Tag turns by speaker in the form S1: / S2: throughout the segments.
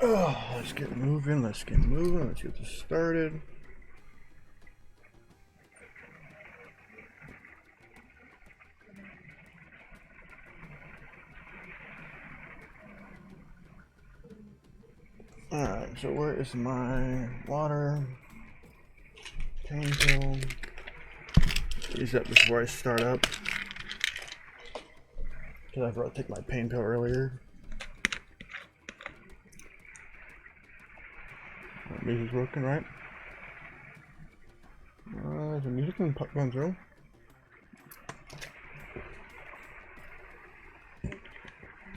S1: Oh, let's get moving, let's get this started. Alright, so where is my water? Pain pill. Use that before I start up. Because I forgot to take my pain pill earlier. Music's working, right? Is the music going through?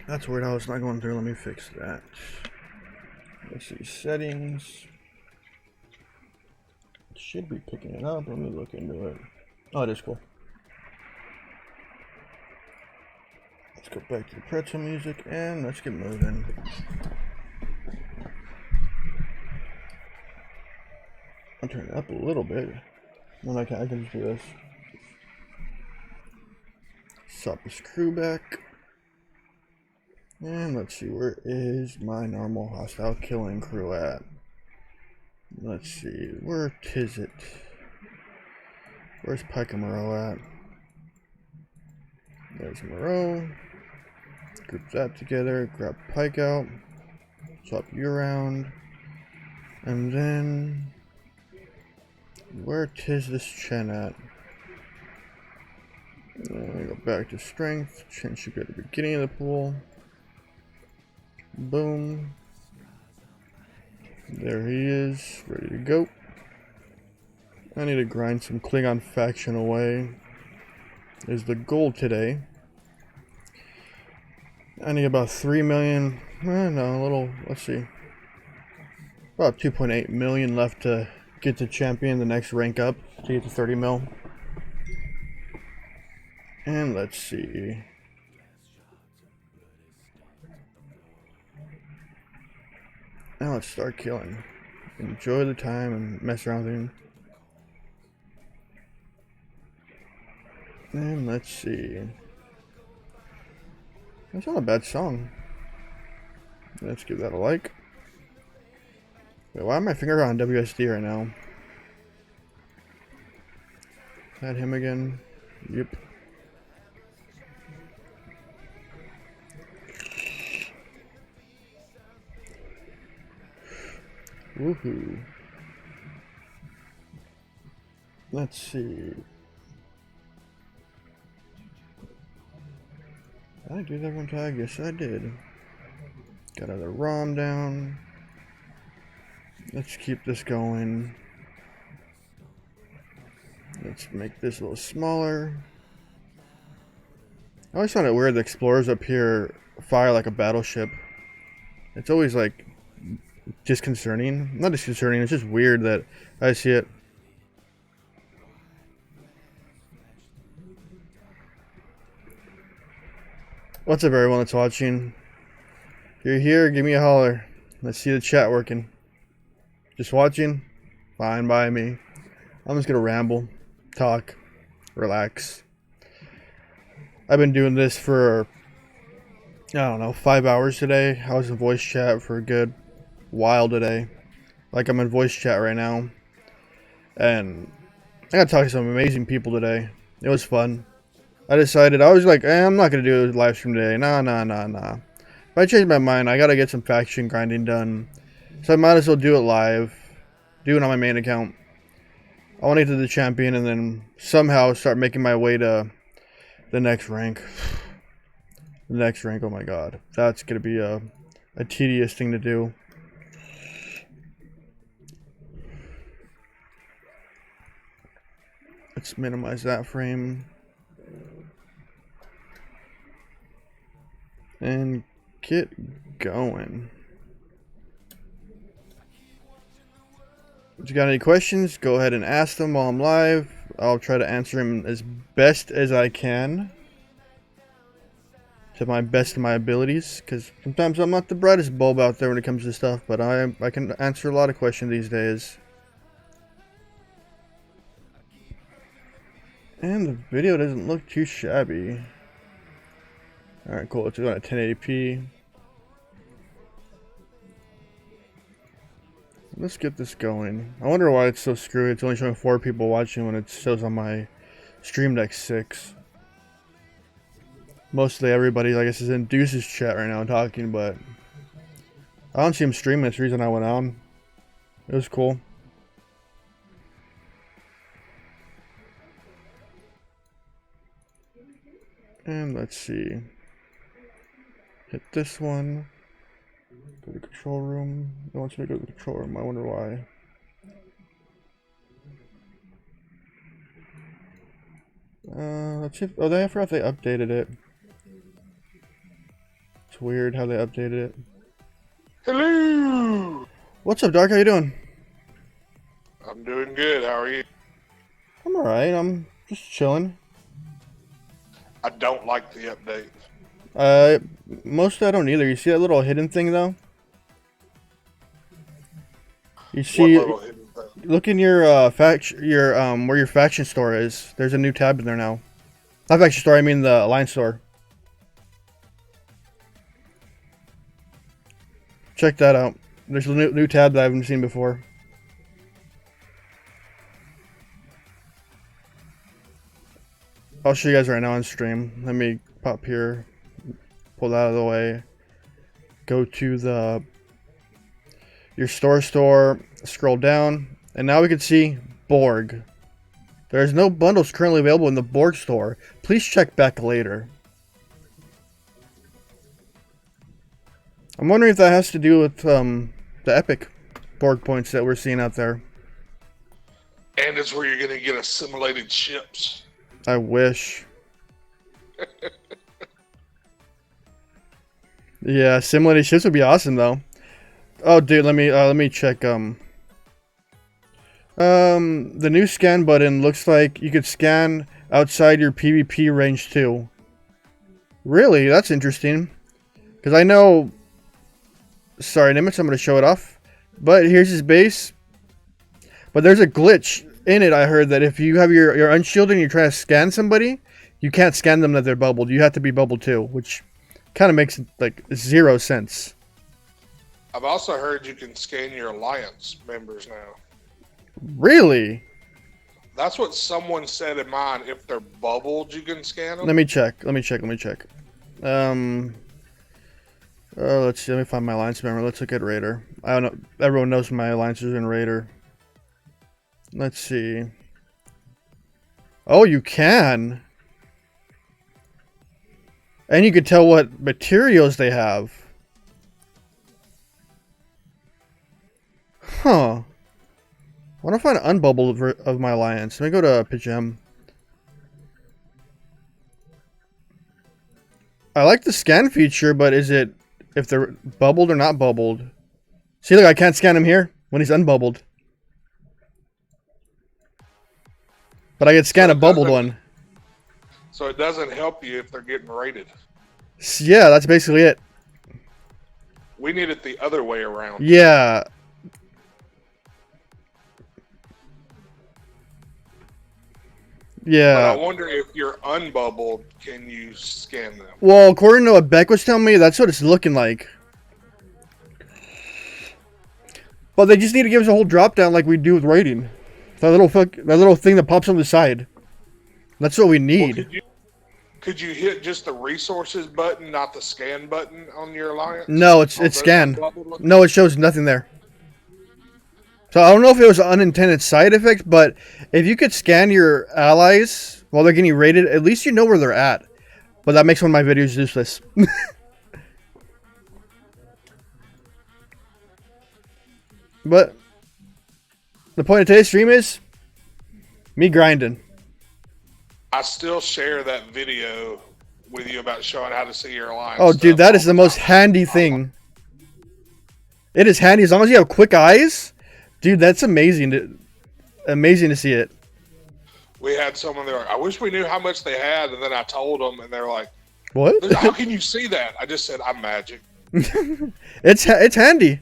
S1: That's weird how it's not going through. Let me fix that. Let's see, settings. It should be picking it up. Let me look into it. Oh, it is cool. Let's go back to the pretzel music and let's get moving. I'll turn it up a little bit. Then I can just do this. Swap the screw back. And let's see, where is my normal hostile killing crew at? Let's see, where is it? Where's Pike and Moreau at? There's Moreau. Group that together, grab Pike out. Swap you around. And then where is this Chen at? Go back to strength. Chen should be at the beginning of the pool. Boom. There he is, ready to go. I need to grind some Klingon faction away. Is the goal today. I need about 3 million. No, a little. Let's see. About 2.8 million left to get to champion, the next rank up to get to 30 mil. And let's see. Now let's start killing. Enjoy the time and mess around with him. And let's see. That's not a bad song. Let's give that a like. Wait, why am my finger on WSD right now? Is that him again? Yep. Woohoo. Let's see. Did I do that one tag? Yes, I did. Got another ROM down. Let's keep this going. Let's make this a little smaller. I always found it weird the explorers up here fire like a battleship. It's always like disconcerting. Not disconcerting, it's just weird that I see it. What's up, everyone that's watching? If you're here, give me a holler. Let's see the chat working. Just watching? Fine by me. I'm just gonna ramble, talk, relax. I've been doing this for, I don't know, 5 hours today. I was in voice chat for a good while today. Like, I'm in voice chat right now. And I got to talk to some amazing people today. It was fun. I decided, I was like, I'm not going to do a live stream today. Nah. But I changed my mind. I got to get some faction grinding done. So I might as well do it live. Do it on my main account. I want to get to the champion and then somehow start making my way to the next rank. The next rank, oh my god. That's going to be a tedious thing to do. Let's minimize that frame. And get going. If you got any questions, go ahead and ask them while I'm live. I'll try to answer them as best as I can. To my best of my abilities. Because sometimes I'm not the brightest bulb out there when it comes to stuff. But I can answer a lot of questions these days. And the video doesn't look too shabby. Alright, cool. Let's go at 1080p. let's get this going. I wonder why it's so screwy. It's only showing 4 people watching when it shows on my stream deck 6. Mostly everybody, I guess, is in Deuce's chat right now talking, but I don't see him streaming. That's the reason I went on. It was cool. And let's see. Hit this one. Go to the control room. It wants me to go to the control room. I wonder why. Let's see if, oh, I forgot they updated it. It's weird how they updated it.
S2: Hello!
S1: What's up, Dark? How you doing?
S2: I'm doing good. How are you?
S1: I'm alright. I'm just chilling.
S2: I don't like the update.
S1: Mostly I don't either. You see that little hidden thing, though? You see,
S2: What little hidden thing?
S1: look in your where your faction store is. There's a new tab in there now. Not faction store, I mean the Alliance store. Check that out. There's a new tab that I haven't seen before. I'll show you guys right now on stream. Let me pop here, pull that out of the way. Go to your store, scroll down, and now we can see Borg. There's no bundles currently available in the Borg store. Please check back later. I'm wondering if that has to do with the epic Borg points that we're seeing out there.
S2: And it's where you're going to get assimilated ships.
S1: I wish. Yeah, simulated ships would be awesome though. Oh, dude, let me check. The new scan button looks like you could scan outside your PvP range too. Really, that's interesting. Because I know. Sorry, Nimitz, I'm going to show it off. But here's his base. But there's a glitch in it, I heard, that if you have your unshielded and you're trying to scan somebody, you can't scan them that they're bubbled. You have to be bubbled too, which kind of makes like 0 sense.
S2: I've also heard you can scan your Alliance members now.
S1: Really?
S2: That's what someone said in mine. If they're bubbled, you can scan them.
S1: Let me check. Let's see. Let me find my alliance member. Let's look at Raider. I don't know. Everyone knows my alliances in Raider. Let's see. Oh, you can. And you can tell what materials they have. Huh. I want to find an unbubbled of my alliance. Let me go to Pidgem. I like the scan feature, but is it if they're bubbled or not bubbled? See, look, I can't scan him here when he's unbubbled. But I can scan a bubbled one.
S2: So it doesn't help you if they're getting rated.
S1: Yeah, that's basically it.
S2: We need it the other way around.
S1: Yeah. Yeah.
S2: But I wonder if you're unbubbled, can you scan them?
S1: Well, according to what Beck was telling me, that's what it's looking like. But they just need to give us a whole drop down like we do with rating. That little thing that pops on the side. That's what we need.
S2: Well, could you hit just the resources button, not the scan button on your alliance?
S1: No, it's scan. No, it shows nothing there. So I don't know if it was an unintended side effect, but if you could scan your allies while they're getting rated, at least you know where they're at. But that makes one of my videos useless. But the point of today's stream is me grinding.
S2: I still share that video with you about showing how to see your alliance.
S1: Oh, dude, that is the most handy thing. It is handy as long as you have quick eyes. Dude, that's amazing. Amazing to see it.
S2: We had someone there. I wish we knew how much they had, and then I told them, and they were like,
S1: "What?
S2: How can you see that?" I just said, "I'm magic."
S1: It's handy.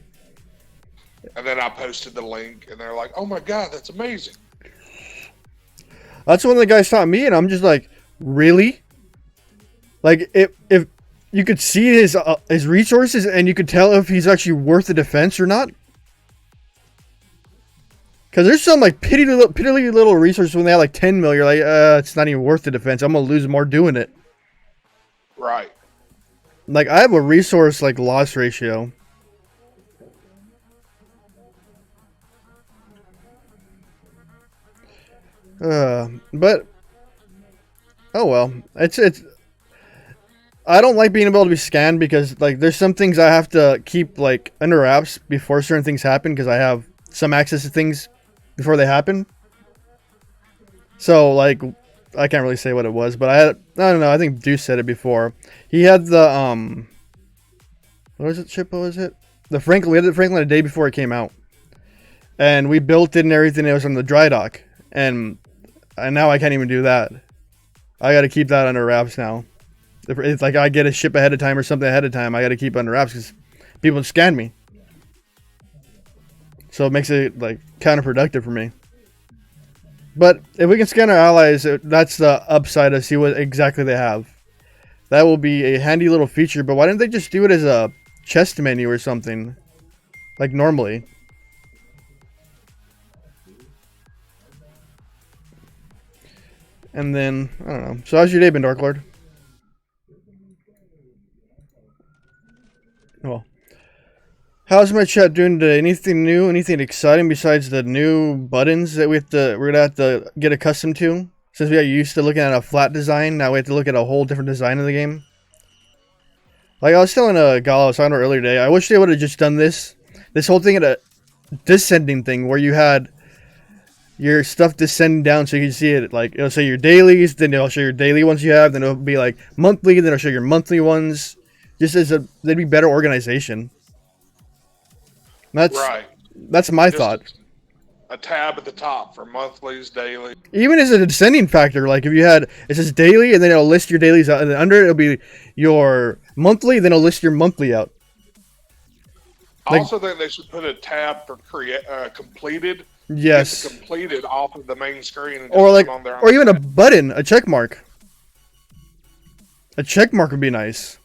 S2: And then I posted the link, and they're like, "Oh my god, that's amazing."
S1: That's one of the guys taught me, and I'm just like, really? Like, if you could see his resources, and you could tell if he's actually worth the defense or not. Because there's some like piddly little resources when they have like 10 mil. You're like, it's not even worth the defense. I'm gonna lose more doing it.
S2: Right.
S1: Like I have a resource like loss ratio. But oh well, it's. I don't like being able to be scanned because like there's some things I have to keep like under wraps before certain things happen because I have some access to things before they happen. So like I can't really say what it was, but I don't know. I think Deuce said it before. He had the what was it? Chip? What was it? The Franklin. We had the Franklin a day before it came out, and we built it and everything. It was on the dry dock, and now I can't even do that. I got to keep that under wraps now. If it's like I get a ship ahead of time or something ahead of time, I got to keep under wraps because people scan me. So it makes it like counterproductive for me. But if we can scan our allies, that's the upside of see what exactly they have. That will be a handy little feature. But why didn't they just do it as a chest menu or something, like normally? And then I don't know. So how's your day been, Dark Lord? Well, how's my chat doing today? Anything new? Anything exciting besides the new buttons that we're gonna have to get accustomed to? Since we got used to looking at a flat design, now we have to look at a whole different design of the game. Like I was telling Gala, I was talking about earlier today, I wish they would have just done this whole thing at a descending thing where you had your stuff descending down so you can see it. Like it'll say your dailies, then it'll show your daily ones you have, then it'll be like monthly, then it'll show your monthly ones. Just as there'd be better organization. That's my thought.
S2: A tab at the top for monthlies, daily.
S1: Even as a descending factor, like if you had it says daily and then it'll list your dailies out, and then under it'll be your monthly, then it'll list your monthly out.
S2: I also think they should put a tab for completed.
S1: Yes.
S2: Completed off of the main screen. And
S1: or like,
S2: on there
S1: or even a button, a check mark. A check mark would be nice.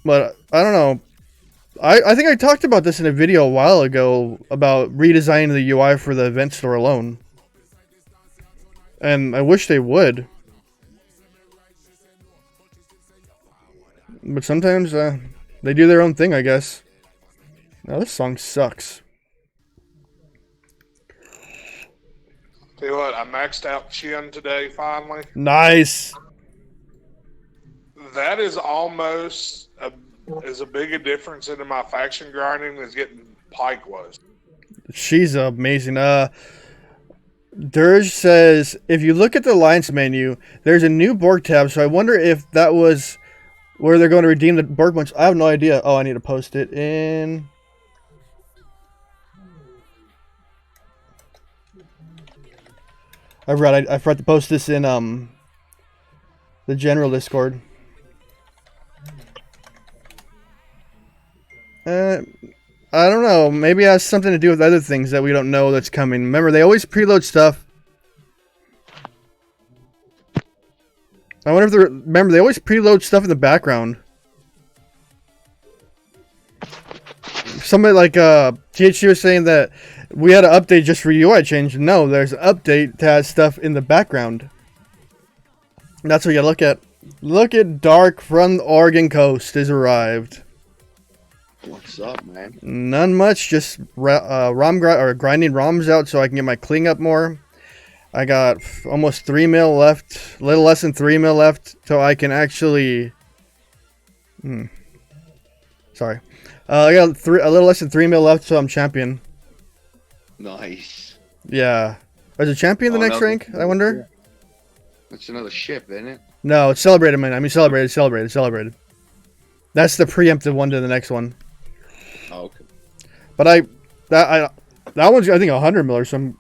S1: But I don't know. I think I talked about this in a video a while ago about redesigning the UI for the event store alone. And I wish they would. But sometimes they do their own thing, I guess. Now this song sucks.
S2: Tell you what, I maxed out Chin today finally.
S1: Nice.
S2: That is almost as a big a difference into my faction grinding as getting Pike was.
S1: She's amazing. Dirge says, if you look at the alliance menu, there's a new Borg tab, so I wonder if that was where they're going to redeem the Borg points. I have no idea. Oh, I need to post it in... I forgot to post this in the general Discord. I don't know. Maybe it has something to do with other things that we don't know that's coming. Remember, they always preload stuff. I wonder if they remember they always preload stuff in the background. Somebody like THC was saying that we had an update just for UI change. No, there's an update that has stuff in the background. And that's what you gotta look at. Look at Dark from the Oregon coast has arrived.
S3: What's up, man?
S1: None much, just grinding ROMs out so I can get my cling up more. I got almost 3 mil left, a little less than 3 mil left, so I can actually. Sorry, I got a little less than 3 mil left, so I'm champion.
S3: Nice.
S1: Yeah, is a champion the next rank? I wonder.
S3: That's another ship, isn't it?
S1: No, it's celebrated, man. I mean, celebrated. That's the preemptive one to the next one.
S3: Oh, okay.
S1: But that one's I think 100 mil or some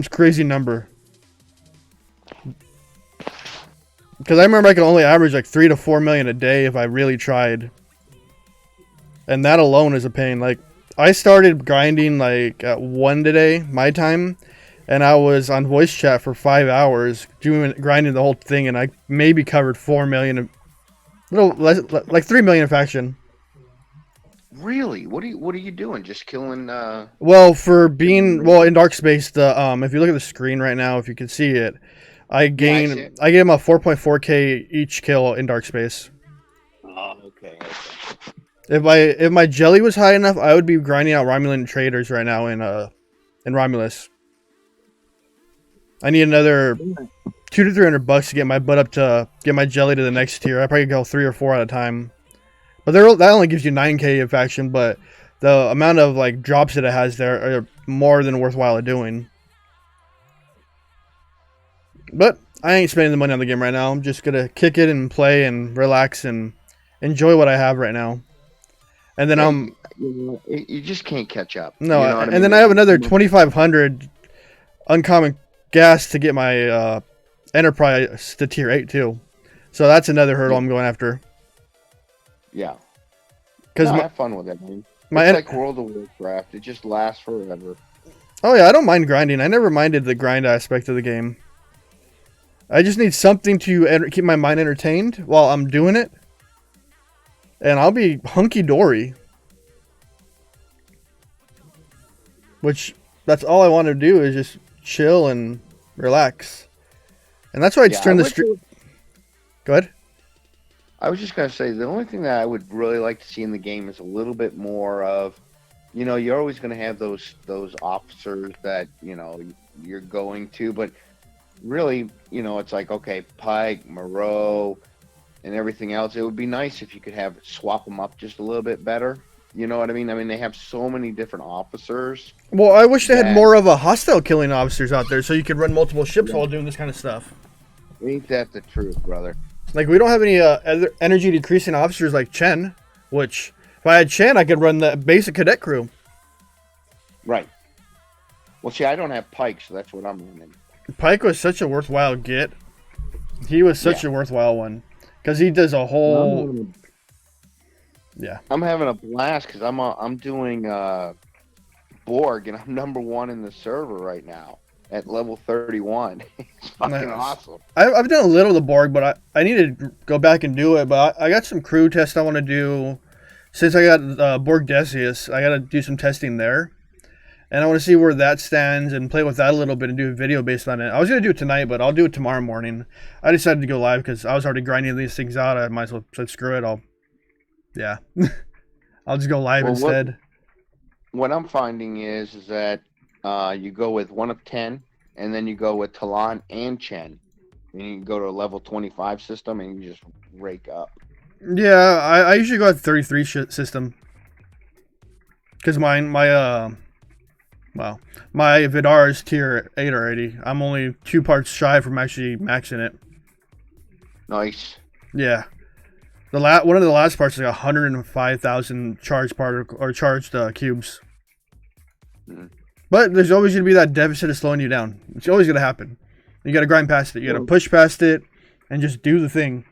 S1: crazy number. Because I remember I could only average like 3 to 4 million a day if I really tried. And that alone is a pain. Like I started grinding like at 1 today, my time, and I was on voice chat for 5 hours grinding the whole thing, and I maybe covered 4 million, little less, like 3 million faction.
S3: Really? What are you doing? Just killing?
S1: Well, for being in dark space, the if you look at the screen right now, if you can see it, I
S3: Yeah, I see
S1: gain
S3: it.
S1: I gave him a 4.4k each kill in dark space.
S3: Oh, okay.
S1: If my jelly was high enough, I would be grinding out Romulan traders right now in Romulus. I need another $200 to $300 to get my butt up to get my jelly to the next tier. I probably go 3 or 4 at a time. But that only gives you 9k of faction, but the amount of like drops that it has there are more than worthwhile doing. But I ain't spending the money on the game right now. I'm just gonna kick it and play and relax and enjoy what I have right now. And then
S3: You just can't catch up.
S1: no,
S3: You know what I
S1: and
S3: mean?
S1: then I have another 2,500 uncommon gas to get my enterprise to tier 8 too. So that's another hurdle I'm going after.
S3: Yeah.
S1: Because
S3: No, have fun with it, man.
S1: my
S3: It's like World of Warcraft. It just lasts forever.
S1: oh yeah, I don't mind grinding. I never minded the grind aspect of the game. I just need something to keep my mind entertained while I'm doing it, and I'll be hunky dory. Which that's all I want to do is just chill and relax, and that's why I just turn the stream. Go ahead.
S3: I was just gonna say the only thing that I would really like to see in the game is a little bit more of, you're always gonna have those officers that you're going to, but really, it's like, okay, Pike, Moreau, and everything else. It would be nice if you could swap them up just a little bit better. You know what I mean? I mean, they have so many different officers.
S1: Well, I wish they had more of a hostile killing officers out there, so you could run multiple ships while doing this kind of stuff.
S3: Ain't that the truth, brother?
S1: Like, we don't have any energy decreasing officers like Chen, which, if I had Chen, I could run the basic cadet crew.
S3: Right. Well, see, I don't have Pike, so that's what I'm running.
S1: Pike was such a worthwhile get. He was such a worthwhile one. Because he does a whole... Yeah.
S3: I'm having a blast because I'm doing Borg, and I'm #1 in the server right now at level 31. It's fucking awesome.
S1: I've done a little of the Borg, but I need to go back and do it. But I got some crew tests I want to do. Since I got Borg Decius, I got to do some testing there. And I want to see where that stands and play with that a little bit and do a video based on it. I was going to do it tonight, but I'll do it tomorrow morning. I decided to go live because I was already grinding these things out. I might as well say, screw it. I'll just go live instead.
S3: What I'm finding is that you go with 1 of 10, and then you go with Talon and Chen. And you can go to a level 25 system, and you just rake up.
S1: Yeah, I usually go at 33 system. Because my Vidar is tier 8 already. I'm only 2 parts shy from actually maxing it.
S3: Nice.
S1: Yeah. One of the last parts is like 105,000 charged cubes.
S3: Mm.
S1: But there's always going to be that deficit of slowing you down. It's always going to happen. You got to grind past it. You got to push past it and just do the thing.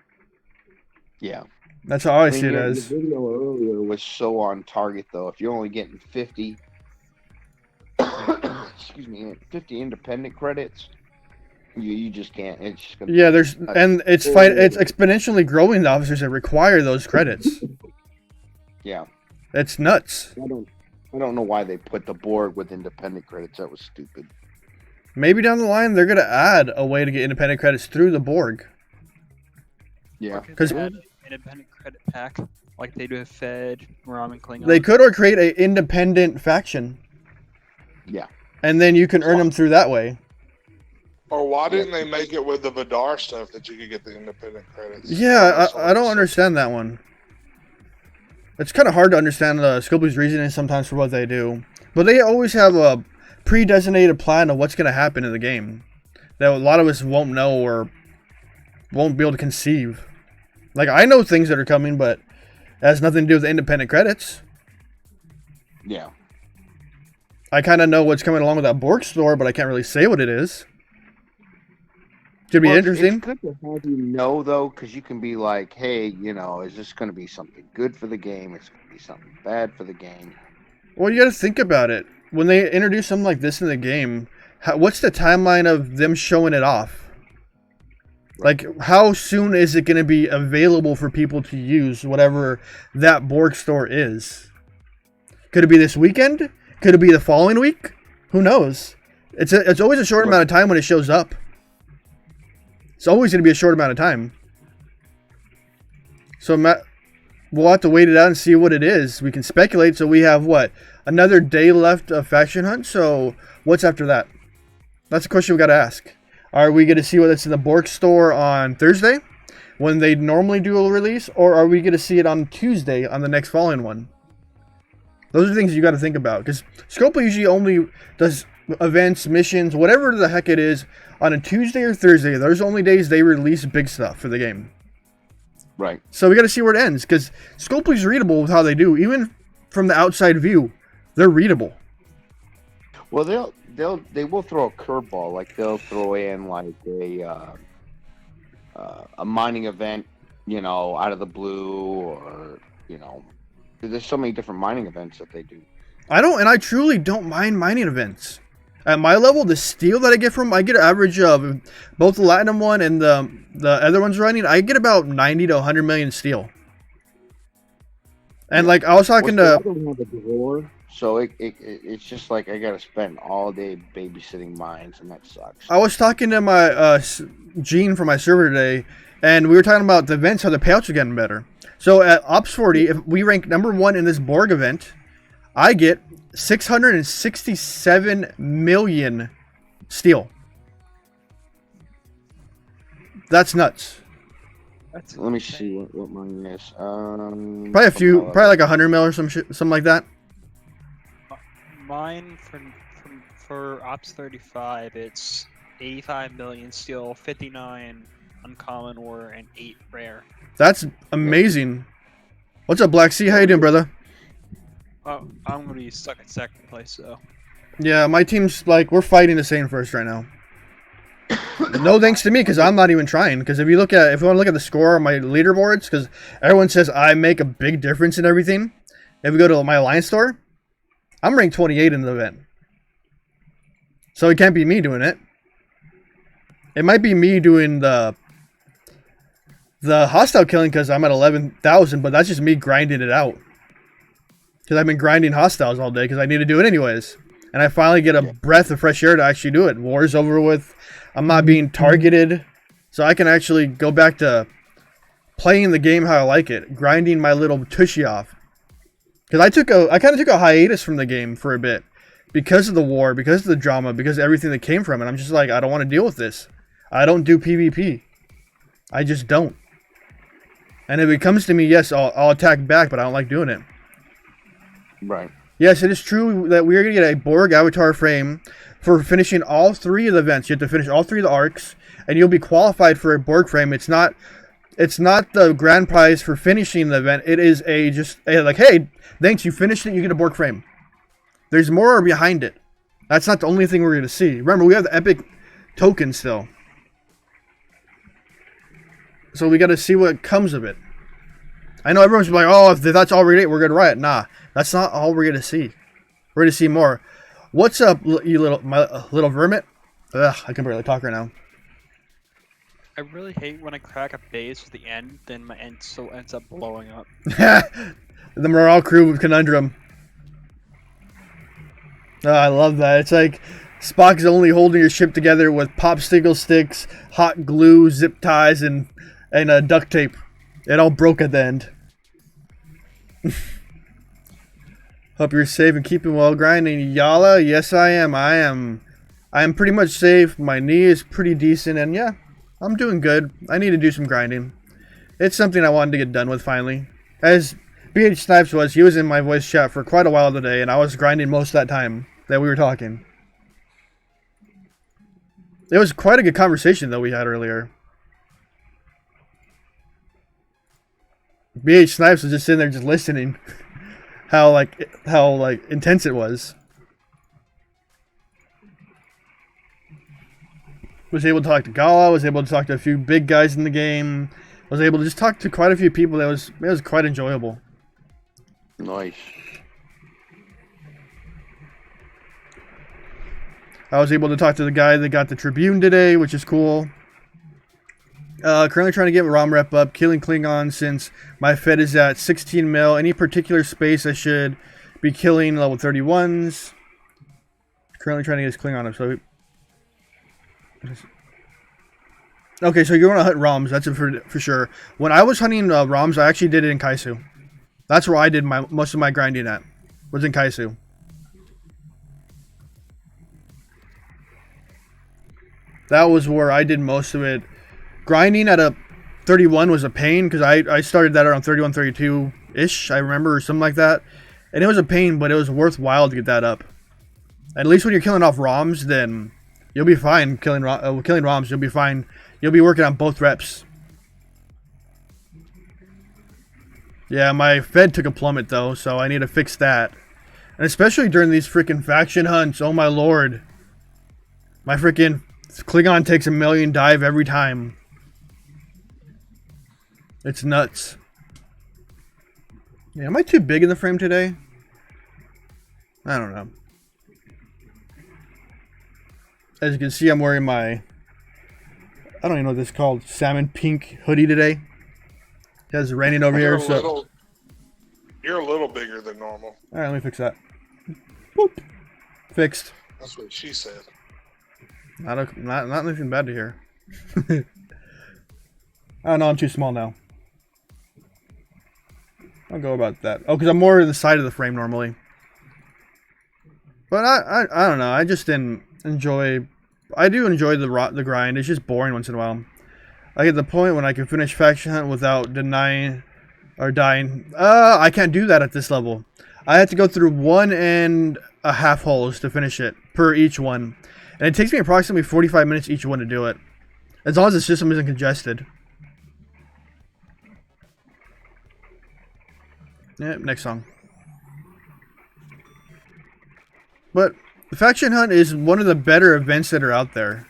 S3: Yeah.
S1: That's how I see it as.
S3: The video earlier was so on target, though. If you're only getting 50, excuse me, 50 independent credits, you just can't. It's just gonna
S1: it's exponentially growing the officers that require those credits.
S3: Yeah,
S1: it's nuts.
S3: I don't know why they put the Borg with independent credits. That was stupid.
S1: Maybe down the line they're gonna add a way to get independent credits through the Borg.
S3: Yeah,
S4: because an independent credit pack like they do with Fed, Rom, and Klingon.
S1: They could, or create an independent faction.
S3: Yeah,
S1: and then you can earn them through that way.
S2: Or why didn't they make it with the Vidar stuff that you could get the independent credits?
S1: Yeah, I don't understand that one. It's kind of hard to understand Scopely's reasoning sometimes for what they do. But they always have a pre-designated plan of what's going to happen in the game that a lot of us won't know or won't be able to conceive. Like, I know things that are coming, but it has nothing to do with the independent credits.
S3: Yeah.
S1: I kind of know what's coming along with that Borg store, but I can't really say what it is. Should be interesting.
S3: It's good to have you know, though, because you can be like, hey, is this going to be something good for the game? It's going to be something bad for the game.
S1: Well, you got to think about it. When they introduce something like this in the game, what's the timeline of them showing it off? Like, how soon is it going to be available for people to use whatever that Borg store is? Could it be this weekend? Could it be the following week? Who knows? It's always a short amount of time when it shows up. It's always going to be a short amount of time. So we'll have to wait it out and see what it is. We can speculate. So we have what? Another day left of Faction Hunt. So what's after that? That's a question we got to ask. Are we going to see what's in the Bork store on Thursday when they normally do a release? Or are we going to see it on Tuesday on the next following one? Those are things you got to think about. Because Scopely usually only does events, missions, whatever the heck it is, on a Tuesday or Thursday. Those are only days they release big stuff for the game.
S3: Right.
S1: So we got to see where it ends. Because Scopely's readable with how they do. Even from the outside view, they're readable.
S3: Well, they will throw a curveball. Like they'll throw in like a mining event, out of the blue, or there's so many different mining events that they do.
S1: I truly don't mind mining events. At my level, the steel that I get I get an average of both the Latinum one and the other ones running. I get about 90 to 100 million steel. And like I was talking to.
S3: So it's just like I gotta spend all day babysitting mines, and that sucks.
S1: I was talking to my Gene from my server today, and we were talking about the events, how the payouts are getting better. So at Ops 40, if we rank #1 in this Borg event, I get 667 million steel. That's nuts.
S3: Let me see what mine is.
S1: Probably like 100 mil or something like that.
S4: Mine for Ops 35, it's 85 million steel, 59 uncommon ore, and 8 rare.
S1: That's amazing. What's up, Black Sea? How you doing, brother?
S4: Oh, I'm gonna be stuck in second place though.
S1: Yeah, my team's like we're fighting to stay in first right now. No thanks to me, because I'm not even trying. Because if you want to look at the score on my leaderboards, because everyone says I make a big difference in everything. If we go to my Alliance store, I'm ranked 28 in the event. So it can't be me doing it. It might be me doing the hostile killing because I'm at 11,000, but that's just me grinding it out. Because I've been grinding hostiles all day because I need to do it anyways. And I finally get a breath of fresh air to actually do it. War's over with. I'm not being targeted. So I can actually go back to playing the game how I like it. Grinding my little tushy off. Because I kind of took a hiatus from the game for a bit. Because of the war, because of the drama, because of everything that came from it. I'm just like, I don't want to deal with this. I don't do PvP. I just don't. And if it comes to me, yes, I'll attack back, but I don't like doing it.
S3: Right.
S1: Yes, it is true that we are going to get a Borg avatar frame for finishing all 3 of the events. You have to finish all 3 of the arcs, and you'll be qualified for a Borg frame. It's not the grand prize for finishing the event. It is like, hey, thanks, you finished it, you get a Borg frame. There's more behind it. That's not the only thing we're going to see. Remember, we have the epic token still. So we got to see what comes of it. I know everyone's like, oh, if that's all we're going to riot. Nah, that's not all we're going to see. We're going to see more. What's up, you little vermin? Ugh, I can barely talk right now.
S4: I really hate when I crack a base at the end, then my end still ends up blowing up.
S1: The morale crew conundrum. Oh, I love that. It's like Spock's only holding your ship together with popsicle sticks, hot glue, zip ties, and duct tape. It all broke at the end. Hope you're safe and keeping well grinding. Yala, yes I am. I am pretty much safe. My knee is pretty decent, and yeah, I'm doing good. I need to do some grinding. It's something I wanted to get done with finally. As BH Snipes was, he was in my voice chat for quite a while today, and I was grinding most of that time that we were talking. It was quite a good conversation though we had earlier. BH Snipes was just sitting there just listening. how intense it was. Was able to talk to Gala, was able to talk to a few big guys in the game. Was able to just talk to quite a few people. It was quite enjoyable.
S3: Nice.
S1: I was able to talk to the guy that got the Tribune today, which is cool. Currently trying to get ROM rep up, killing Klingons since my Fed is at 16 mil. Any particular space I should be killing level 31s. Currently trying to get his Klingon up, so... Okay, so you're going to hunt ROMs, that's it for sure. When I was hunting ROMs, I actually did it in Kaisu. That's where I did most of my grinding at, was in Kaisu. That was where I did most of it. Grinding at a 31 was a pain, because I started that around 31, 32-ish, I remember, or something like that. And it was a pain, but it was worthwhile to get that up. At least when you're killing off ROMs, then you'll be fine killing ROMs. You'll be fine. You'll be working on both reps. Yeah, my Fed took a plummet, though, so I need to fix that. And especially during these freaking faction hunts, oh my lord. My freaking Klingon takes a million dive every time. It's nuts. Yeah, am I too big in the frame today? I don't know. As you can see, I'm wearing my... I don't even know what this is called. Salmon pink hoodie today. It's raining over here, so...
S2: You're a little bigger than normal.
S1: Alright, let me fix that. Boop. Fixed.
S2: That's what she said.
S1: Not anything bad to hear. Oh no, I'm too small now. I'll go about that. Oh, because I'm more to the side of the frame normally. But I don't know. I just didn't enjoy... I do enjoy the grind. It's just boring once in a while. I get the point when I can finish faction hunt without denying or dying. I can't do that at this level. I have to go through 1.5 holes to finish it per each one. And it takes me approximately 45 minutes each one to do it. As long as the system isn't congested. Yep, next song. But the faction hunt is one of the better events that are out there.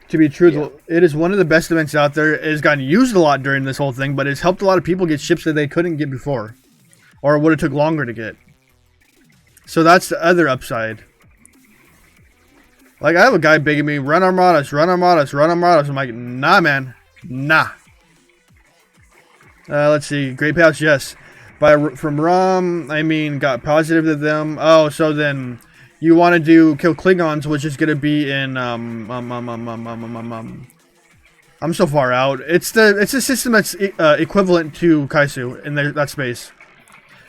S1: To be truthful, it is one of the best events out there. It has gotten used a lot during this whole thing, but it's helped a lot of people get ships that they couldn't get before. Or would have took longer to get. So that's the other upside. Like, I have a guy begging me, run Armadas, run Armadas, run Armadas. I'm like, nah, man. Nah. Let's see. Great payouts, yes. From ROM, I mean, got positive to them. Oh, so then you want to do kill Klingons, which is going to be in, I'm so far out. It's a system that's equivalent to Kaisu in that space.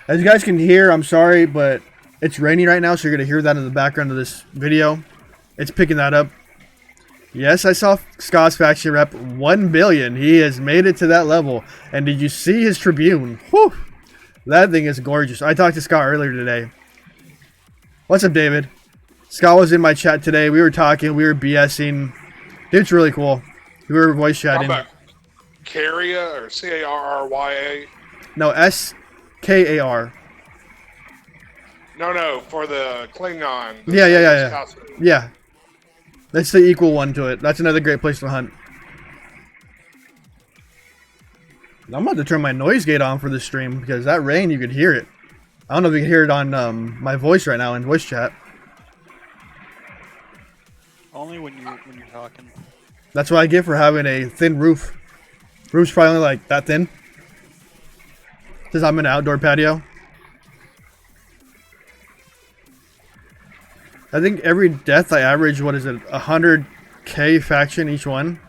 S1: As you guys can hear, I'm sorry, but it's raining right now, so you're going to hear that in the background of this video. It's picking that up. Yes, I saw Scott's faction rep 1 billion. He has made it to that level. And did you see his Tribune? Whew! That thing is gorgeous. I talked to Scott earlier today. What's up, David? Scott was in my chat today. We were talking. We were BSing. Dude's really cool. We were voice chatting.
S2: How about Carrya or Carrya?
S1: No, Skar.
S2: No, for the Klingon.
S1: Yeah. Yeah. That's the equal one to it. That's another great place to hunt. I'm about to turn my noise gate on for this stream because that rain, you could hear it. I don't know if you can hear it on my voice right now in voice chat.
S4: Only when you're talking.
S1: That's what I get for having a thin roof. Roof's probably only like that thin. Since I'm in an outdoor patio. I think every death I average, what is it, 100k faction each one.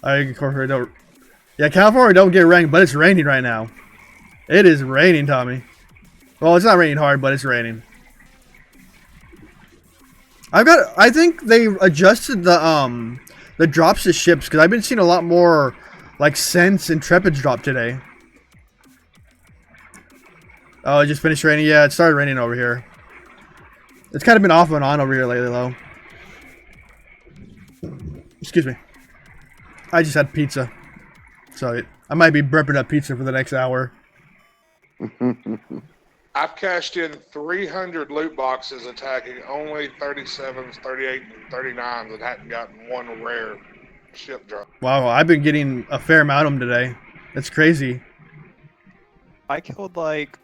S1: Yeah, California don't get ranked, but it's raining right now. It is raining, Tommy. Well, it's not raining hard, but it's raining. I think they adjusted the drops to ships, because I've been seeing a lot more like Sense and Trepids drop today. Oh, it just finished raining. Yeah, it started raining over here. It's kind of been off and on over here lately, though. Excuse me. I just had pizza. So I might be burping up pizza for the next hour.
S2: I've cashed in 300 loot boxes attacking only 37s, 38, and 39s and hadn't gotten one rare ship drop.
S1: Wow, I've been getting a fair amount of them today. That's crazy.
S4: I killed like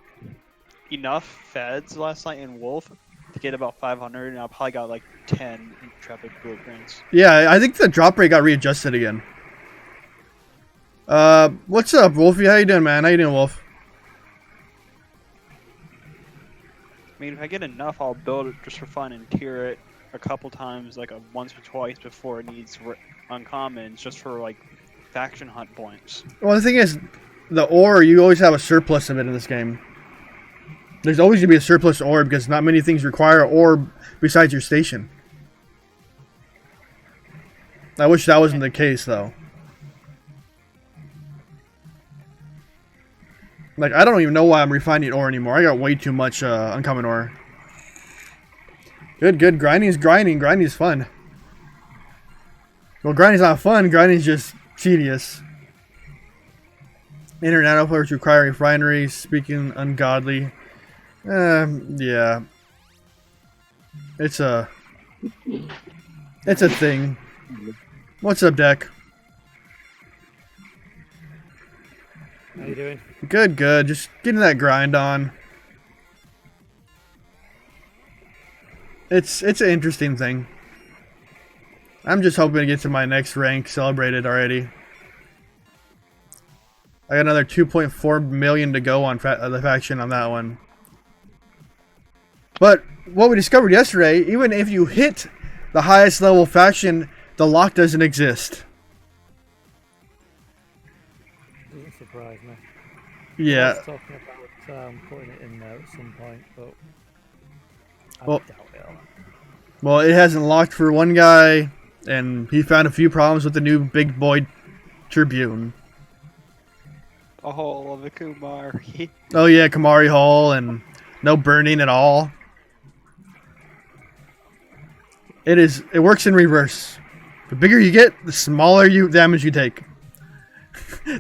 S4: enough feds last night in Wolf to get about 500, and I probably got like 10 Intrepid blueprints.
S1: Yeah, I think the drop rate got readjusted again. What's up, Wolfie? How you doing, man? How you doing, Wolf?
S4: I mean, if I get enough, I'll build it just for fun and tier it a couple times, like once or twice before it needs uncommons, just for like faction hunt points.
S1: Well, the thing is, the ore, you always have a surplus of it in this game. There's always going to be a surplus ore because not many things require ore besides your station. I wish that wasn't the case, though. Like, I don't even know why I'm refining ore anymore. I got way too much uncommon ore. Good, good. Grinding is grinding. Grinding is fun. Well, grinding's not fun. Grinding's just tedious. Internet uploads require refineries. Speaking ungodly. Yeah. It's a thing. What's up, Deck?
S5: How you doing?
S1: Good, good. Just getting that grind on. It's an interesting thing. I'm just hoping to get to my next rank celebrated already. I got another 2.4 million to go on the faction on that one. But what we discovered yesterday, even if you hit the highest level faction, the lock doesn't exist.
S5: Doesn't surprise me.
S1: Yeah.
S5: I was talking about putting it in there at some point, but I
S1: Well,
S5: doubt it'll.
S1: Well, it hasn't locked for one guy, and he found a few problems with the new big boy Tribune.
S4: A whole of a Kumari.
S1: Oh yeah, Kamari Hall, and no burning at all. It works in reverse. The bigger you get, the smaller damage you take.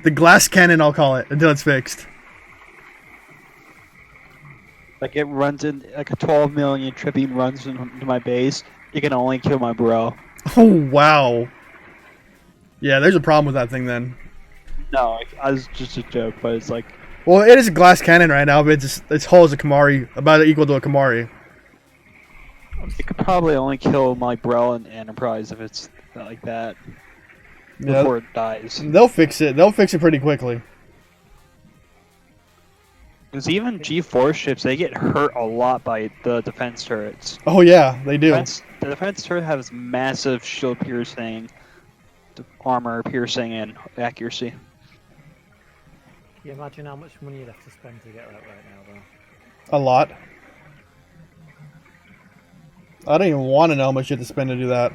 S1: The glass cannon, I'll call it, until it's fixed.
S4: Like it runs in like a 12 million Tribune runs into my base. You can only kill my bro.
S1: Oh wow. Yeah, there's a problem with that thing then.
S4: No, I was just a joke, but it's like.
S1: Well, it is a glass cannon right now, but its hull is a Kamari, about equal to a Kamari.
S4: It could probably only kill my bro in Enterprise if it's like that.
S1: Yeah,
S4: Before it dies.
S1: they'll fix it. They'll fix it pretty quickly.
S4: Because even G4 ships, they get hurt a lot by the defense turrets.
S1: Oh yeah, they do.
S4: The defense turret has massive shield piercing, armor piercing, and accuracy.
S5: Can you imagine how much money you'd have to spend to get that right now, though?
S1: A lot. I don't even want to know how much you have to spend to do that.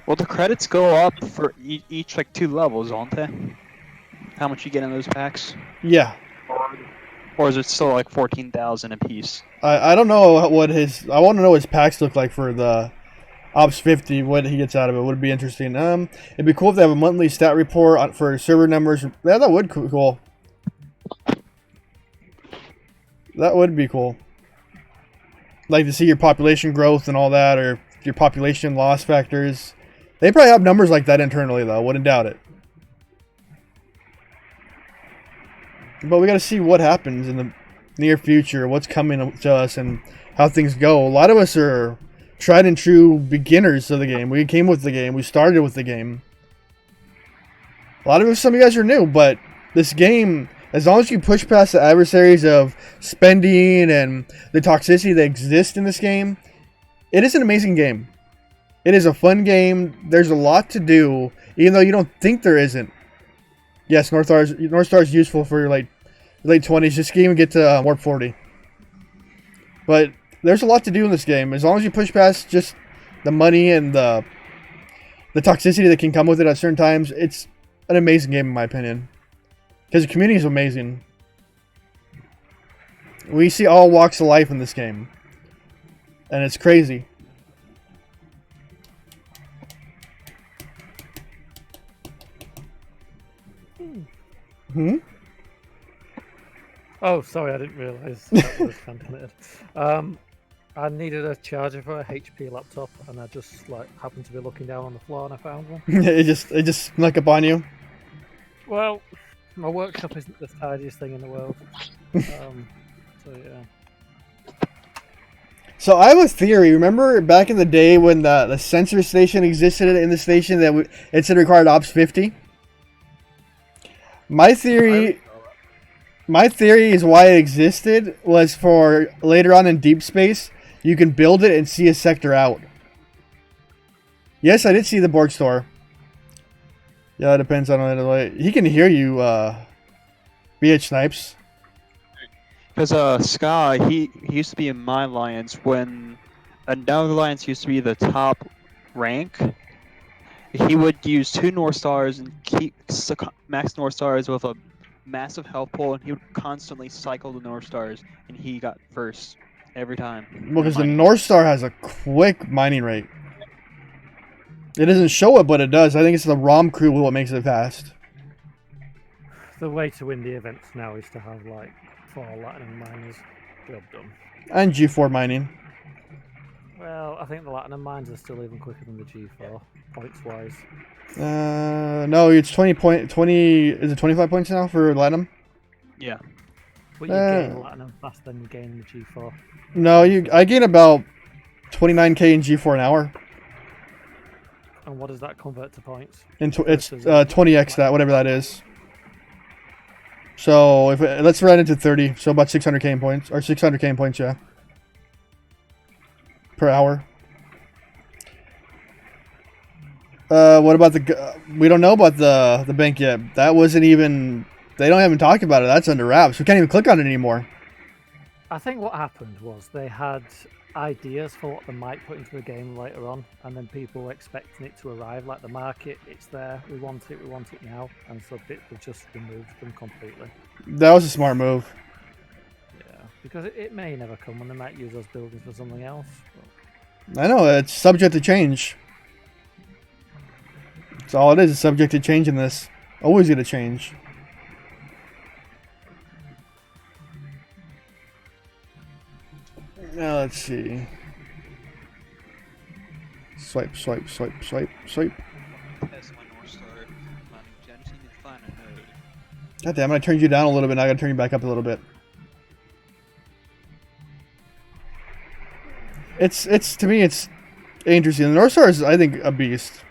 S4: Well, the credits go up for each like 2 levels, don't they? How much you get in those packs?
S1: Yeah.
S4: Or is it still like 14,000 a piece?
S1: I don't know what I want to know what his packs look like for the Ops 50, what he gets out of it. Would be interesting. It'd be cool if they have a monthly stat report for server numbers. Yeah, that would be cool. That would be cool. Like to see your population growth and all that, or your population loss factors. They probably have numbers like that internally, though. Wouldn't doubt it. But we got to see what happens in the near future, what's coming to us, and how things go. A lot of us are tried and true beginners of the game. We came with the game. We started with the game. A lot of us, some of you guys are new, but this game, as long as you push past the adversaries of spending and the toxicity that exists in this game, it is an amazing game. It is a fun game. There's a lot to do, even though you don't think there isn't. Yes, North Star is useful for your late 20s. Just game and get to Warp 40. But there's a lot to do in this game. As long as you push past just the money and the toxicity that can come with it at certain times, it's an amazing game in my opinion. Because the community is amazing. We see all walks of life in this game. And it's crazy. Hmm?
S5: Oh, sorry, I didn't realise that was contaminated. I needed a charger for a HP laptop, and I just happened to be looking down on the floor, and I found one.
S1: it just snuck up on you.
S5: Well, my workshop isn't the tidiest thing in the world. So yeah.
S1: So I have a theory. Remember back in the day when the sensor station existed in the station that it said required Ops 50? My theory My theory is why it existed was for later on in Deep Space, you can build it and see a sector out. Yes, I did see the Borg store. Yeah, it depends on it. He can hear you, BH Snipes.
S4: Because Sky, he used to be in my alliance when another alliance used to be the top rank. He would use 2 North Stars and keep max North Stars with a massive health pool, and he would constantly cycle the North Stars, and he got first every time.
S1: Well, because the North Star has a quick mining rate. It doesn't show it, but it does. I think it's the ROM crew what makes it fast.
S5: The way to win the events now is to have like 4 Latinum miners. Job done.
S1: And G4 mining.
S5: Well, I think the Latinum mines are still even quicker than the G4, points wise.
S1: No, it's 20. Is it 25 points now for Latinum?
S4: Yeah.
S5: But you gain Latinum faster than you gain the G4.
S1: No, I gain about 29k in G4 an hour.
S5: And what does that convert to points?
S1: It's 20x that, whatever that is. So if let's run into 30, so about 600k in points, or 600k in points, yeah, per hour. What about we don't know about the bank yet. That wasn't even. They don't even talk about it. That's under wraps. We can't even click on it anymore.
S5: I think what happened was they had ideas for what they might put into the game later on, and then people were expecting it to arrive. Like the market, it's there. We want it now, and so they just removed them completely.
S1: That was a smart move.
S5: Yeah, because it may never come, and they might use those buildings for something else.
S1: I know it's subject to change. That's all it is. It's subject to change in this. Always gonna change. Now let's see. Swipe, swipe, swipe, swipe, swipe.
S4: That's my North Star. I just need to find a node.
S1: God damn it, I turned you down a little bit, now I gotta turn you back up a little bit. It's to me it's interesting. The North Star is, I think, a beast.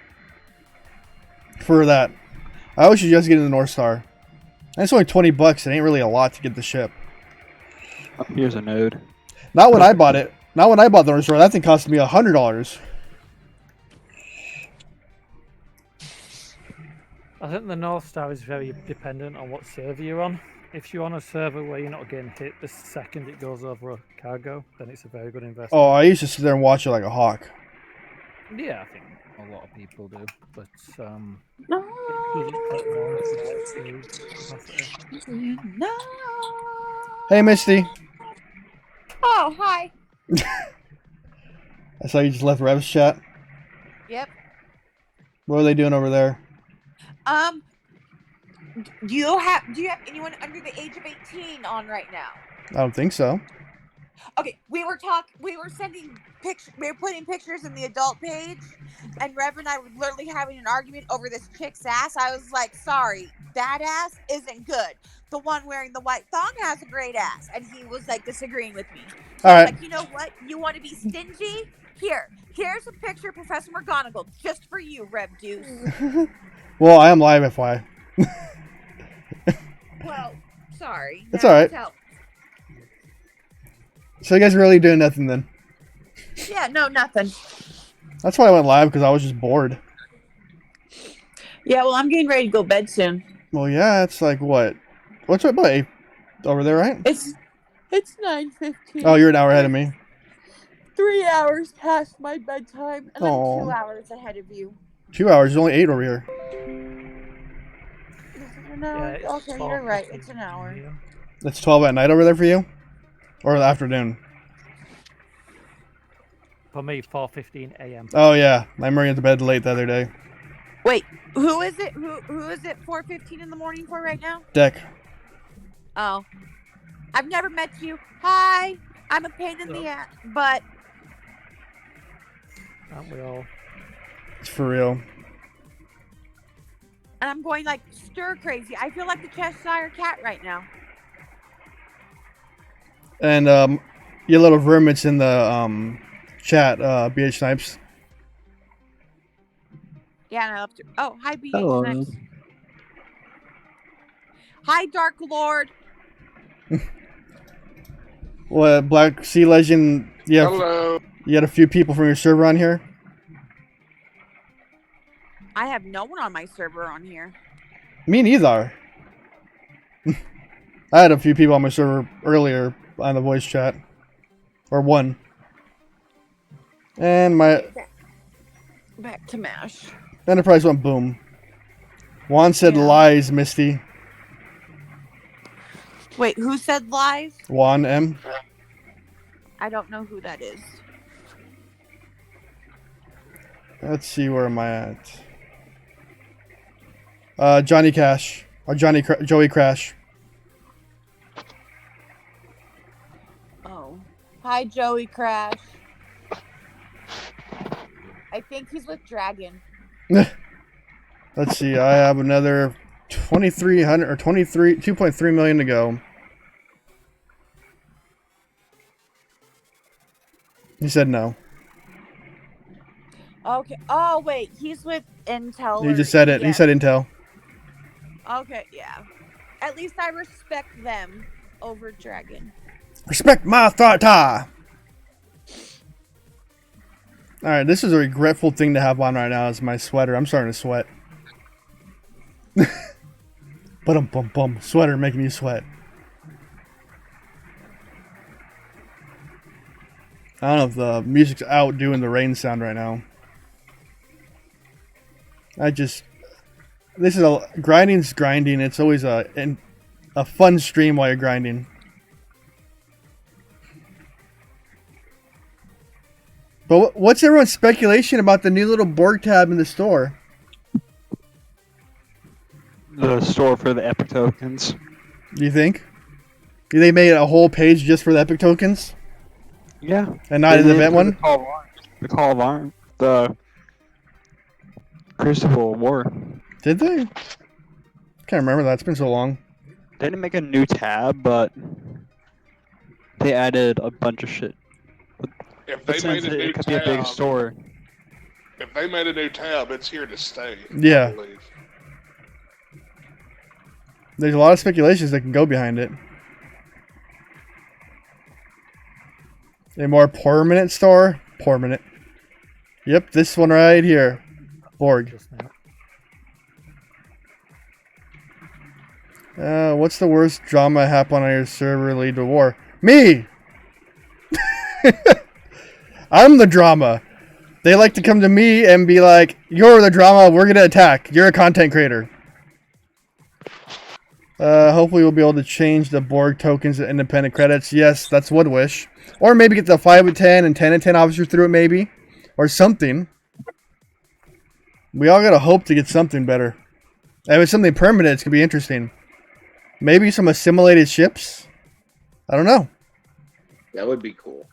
S1: For that. I always should just get in the North Star. And it's only 20 bucks, it ain't really a lot to get the ship.
S4: Oh, here's a node.
S1: Not when I bought it. Not when I bought the North Star. That thing cost me $100.
S5: I think the North Star is very dependent on what server you're on. If you're on a server where you're not getting hit the second it goes over a cargo, then it's a very good investment.
S1: Oh, I used to sit there and watch it like a hawk.
S5: Yeah, I think a lot of people do, but
S6: No.
S5: it doesn't take long
S6: No.
S1: Hey, Misty.
S6: Oh, hi.
S1: I saw you just left Rev's chat.
S6: Yep.
S1: What are they doing over there?
S6: Do you have anyone under the age of 18 on right now?
S1: I don't think so.
S6: Okay, we were sending pictures, we were putting pictures in the adult page, and Rev and I were literally having an argument over this chick's ass. I was like, sorry, that ass isn't good. The one wearing the white thong has a great ass. And he was like disagreeing with me. So
S1: All
S6: I was
S1: right.
S6: like, you know what? You want to be stingy? Here's a picture of Professor McGonagall just for you, Rev Deuce.
S1: Well, I am live, FY.
S6: Well, sorry.
S1: That's all right.
S6: Tell.
S1: So you guys are really doing nothing then?
S6: Yeah, no, nothing.
S1: That's why I went live, because I was just bored.
S6: Yeah, well, I'm getting ready to go to bed soon.
S1: Well, yeah, it's like what? What's it about 8 over there, right?
S6: It's 9:15.
S1: Oh, you're an hour ahead of me.
S6: 3 hours past my bedtime, and
S1: Aw.
S6: I'm 2 hours ahead of you.
S1: 2 hours. There's only 8 over here.
S6: Is it an hour?
S5: it's
S6: Okay, you're
S5: 12
S6: right. It's an hour.
S5: Yeah.
S1: It's 12 at night over there for you? Or the afternoon?
S5: For me, 4:15 a.m.
S1: Oh, yeah. I remember you went to bed late the other day.
S6: Wait, who is it? Who is it? 4:15 in the morning for right now?
S1: Deck.
S6: Oh, I've never met you. Hi, I'm a pain in the ass, but
S5: Aren't we all?
S1: It's for real.
S6: and I'm going like stir crazy. I feel like the Cheshire Cat right now.
S1: And your little vermin's in the chat, BH Snipes.
S6: Yeah, and I love to. Oh, hi, BH
S4: Hello.
S6: Snipes. Hi, Dark Lord.
S1: What, Black Sea Legend? Yeah,
S2: Hello.
S1: you had a few people from your server on here?
S6: I have no one on my server on here.
S1: Me neither. I had a few people on my server earlier on the voice chat. Or one. And my
S6: Back to MASH.
S1: Enterprise went boom. Juan said
S6: Yeah.
S1: lies, Misty.
S6: Wait, who said lies?
S1: Juan M.
S6: I don't know who that is.
S1: Let's see, where am I at? Johnny Cash. Or Joey Crash.
S6: Oh. Hi, Joey Crash. I think he's with Dragon.
S1: Let's see, I have another 2,300 or 2.3 million to go. He said no.
S6: Okay. Oh, wait. He's with Intel.
S1: He just said it.
S6: Yeah.
S1: He said Intel.
S6: Okay, yeah. At least I respect them over Dragon.
S1: Respect my authority. Alright, this is a regretful thing to have on right now is my sweater. I'm starting to sweat. Bum. Sweater making you sweat. I don't know if the music's out doing the rain sound right now. Grinding's grinding. It's always a fun stream while you're grinding. But what's everyone's speculation about the new little Borg tab in the store?
S4: The store for the Epic tokens.
S1: Do you think? They made a whole page just for the Epic tokens?
S4: Yeah.
S1: And not
S4: They
S1: in the
S4: did
S1: event
S4: for
S1: one?
S4: The Call of Arms. The Crucible War.
S1: Did they? Can't remember that. It's been so long.
S4: They didn't make a new tab, but they added a bunch of shit.
S2: If
S4: But
S2: they made
S4: since
S2: a new
S4: it could be a big
S2: tab,
S4: store.
S2: if they made a new tab, it's here to stay.
S1: Yeah.
S2: I believe.
S1: There's a lot of speculations that can go behind it. A more permanent store? Permanent. Yep, this one right here. Borg.
S5: Just now.
S1: What's the worst drama happen on your server lead to war? Me! I'm the drama. They like to come to me and be like, you're the drama, we're gonna attack. You're a content creator. Hopefully we'll be able to change the Borg tokens to independent credits. Yes, that's one wish. Or maybe get the 5 of 10 and 10 of 10 officers through it maybe. Or something. We all gotta hope to get something better. And if it's something permanent, it's gonna be interesting. Maybe some assimilated ships? I don't know.
S3: That would be cool.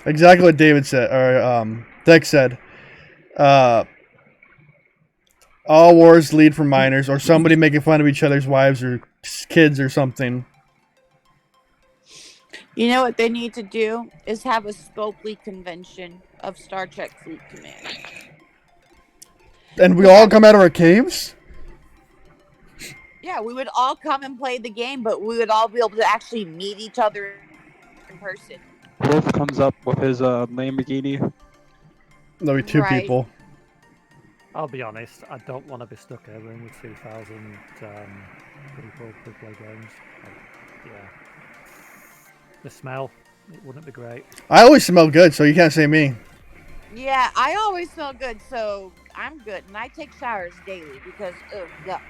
S1: Exactly what David said, or Dex said. All wars lead from minors, or somebody making fun of each other's wives or kids or something.
S6: You know what they need to do is have a Scopely convention of Star Trek Fleet Command.
S1: And we all come out of our caves?
S6: Yeah, we would all come and play the game, but we would all be able to actually meet each other in person.
S4: Wolf comes up with his Lamborghini.
S1: There'll be two
S6: Right.
S1: people.
S5: I'll be honest, I don't want to be stuck in a room with 2,000 people who play games. Yeah. The smell, it wouldn't be great.
S1: I always smell good, so you can't say me.
S6: Yeah, I always smell good, so I'm good. And I take showers daily because, yeah.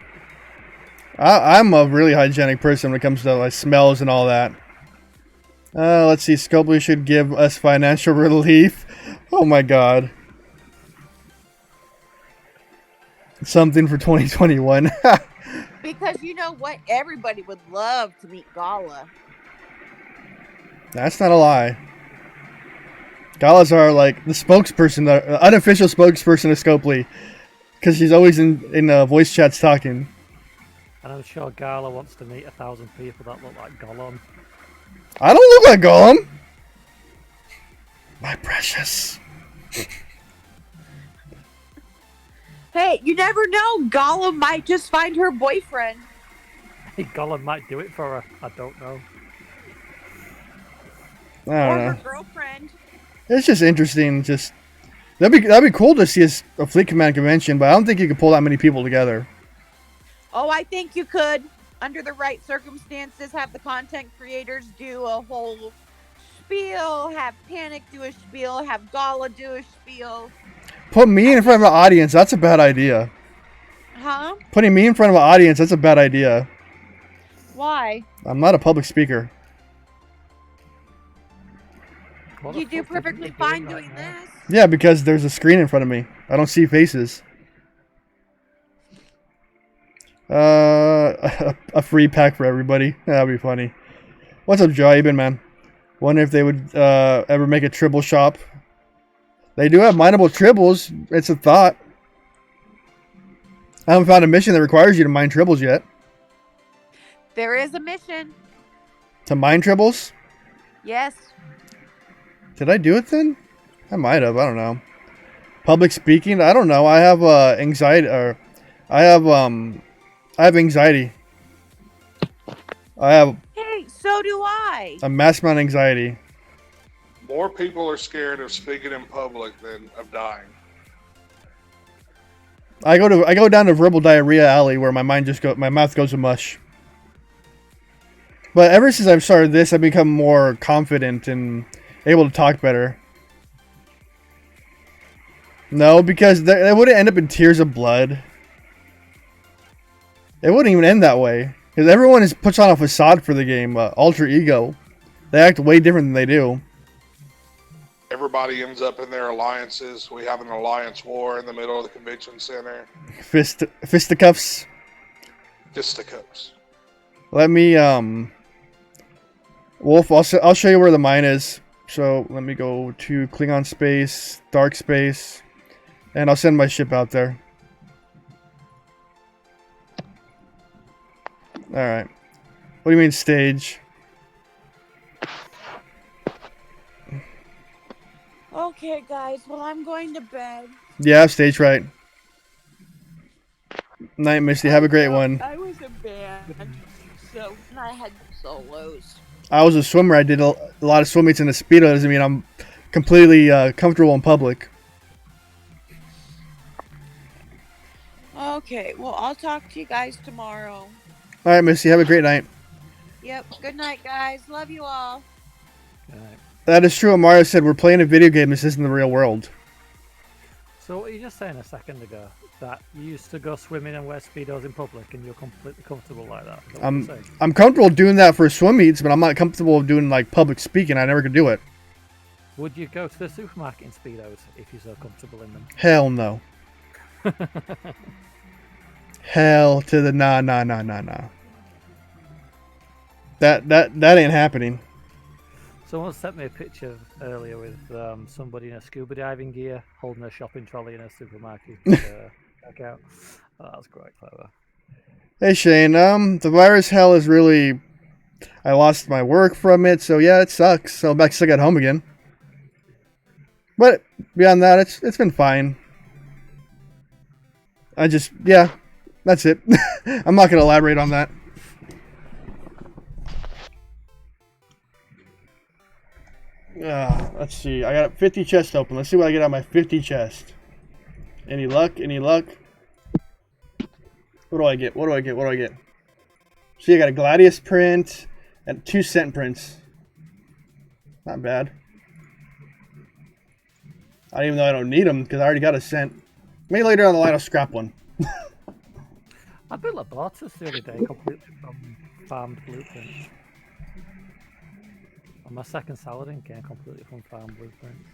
S1: I'm a really hygienic person when it comes to like smells and all that. Let's see. Scopely should give us financial relief. Oh my god. Something for 2021.
S6: Because you know what? Everybody would love to meet Gala.
S1: That's not a lie. Galas are like the spokesperson, the unofficial spokesperson of Scopely. Because she's always in voice chats talking.
S5: And I'm sure Gala wants to meet 1,000 people that look like Gollum.
S1: I don't look like Gollum. My precious.
S6: Hey, you never know. Gollum might just find her boyfriend.
S5: Gollum might do it for her. I don't know.
S1: I don't
S6: Or
S1: know.
S6: her girlfriend.
S1: It's just interesting. Just that'd be cool to see a Fleet Command convention, but I don't think you could pull that many people together.
S6: Oh, I think you could, under the right circumstances, have the content creators do a whole spiel, have Panic do a spiel, have Gala do a spiel.
S1: Put me in front of an audience. That's a bad idea.
S6: Huh?
S1: Putting me in front of an audience. That's a bad idea.
S6: Why?
S1: I'm not a public speaker.
S5: What the
S6: You do
S5: fuck are
S6: perfectly
S5: doing
S6: fine
S5: right
S6: doing
S5: now?
S6: this.
S1: Yeah, because there's a screen in front of me. I don't see faces. A free pack for everybody. That'd be funny. What's up, Joe? How you been, man? Wonder if they would ever make a tribble shop. They do have mineable tribbles. It's a thought. I haven't found a mission that requires you to mine tribbles yet.
S6: There is a mission.
S1: To mine tribbles?
S6: Yes.
S1: Did I do it then? I might have. I don't know. Public speaking? I don't know. I have anxiety. Or I have anxiety. I have
S6: Hey, so do I.
S1: a mass amount of anxiety.
S2: More people are scared of speaking in public than of dying.
S1: I go down to verbal diarrhea alley where my mouth goes to mush. But ever since I've started this, I've become more confident and able to talk better. No, because it wouldn't end up in tears of blood. It wouldn't even end that way. Because everyone puts on a facade for the game, alter ego. They act way different than they do.
S2: Everybody ends up in their alliances. We have an alliance war in the middle of the convention center.
S1: Fisticuffs.
S2: Fisticuffs.
S1: Let me, Wolf, I'll show you where the mine is. So, let me go to Klingon space, dark space, and I'll send my ship out there. Alright. What do you mean, stage?
S6: Okay, guys. Well, I'm going to bed.
S1: Yeah, stage right. Night, Misty. Have a great one.
S6: I was a band, so I had solos.
S1: I was a swimmer. I did a lot of swim meets in the Speedo. Doesn't mean I'm completely comfortable in public.
S6: Okay, well, I'll talk to you guys tomorrow.
S1: Alright, Misty. Have a great night.
S6: Yep. Good night, guys. Love you all.
S5: Right.
S1: That is true. What Mario said, we're playing a video game. This isn't the real world.
S5: So what were you just saying a second ago? That you used to go swimming and wear Speedos in public and you're completely comfortable like that? Is that what you're saying?
S1: I'm comfortable doing that for swim meets, but I'm not comfortable doing like public speaking. I never could do it.
S5: Would you go to the supermarket in Speedos if you're so comfortable in them?
S1: Hell no. Hell to the nah. That ain't happening.
S5: Someone sent me a picture earlier with somebody in a scuba diving gear holding a shopping trolley in a supermarket. Check out. Oh, that was quite clever.
S1: Hey Shane, the virus hell is really... I lost my work from it, so yeah, it sucks. So I'm back stuck at home again. But beyond that, it's been fine. Yeah, that's it. I'm not going to elaborate on that. Let's see. I got 50 chests open. Let's see what I get out of my 50 chest. Any luck? Any luck? What do I get? What do I get? What do I get? See, I got a Gladius print and 2 cent prints. Not bad. Even though I don't need them because I already got a cent. Maybe later on the line I'll scrap one.
S5: I built a Bartus the other day completely from farmed blueprints. On my second Saladin game completely from farmed blueprints.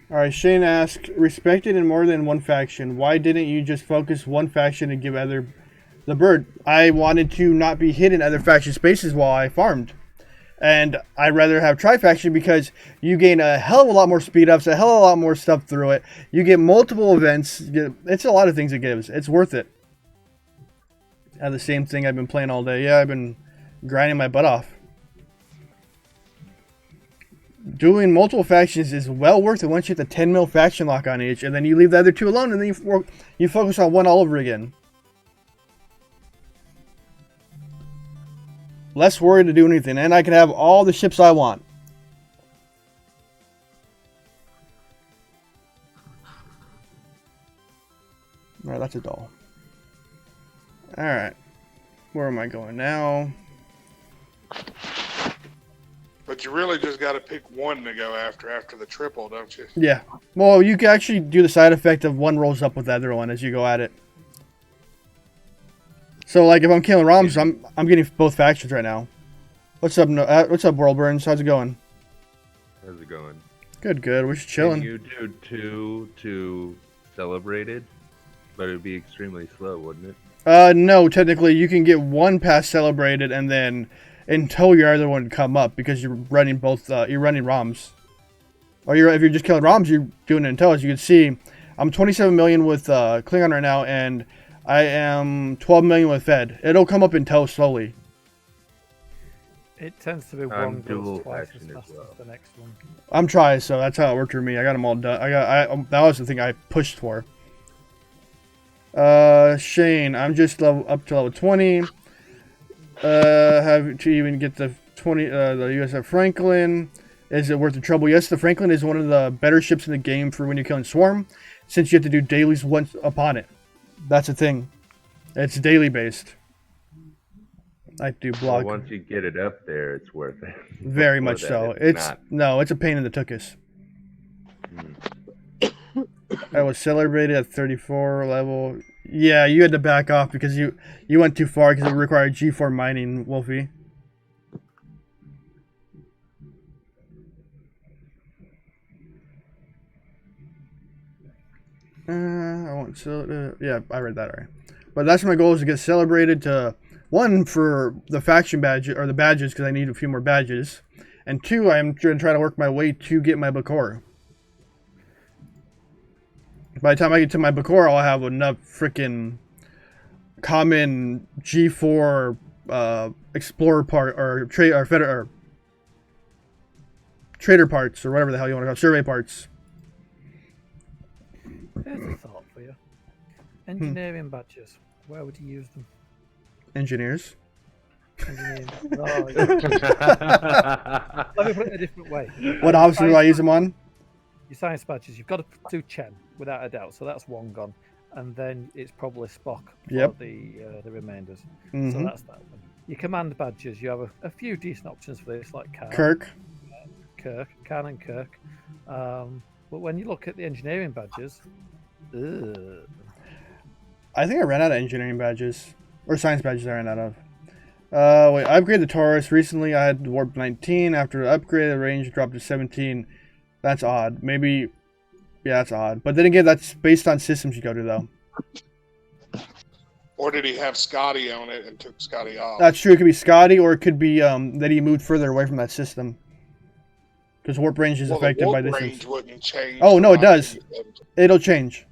S1: Alright, Shane asked, respected in more than one faction, why didn't you just focus one faction and give the bird? I wanted to not be hid in other faction spaces while I farmed. And I'd rather have tri-faction because you gain a hell of a lot more speed ups, a hell of a lot more stuff through it. You get multiple events. It's a lot of things it gives. It's worth it. The same thing I've been playing all day. Yeah, I've been grinding my butt off. Doing multiple factions is well worth it once you hit the 10 mil faction lock on each, and then you leave the other 2 alone, and then you focus on one all over again. less worried to do anything, and I can have all the ships I want. Alright, that's a doll. Alright. Where am I going now?
S2: But you really just got to pick one to go after the triple, don't you?
S1: Yeah. Well, you can actually do the side effect of one rolls up with the other one as you go at it. So, like, if I'm killing ROMs, I'm getting both factions right now. What's up, what's up, World Burns? How's it going?
S7: How's it going?
S1: Good, good. We're just
S7: Can
S1: chilling.
S7: you do 2 to celebrated? But it would be extremely slow, wouldn't it?
S1: No, technically, you can get one past celebrated and then until your other one come up because you're running both. You're running ROMs, or if you're just killing ROMs, you're doing it until. As you can see, I'm 27 million with Klingon right now, and I am 12 million with Fed. It'll come up in tow slowly.
S5: It tends to be
S7: I'm
S5: one
S7: dual
S5: goes twice as
S7: faction as
S5: fast
S7: well.
S5: as the next one.
S1: I'm trying, so that's how it worked for me. I got them all done. That was the thing I pushed for. Shane, I'm just up to level 20. Have to even get the the USF Franklin. Is it worth the trouble? Yes, the Franklin is one of the better ships in the game for when you're killing Swarm, since you have to do dailies once upon it. That's the thing. It's daily based. I do block.
S7: So once you get it up there, it's worth it.
S1: Very
S7: Before
S1: much
S7: that,
S1: so.
S7: it's not.
S1: It's a pain in the tuchus. I was celebrated at 34 level. Yeah, you had to back off because you went too far because it required G4 mining, Wolfie. I want to. Yeah, I read that alright. But that's my goal, is to get celebrated to 1 for the faction badge or the badges because I need a few more badges, and 2, I'm going to try to work my way to get my Bakor. By the time I get to my Bakor, I'll have enough freaking common G4 explorer part or trader parts or whatever the hell you want to call it, survey parts.
S5: Here's a thought for you. Engineering badges. Where would you use them?
S1: Engineers.
S5: Engineering. Oh, yeah. Let me put it a different way.
S1: What officer do I use them on?
S5: Your science badges, you've got to do Chen without a doubt, so that's one gone, and then it's probably Spock for
S1: Yep.
S5: the remainders.
S1: Mhm.
S5: So that's that one. Your command badges, you have a few decent options for this, like Khan, Khan and Kirk. But when you look at the engineering badges, ugh.
S1: I think I ran out of engineering badges. Or science badges I ran out of. Wait, I upgraded the Taurus. Recently I had Warp 19. After the upgrade, the range dropped to 17. That's odd. Maybe... Yeah, that's odd. But then again, that's based on systems you go to, though.
S2: Or did he have Scotty on it and took Scotty off?
S1: That's true. It could be Scotty, or it could be that he moved further away from that system. Because warp range is affected by
S2: the warp
S1: distance.
S2: range wouldn't change.
S1: Oh, no, it does.
S2: 1970.
S1: It'll change.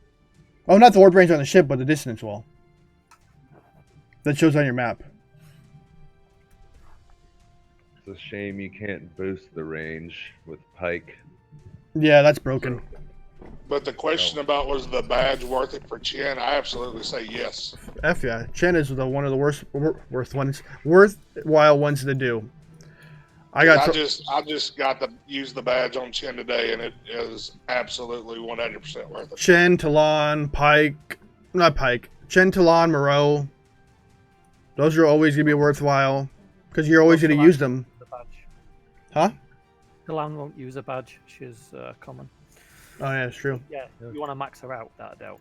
S1: Oh, not the warp range on the ship, but the distance will. That shows on your map.
S7: It's a shame you can't boost the range with Pike.
S1: Yeah, that's broken.
S2: But the question about was the badge worth it for Chen, I absolutely say yes.
S1: F yeah. Chen is one of the worthwhile ones to do.
S2: I just got to use the badge on Chen today, and it is absolutely 100% worth it.
S1: Chen, Talon, Chen, Talon, Moreau. Those are always going to be worthwhile because you're always going to use them.
S5: The badge.
S1: Huh?
S5: Delan won't use a badge. She's common.
S1: Oh, yeah, it's true.
S5: Yeah, you want to max her out, without a doubt.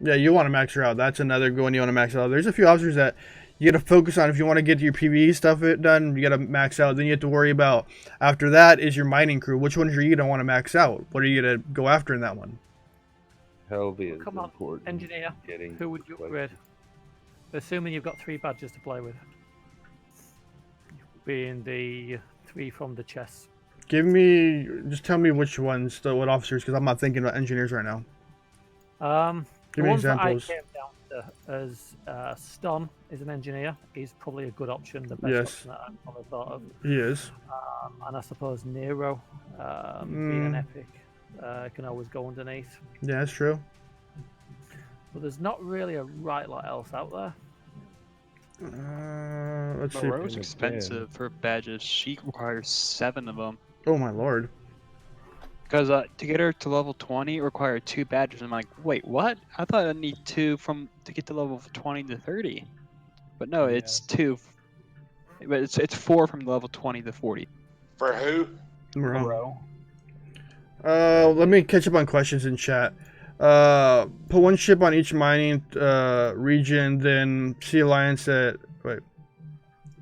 S1: Yeah, you want to max her out. That's another good one you want to max out. There's a few officers that you got to focus on. If you want to get your PvE stuff done, you got to max out. Then you have to worry about, after that, is your mining crew. Which ones are you going to want to max out? What are you going to go after in that one?
S7: Helvey is
S5: Come on,
S7: important.
S5: engineer.
S7: Getting
S5: Who would you upgrade? Assuming you've got 3 badges to play with. Being the 3 from the chess.
S1: Just tell me which ones, what officers, because I'm not thinking about engineers right now. Give me
S5: The ones that I
S1: examples.
S5: came down to as Ston is an engineer. He's probably a good option, the best
S1: Yes.
S5: option that I've probably thought of.
S1: He is.
S5: And I suppose Nero, being an epic, can always go underneath.
S1: Yeah, that's true.
S5: But there's not really a right lot else out there.
S1: Let's see.
S4: Moreau's
S7: Yeah.
S4: expensive for badges. She requires 7 of them.
S1: Oh my lord.
S4: Because to get her to level 20 required 2 badges. I'm like, wait, what? I thought I need 2 to get to level 20 to 30. But no, it's 2. But it's 4 from level 20 to 40.
S2: For who?
S1: Moreau. Let me catch up on questions in chat. Put one ship on each mining region, then see alliance that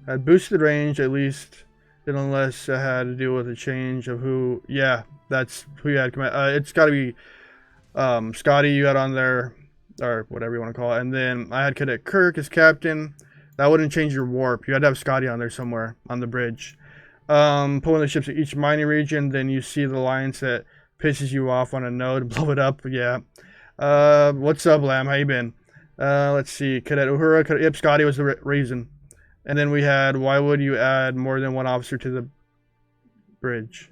S1: had boosted range at least, then unless it had to deal with a change of who. Yeah, that's who you had command. It's got to be Scotty you had on there, or whatever you want to call it. And then I had Cadet Kirk as captain. That wouldn't change your warp. You had to have Scotty on there somewhere on the bridge. Put one of the ships at each mining region, then you see the alliance that pisses you off on a node, blow it up. Yeah. What's up, Lamb? How you been? Let's see. Cadet Uhura. Yep, Scotty was the reason. And then we had, why would you add more than one officer to the bridge?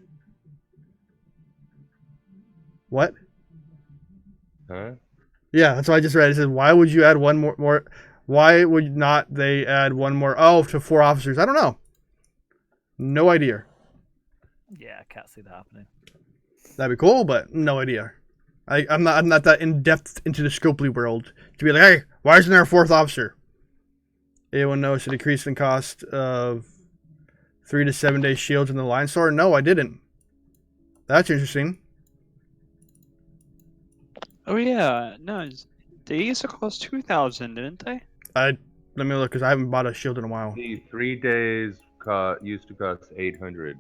S1: What?
S7: Huh?
S1: Yeah, that's what I just read. It says, why would you add one more? Why would not they add one more? Oh, to 4 officers. I don't know. No idea.
S5: Yeah, I can't see that happening.
S1: That'd be cool, but no idea. I'm not that in depth into the Scopely world to be like, hey, why isn't there a 4th officer? Anyone knows the decrease in cost of 3 to 7 day shields in the line store? No, I didn't. That's interesting.
S4: Oh yeah, no, they used to cost 2,000, didn't they?
S1: Let me look because I haven't bought a shield in a while.
S7: The 3 days used to cost 800.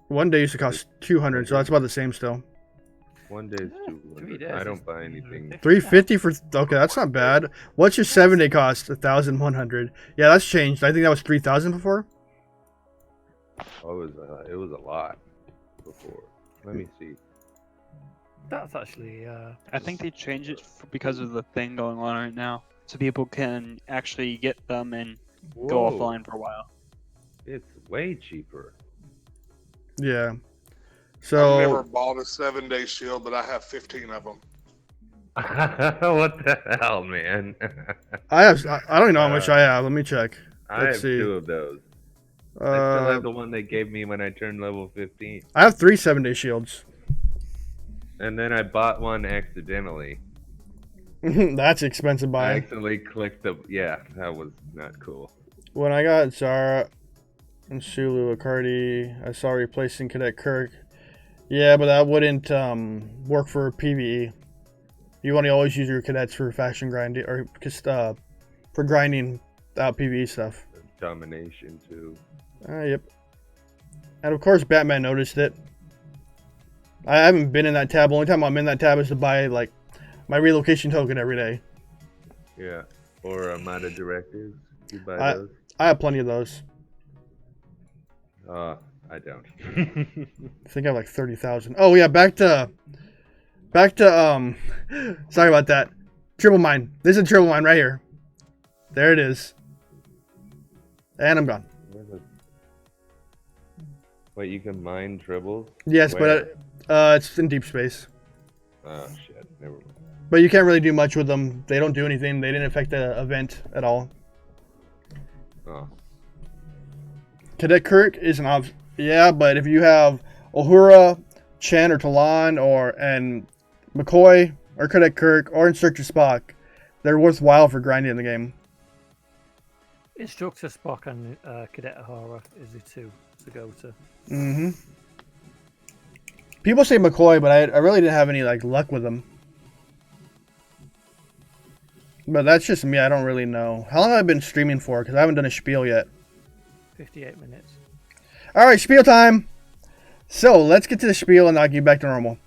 S1: 1 day used to cost 200, so that's about the same still.
S7: 1 day is 200. I don't buy anything.
S1: 350 for okay, that's not bad. What's your 7 day cost? 1,100. Yeah, that's changed. I think that was 3,000 before.
S7: Oh, it was a lot before. Let me see.
S5: That's actually.
S4: I think they changed it because of the thing going on right now, so people can actually get them and go
S7: Whoa,
S4: offline for a while.
S7: It's way cheaper.
S1: Yeah.
S2: I've
S1: So
S2: never bought a 7-day shield, but I have 15 of them.
S7: What the hell, man?
S1: I don't even know how much I have. Let me check.
S7: I
S1: Let's
S7: have
S1: see.
S7: 2 of those. I still have the one they gave me when I turned level 15.
S1: I have 3 7-day shields.
S7: And then I bought one accidentally.
S1: That's expensive
S7: I
S1: buy.
S7: accidentally clicked the... Yeah, that was not cool.
S1: When I got Zara and Sulu Acardi, I saw replacing Cadet Kirk. Yeah, but that wouldn't work for PvE. You want to always use your cadets for faction grinding, or just for grinding out PvE stuff.
S7: Domination, too.
S1: Yep. And of course, Batman noticed it. I haven't been in that tab. The only time I'm in that tab is to buy like my relocation token every day.
S7: Yeah. Or Armada Directives. You buy those?
S1: I have plenty of those.
S7: I don't.
S1: I think I have like 30,000. Oh yeah, back to sorry about that. Triple mine. This is a triple mine right here. There it is. And I'm gone.
S7: Wait, you can mine tribbles?
S1: Yes,
S7: Where?
S1: but it's in deep space.
S7: Oh shit, never mind.
S1: But you can't really do much with them. They don't do anything. They didn't affect the event at all.
S7: Oh.
S1: Cadet Kirk is an option. Yeah, but if you have Uhura, Chen, or Talon, and McCoy, or Cadet Kirk, or Instructor Spock, they're worthwhile for grinding in the game.
S5: Instructor Spock and Cadet Ahura is the 2 to go to.
S1: Mm-hmm. People say McCoy, but I really didn't have any like luck with him. But that's just me. I don't really know. How long have I been streaming for? Because I haven't done a spiel yet.
S5: 58 minutes.
S1: All right, spiel time. So let's get to the spiel and I'll get back to normal.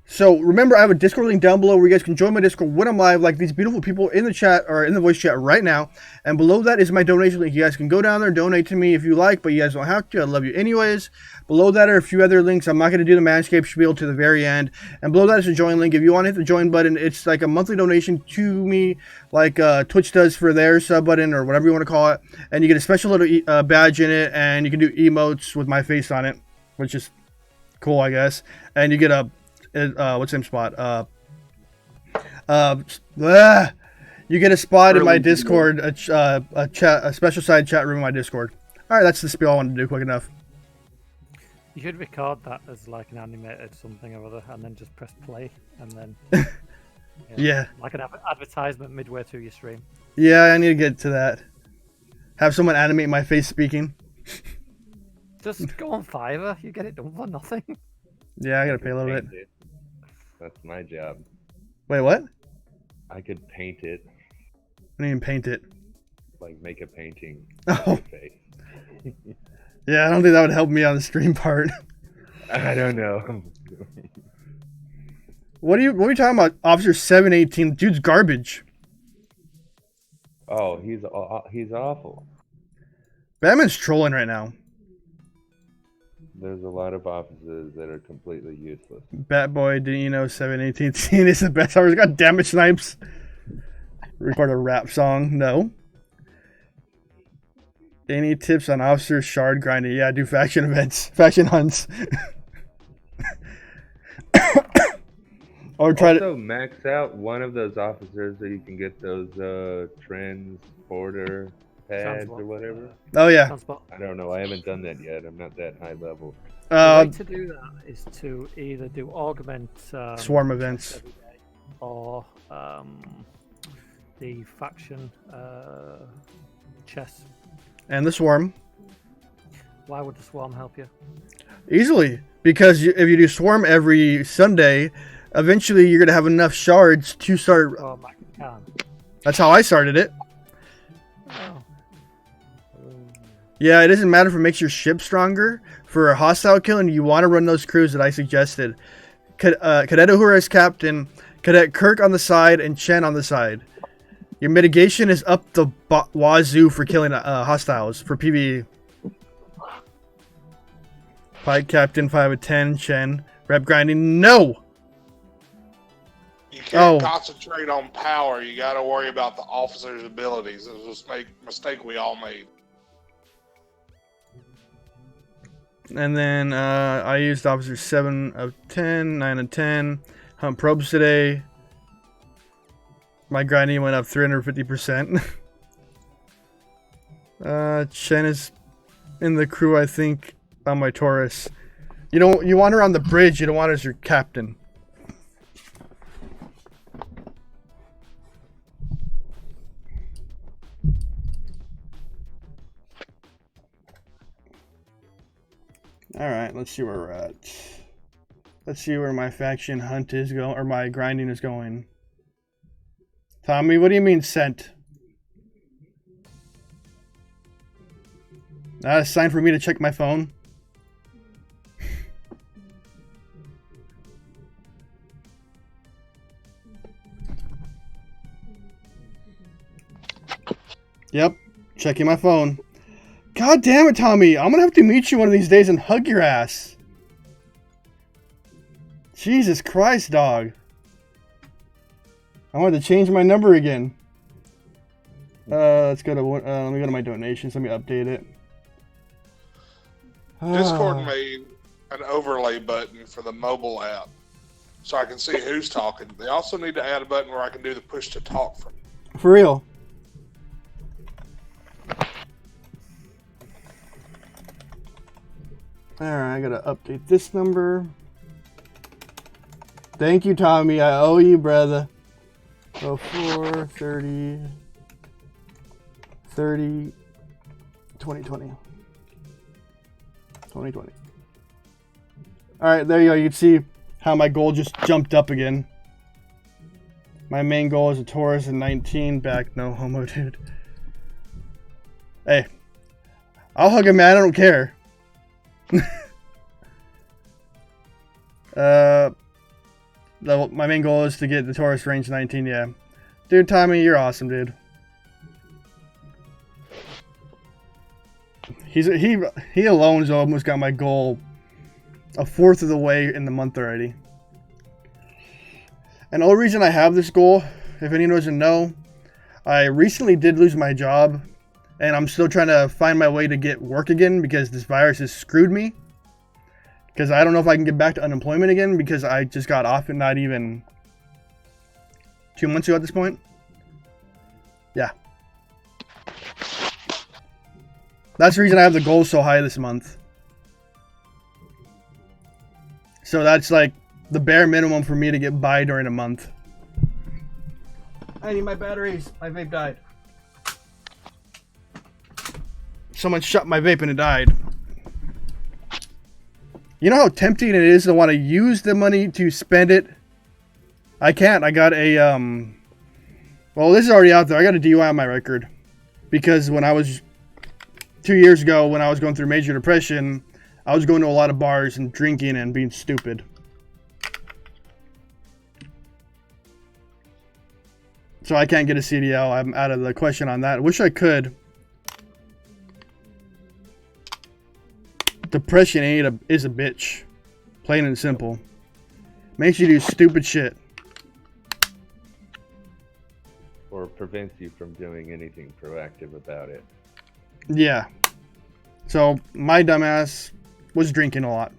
S1: So remember, I have a Discord link down below where you guys can join my Discord when I'm live, like these beautiful people in the chat or in the voice chat right now. And below that is my donation link. You guys can go down there and donate to me if you like, but you guys don't have to. I love you anyways. Below that are a few other links. I'm not going to do the Manscaped spiel to the very end. And below that is a join link. If you want to hit the join button, it's like a monthly donation to me, like Twitch does for their sub button or whatever you want to call it. And you get a special little badge in it, and you can do emotes with my face on it, which is cool, I guess. And you get a what's the name spot? You get a spot in my
S4: Early
S1: Discord, a special side chat room in my Discord. All right, that's the spiel I wanted to do quick enough.
S5: You should record that as like an animated something or other, and then just press play, and then
S1: Yeah.
S5: like an advertisement midway through your stream.
S1: Yeah, I need to get to that. Have someone animate my face speaking.
S5: Just go on Fiverr, you get it done for nothing.
S1: Yeah, I gotta pay a little bit.
S7: Paint it. That's my job.
S1: Wait, what?
S7: I could paint it,
S1: I didn't even paint it.
S7: like make a painting
S1: Oh.
S7: of your face.
S1: Yeah, I don't think that would help me on the stream part.
S7: I don't know.
S1: What are you talking about? Officer 718, dude's garbage.
S7: Oh, he's awful.
S1: Batman's trolling right now.
S7: There's a lot of officers that are completely useless.
S1: Batboy, didn't you know 718 is the best officer? God damn it, Snipes. Record a rap song? No. Any tips on officer shard grinding? Yeah, do faction events, faction hunts. Or try
S7: Also, max out one of those officers so you can get those transporter pads or whatever.
S1: Oh yeah.
S5: Transport.
S7: I don't know. I haven't done that yet. I'm not that high level.
S5: The way to do that is to either do augment
S1: Swarm events.
S5: every day, or the faction chess.
S1: And the swarm.
S5: Why would the swarm help you?
S1: Easily. Because if you do swarm every Sunday, eventually you're going to have enough shards to start.
S5: Oh, my can.
S1: That's how I started it.
S5: Oh.
S1: Yeah, it doesn't matter if it makes your ship stronger. For a hostile killing, you want to run those crews that I suggested. Cadet Uhura as captain, Cadet Kirk on the side, and Chen on the side. Your mitigation is up the wazoo for killing hostiles for PvE. Pike captain, 5 of 10, Chen. Rep grinding, no!
S2: You can't
S1: Oh.
S2: concentrate on power. You got to worry about the officer's abilities. It was a mistake we all made.
S1: And then I used officer 7 of 10, 9 of 10. Hunt probes today. My grinding went up 350%. Chen is in the crew, I think, on my Taurus. You want her on the bridge. You don't want her as your captain. Alright, let's see where we're at. Let's see where my faction hunt is going, or my grinding is going. Tommy, what do you mean sent? Not a sign for me to check my phone. Yep, checking my phone. God damn it, Tommy. I'm gonna have to meet you one of these days and hug your ass. Jesus Christ, dog. I wanted to change my number again. Let's go to let me go to my donations. Let me update it.
S2: Discord made an overlay button for the mobile app, so I can see who's talking. They also need to add a button where I can do the push to talk from.
S1: For real. Alright, I gotta update this number. Thank you, Tommy. I owe you, brother. 04 30 30 2020. 2020. Alright, there you go. You can see how my goal just jumped up again. My main goal is a Taurus and 19 back. No homo, dude. Hey. I'll hug a man. I don't care. My main goal is to get the Taurus range 19, yeah. Dude, Tommy, you're awesome, dude. He alone's almost got my goal a fourth of the way in the month already. And the only reason I have this goal, if anyone doesn't know, I recently did lose my job, and I'm still trying to find my way to get work again because this virus has screwed me. Because I don't know if I can get back to unemployment again because I just got off it not even 2 months ago at this point. Yeah. That's the reason I have the goal so high this month. So that's like the bare minimum for me to get by during a month. I need my batteries. My vape died. Someone shut my vape and it died. You know how tempting it is to want to use the money to spend it? I can't. I got a, well, this is already out there. I got a DUI on my record. Because when I was, 2 years ago, when I was going through major depression, I was going to a lot of bars and drinking and being stupid. So I can't get a CDL. I'm out of the question on that. I wish I could. Depression is a bitch. Plain and simple. Makes you do stupid shit.
S7: Or prevents you from doing anything proactive about it.
S1: Yeah. So my dumbass was drinking a lot.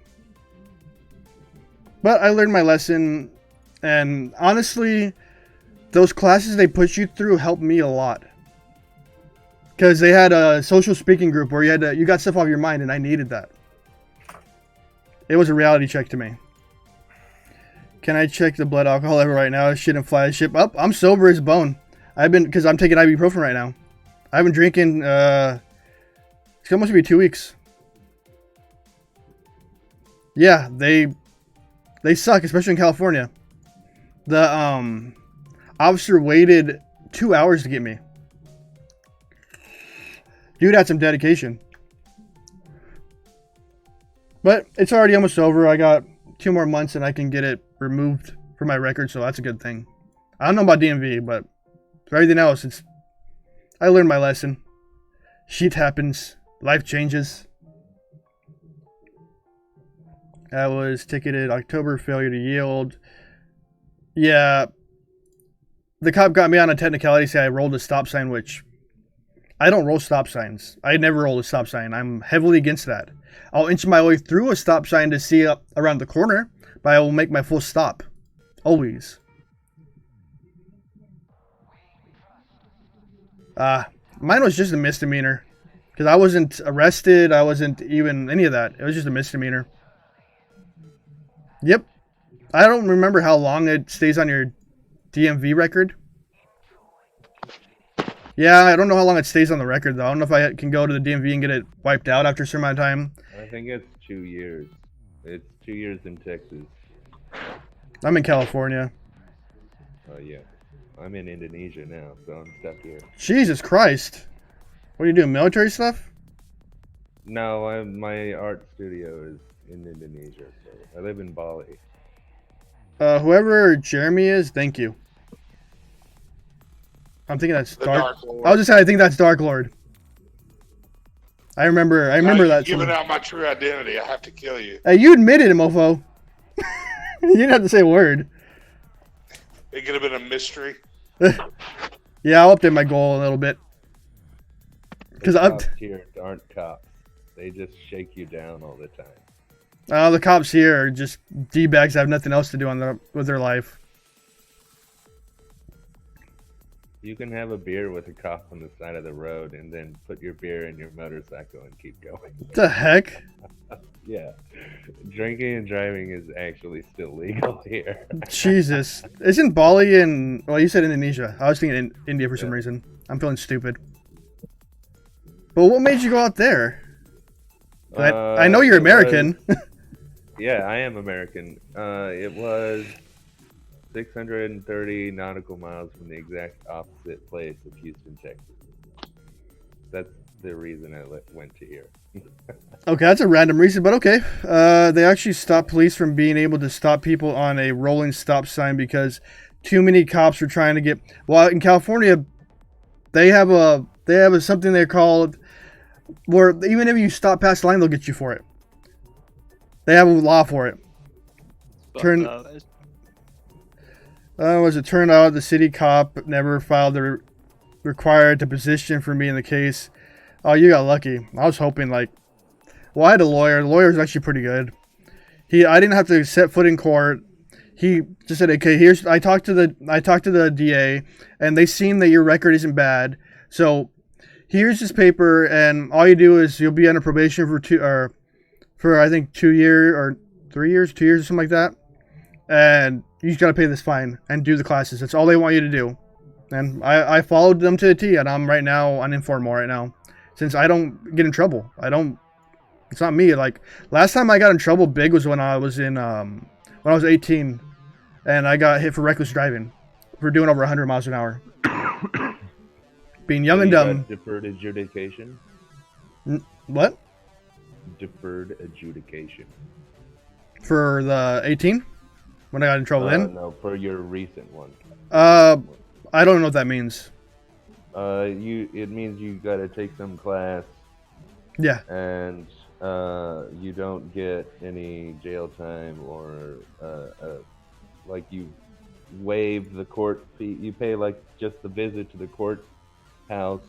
S1: But I learned my lesson, and honestly, those classes they put you through helped me a lot. Because they had a social speaking group where you got stuff off your mind, and I needed that. It was a reality check to me. Can I check the blood alcohol level right now? I shouldn't fly the ship up. I'm sober as a bone. Because I'm taking ibuprofen right now. I've been drinking, it's almost be 2 weeks. Yeah, they suck, especially in California. The, officer waited 2 hours to get me. Dude had some dedication. But it's already almost over. I got 2 more months and I can get it removed from my record, so that's a good thing. I don't know about DMV, but for everything else, I learned my lesson. Shit happens. Life changes. I was ticketed October, failure to yield. Yeah. The cop got me on a technicality, say I rolled a stop sign, which I don't roll stop signs. I never roll a stop sign. I'm heavily against that. I'll inch my way through a stop sign to see up around the corner, but I will make my full stop. Always. Mine was just a misdemeanor. Because I wasn't arrested. I wasn't even any of that. It was just a misdemeanor. Yep. I don't remember how long it stays on your DMV record. Yeah, I don't know how long it stays on the record, though. I don't know if I can go to the DMV and get it wiped out after a certain amount of time.
S7: I think it's 2 years. It's 2 years in Texas.
S1: I'm in California.
S7: Oh, yeah. I'm in Indonesia now, so I'm stuck here.
S1: Jesus Christ. What are you doing, military stuff?
S7: No, my art studio is in Indonesia. So I live in Bali.
S1: Whoever Jeremy is, thank you. I'm thinking that's Dark
S2: Lord.
S1: I was just saying, I think that's Dark Lord. I remember that.
S2: Giving out my true identity. I have to kill you.
S1: Hey, you admitted it, mofo. You didn't have to say a word.
S2: It could have been a mystery.
S1: Yeah, I'll update my goal a little bit. Because
S7: cops here aren't cops. They just shake you down all the time.
S1: The cops here are just D-bags that have nothing else to do with their life.
S7: You can have a beer with a cop on the side of the road and then put your beer in your motorcycle and keep going.
S1: What the heck?
S7: Yeah. Drinking and driving is actually still legal here.
S1: Jesus. Isn't Bali in... Well, you said Indonesia. I was thinking India for some reason. I'm feeling stupid. But what made you go out there? I know you're American.
S7: Yeah, I am American. It was 630 nautical miles from the exact opposite place of Houston, Texas. That's the reason I went to here.
S1: Okay, that's a random reason, but okay. They actually stopped police from being able to stop people on a rolling stop sign because too many cops were trying to get... Well, in California, they have something they called... Where even if you stop past the line, they'll get you for it. They have a law for it. Was it turned out the city cop never filed the required deposition for me in the case? Oh, you got lucky. I was hoping I had a lawyer. The lawyer was actually pretty good. I didn't have to set foot in court. he just said, "Okay, here's." I talked to the DA, and they seen that your record isn't bad. So here's this paper, and all you do is you'll be under probation for I think 2 years or 3 years, 2 years or something like that, and you just gotta pay this fine and do the classes. That's all they want you to do. And I followed them to the T, and I'm right now uninformed right now, since I don't get in trouble. It's not me. Like last time I got in trouble big was when I was 18, and I got hit for reckless driving for doing over 100 miles an hour. Being young
S7: So
S1: and
S7: you
S1: dumb.
S7: got deferred adjudication.
S1: What?
S7: Deferred adjudication.
S1: For the 18? When I got in trouble then?
S7: No, for your recent one.
S1: I don't know what that means.
S7: It means you got to take some class.
S1: Yeah.
S7: And you don't get any jail time or like you waive the court fee. You pay like just the visit to the courthouse,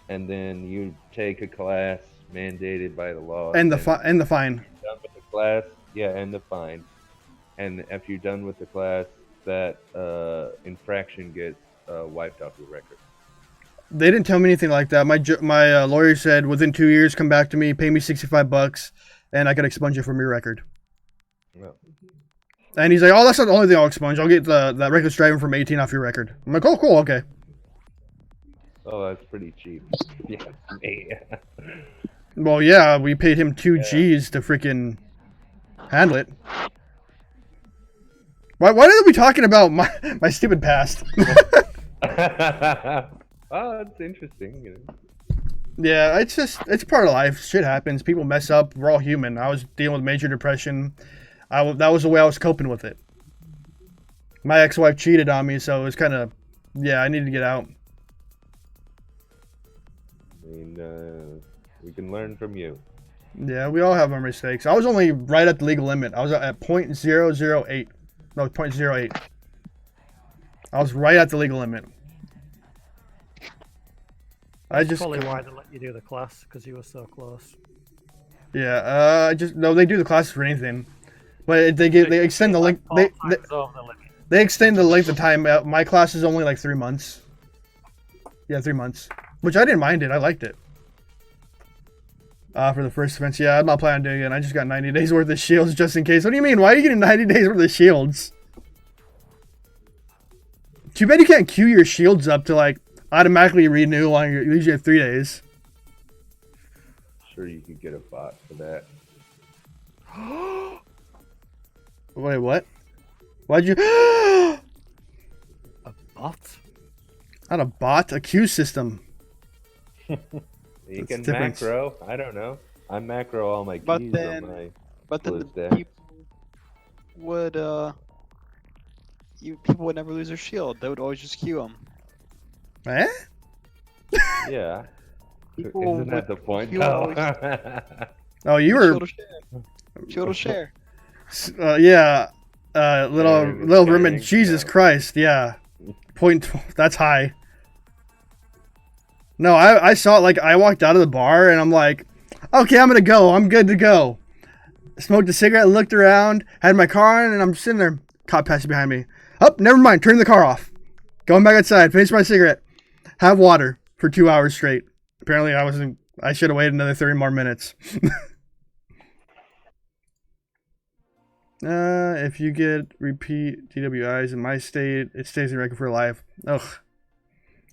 S7: and then you take a class mandated by the law.
S1: And the fine.
S7: Done with the class, yeah, and the fine. And if you're done with the class, that infraction gets wiped off your record.
S1: They didn't tell me anything like that. My lawyer said within 2 years, come back to me, pay me $65, and I could expunge it from your record.
S7: No.
S1: And he's like, "Oh, that's not the only thing I'll expunge. I'll get that reckless driving from 18 off your record." I'm like, "Oh, cool, okay."
S7: Oh, that's pretty cheap. Yeah, me.
S1: Well, yeah, we paid him 2 G's to freaking handle it. Why are we talking about my stupid past?
S7: Oh, that's interesting. You know.
S1: Yeah, it's part of life. Shit happens. People mess up. We're all human. I was dealing with major depression. That was the way I was coping with it. My ex-wife cheated on me, so it was kind of, I needed to get out.
S7: I mean, we can learn from you.
S1: Yeah, we all have our mistakes. I was only right at the legal limit. I was at 0.008. No, 0.08. I was right at the legal limit.
S5: That's probably why they let you do the class, because you were so close.
S1: Yeah, no, they do the classes for anything, but they extend the length. They extend the length of time. My class is only like 3 months. Yeah, 3 months, which I didn't mind it. I liked it. For the first offense, yeah, I'm not planning on doing it. I just got 90 days worth of shields just in case. What do you mean? Why are you getting 90 days worth of shields? Too bad you can't queue your shields up to like automatically renew on your. Usually have 3 days.
S7: Sure, you could get a bot for that.
S1: Wait, what? Why'd you?
S5: A bot?
S1: Not a bot, a queue system.
S7: You can
S1: different.
S7: macro. I don't know. I macro all my keys
S4: But
S7: on
S4: then
S7: my.
S4: the
S7: stack.
S4: people would people would never lose their shield. They would always just queue them.
S1: Eh?
S7: Yeah.
S4: People
S7: Isn't that the point?
S4: you
S7: though?
S1: Oh, you were.
S4: Shield will share.
S1: Yeah. Little
S7: Sharing,
S1: Roman. Jesus
S7: yeah.
S1: Christ. Yeah. Point. That's high. No, I saw it. Like I walked out of the bar and I'm like, okay, I'm gonna go. I'm good to go. Smoked a cigarette, looked around, had my car on, and I'm sitting there. Cop passing behind me. Oh, never mind. Turn the car off. Going back outside. Finish my cigarette. Have water for 2 hours straight. Apparently, I should have waited another 30 more minutes. If you get repeat DWIs in my state, it stays in record for life. Ugh.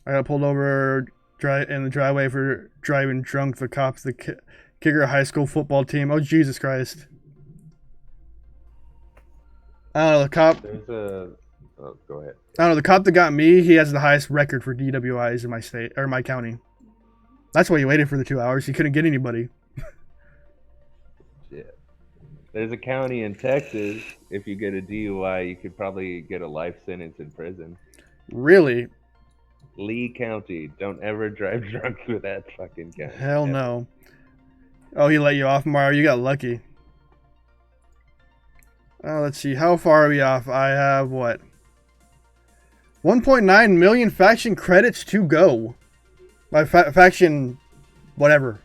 S1: I got pulled over in the driveway for driving drunk. The cops, the kicker high school football team. Oh, Jesus Christ. I don't know, the cop.
S7: Oh, go ahead.
S1: I don't know, the cop that got me, he has the highest record for DWIs in my state, or my county. That's why he waited for the 2 hours. He couldn't get anybody.
S7: Yeah. There's a county in Texas. If you get a DUI, you could probably get a life sentence in prison.
S1: Really?
S7: Lee County. Don't ever drive drunk with that fucking county.
S1: Hell
S7: ever.
S1: no. Oh, he let you off, Mario. You got lucky. Let's see. How far are we off? I have what? 1.9 million faction credits to go. My faction, whatever.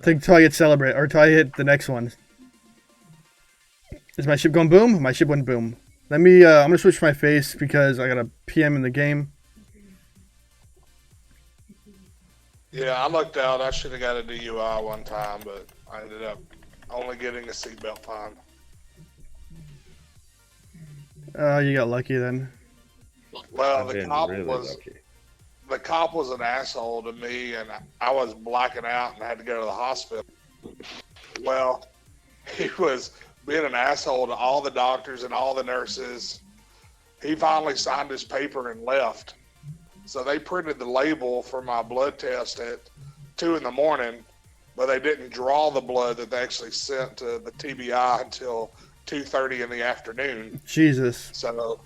S1: Till I get celebrate, or till I hit the next one. Is my ship going boom? My ship went boom. Let me. I'm gonna switch my face because I got a PM in the game.
S2: Yeah, I lucked out. I should have got a DUI one time, but I ended up only getting a seatbelt fine.
S1: You got lucky then.
S2: Well,
S7: I've
S2: the
S7: been
S2: cop
S7: really
S2: was
S7: lucky.
S2: the cop was an asshole to me, and I was blacking out and had to go to the hospital. Well, he was being an asshole to all the doctors and all the nurses. He finally signed his paper and left. So they printed the label for my blood test at 2 in the morning, but they didn't draw the blood that they actually sent to the TBI until 2:30 in the afternoon.
S1: Jesus.
S2: So,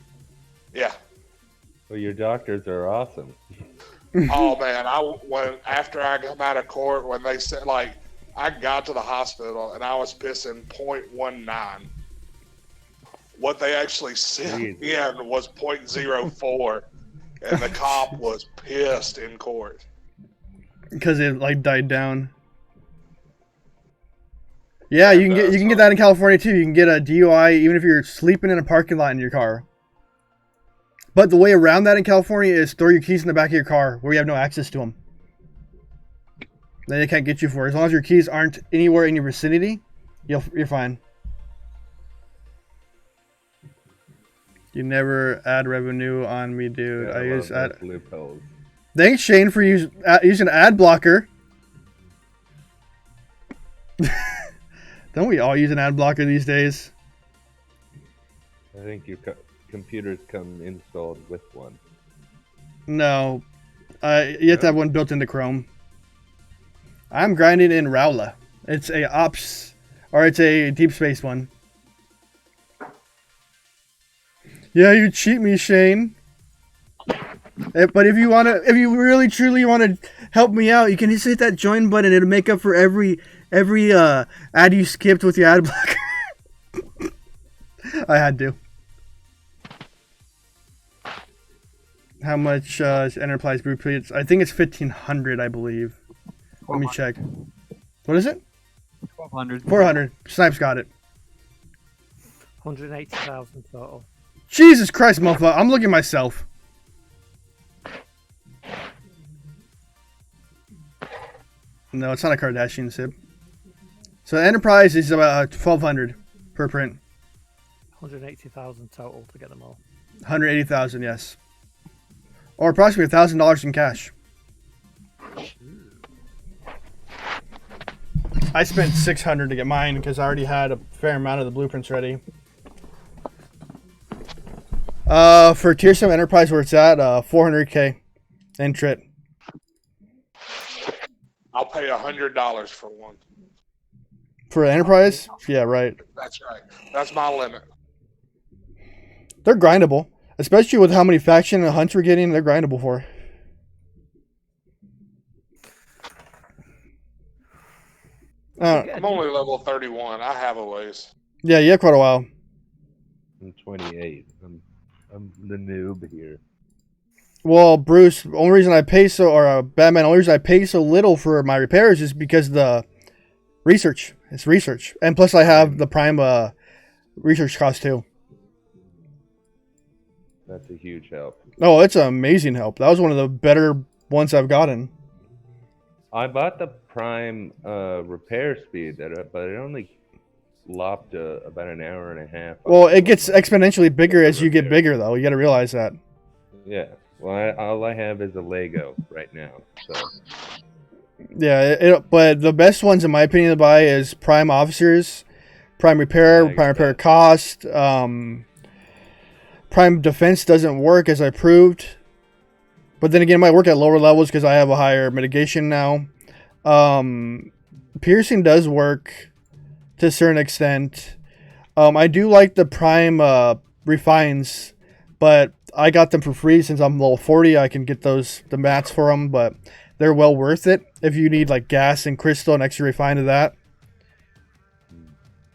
S2: yeah.
S7: Well, your doctors are awesome.
S2: Oh man, after I come out of court, when they said, like, I got to the hospital and I was pissing 0.19. What they actually sent in was 0.04, and the cop was pissed in court.
S1: Because it like died down. Yeah, you can get that in California too. You can get a DUI even if you're sleeping in a parking lot in your car. But the way around that in California is throw your keys in the back of your car where you have no access to them. Then they can't get you for it. As long as your keys aren't anywhere in your vicinity, you're fine. You never add revenue on me, dude.
S7: Yeah,
S1: I use
S7: love
S1: ad.
S7: those loopholes.
S1: Thanks, Shane, for using ad blocker. Don't we all use an ad blocker these days?
S7: I think your computers come installed with one.
S1: No. You have to have one built into Chrome. I'm grinding in Rowla. It's a ops, or it's a deep space one. Yeah, you cheat me, Shane. But if you really truly want to help me out, you can just hit that join button. It'll make up for every ad you skipped with your ad blocker. I had to. How much Enterprise Blueprints? I think it's 1,500, I believe. Let me check. What is it?
S4: 1,200.
S1: 400. Snipes got it.
S5: 180,000 total.
S1: Jesus Christ, motherfucker. I'm looking at myself. No, it's not a Kardashian sip. So Enterprise is about 1,200 per print.
S5: 180,000 total to get them all.
S1: 180,000, yes. Or approximately $1,000 in cash. I spent 600 to get mine because I already had a fair amount of the blueprints ready. For Tier 7 Enterprise, where it's at, 400k in Trit.
S2: I'll pay $100 for one.
S1: For Enterprise? Yeah, right.
S2: That's right. That's my limit.
S1: They're grindable. Especially with how many faction and hunts we're getting, they're grindable for.
S2: I'm only level 31. I have a ways.
S1: Yeah, you have quite a while.
S7: I'm 28. I'm the noob here.
S1: Well, Bruce, the only reason I pay Batman, the only reason I pay so little for my repairs is because the research. It's research. And plus I have the Prime research cost too.
S7: That's a huge help.
S1: Oh, it's an amazing help. That was one of the better ones I've gotten.
S7: I bought the Prime repair speed, but it only lopped about an hour and a half.
S1: Well, it gets exponentially bigger as you get bigger, though. You got to realize that.
S7: Yeah. Well, all I have is a Lego right now. So.
S1: Yeah, but the best ones, in my opinion, to buy is Prime Officers, Prime Repair, Prime Repair Cost. Prime Defense doesn't work, as I proved. But then again, it might work at lower levels because I have a higher mitigation now. Piercing does work to a certain extent. I do like the Prime Refines, but I got them for free since I'm level 40. I can get the mats for them, but they're well worth it if you need like gas and crystal and extra refine to that.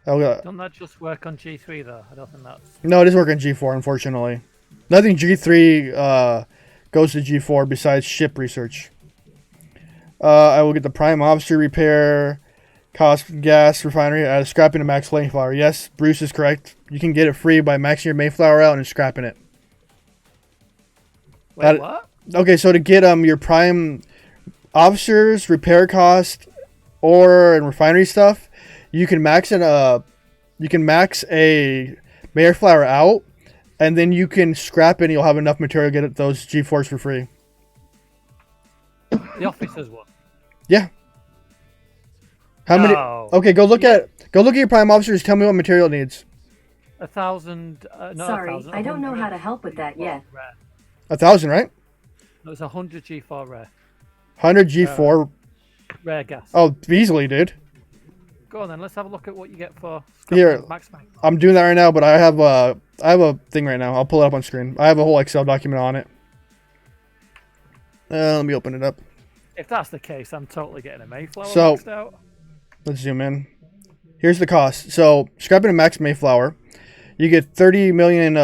S5: Doesn't that just work on G3 though? I don't think that's...
S1: No, it does work on G4, unfortunately. Nothing G3 goes to G4 besides ship research. I will get the Prime Officer Repair, Cost Gas Refinery, scrapping a max flame flower. Yes, Bruce is correct. You can get it free by maxing your Mayflower out and scrapping it.
S5: Wait, what?
S1: Okay, so to get your prime officers, repair cost, ore and refinery stuff, you can max a Mayflower out, and then you can scrap it and you'll have enough material to get those G4s for free.
S5: The officers one.
S1: Yeah. How many? Okay, go look at your prime officers. Tell me what material it needs.
S5: 1,000.
S8: Sorry,
S5: 1,000,
S8: I don't know
S5: 100
S8: how to help with that yet.
S5: rare.
S1: 1,000, right?
S5: No, it's 100 G4 rare.
S1: 100 G4.
S5: Rare gas.
S1: Oh, easily, dude.
S5: Go on then. Let's have a look at what you get for
S1: Here,
S5: max.
S1: I'm doing that right now, but I have a thing right now. I'll pull it up on screen. I have a whole Excel document on it. Let me open it up.
S5: If that's the case, I'm totally getting a Mayflower
S1: So,
S5: maxed out.
S1: Let's zoom in. Here's the cost. So, scrapping a max Mayflower, you get 30 million in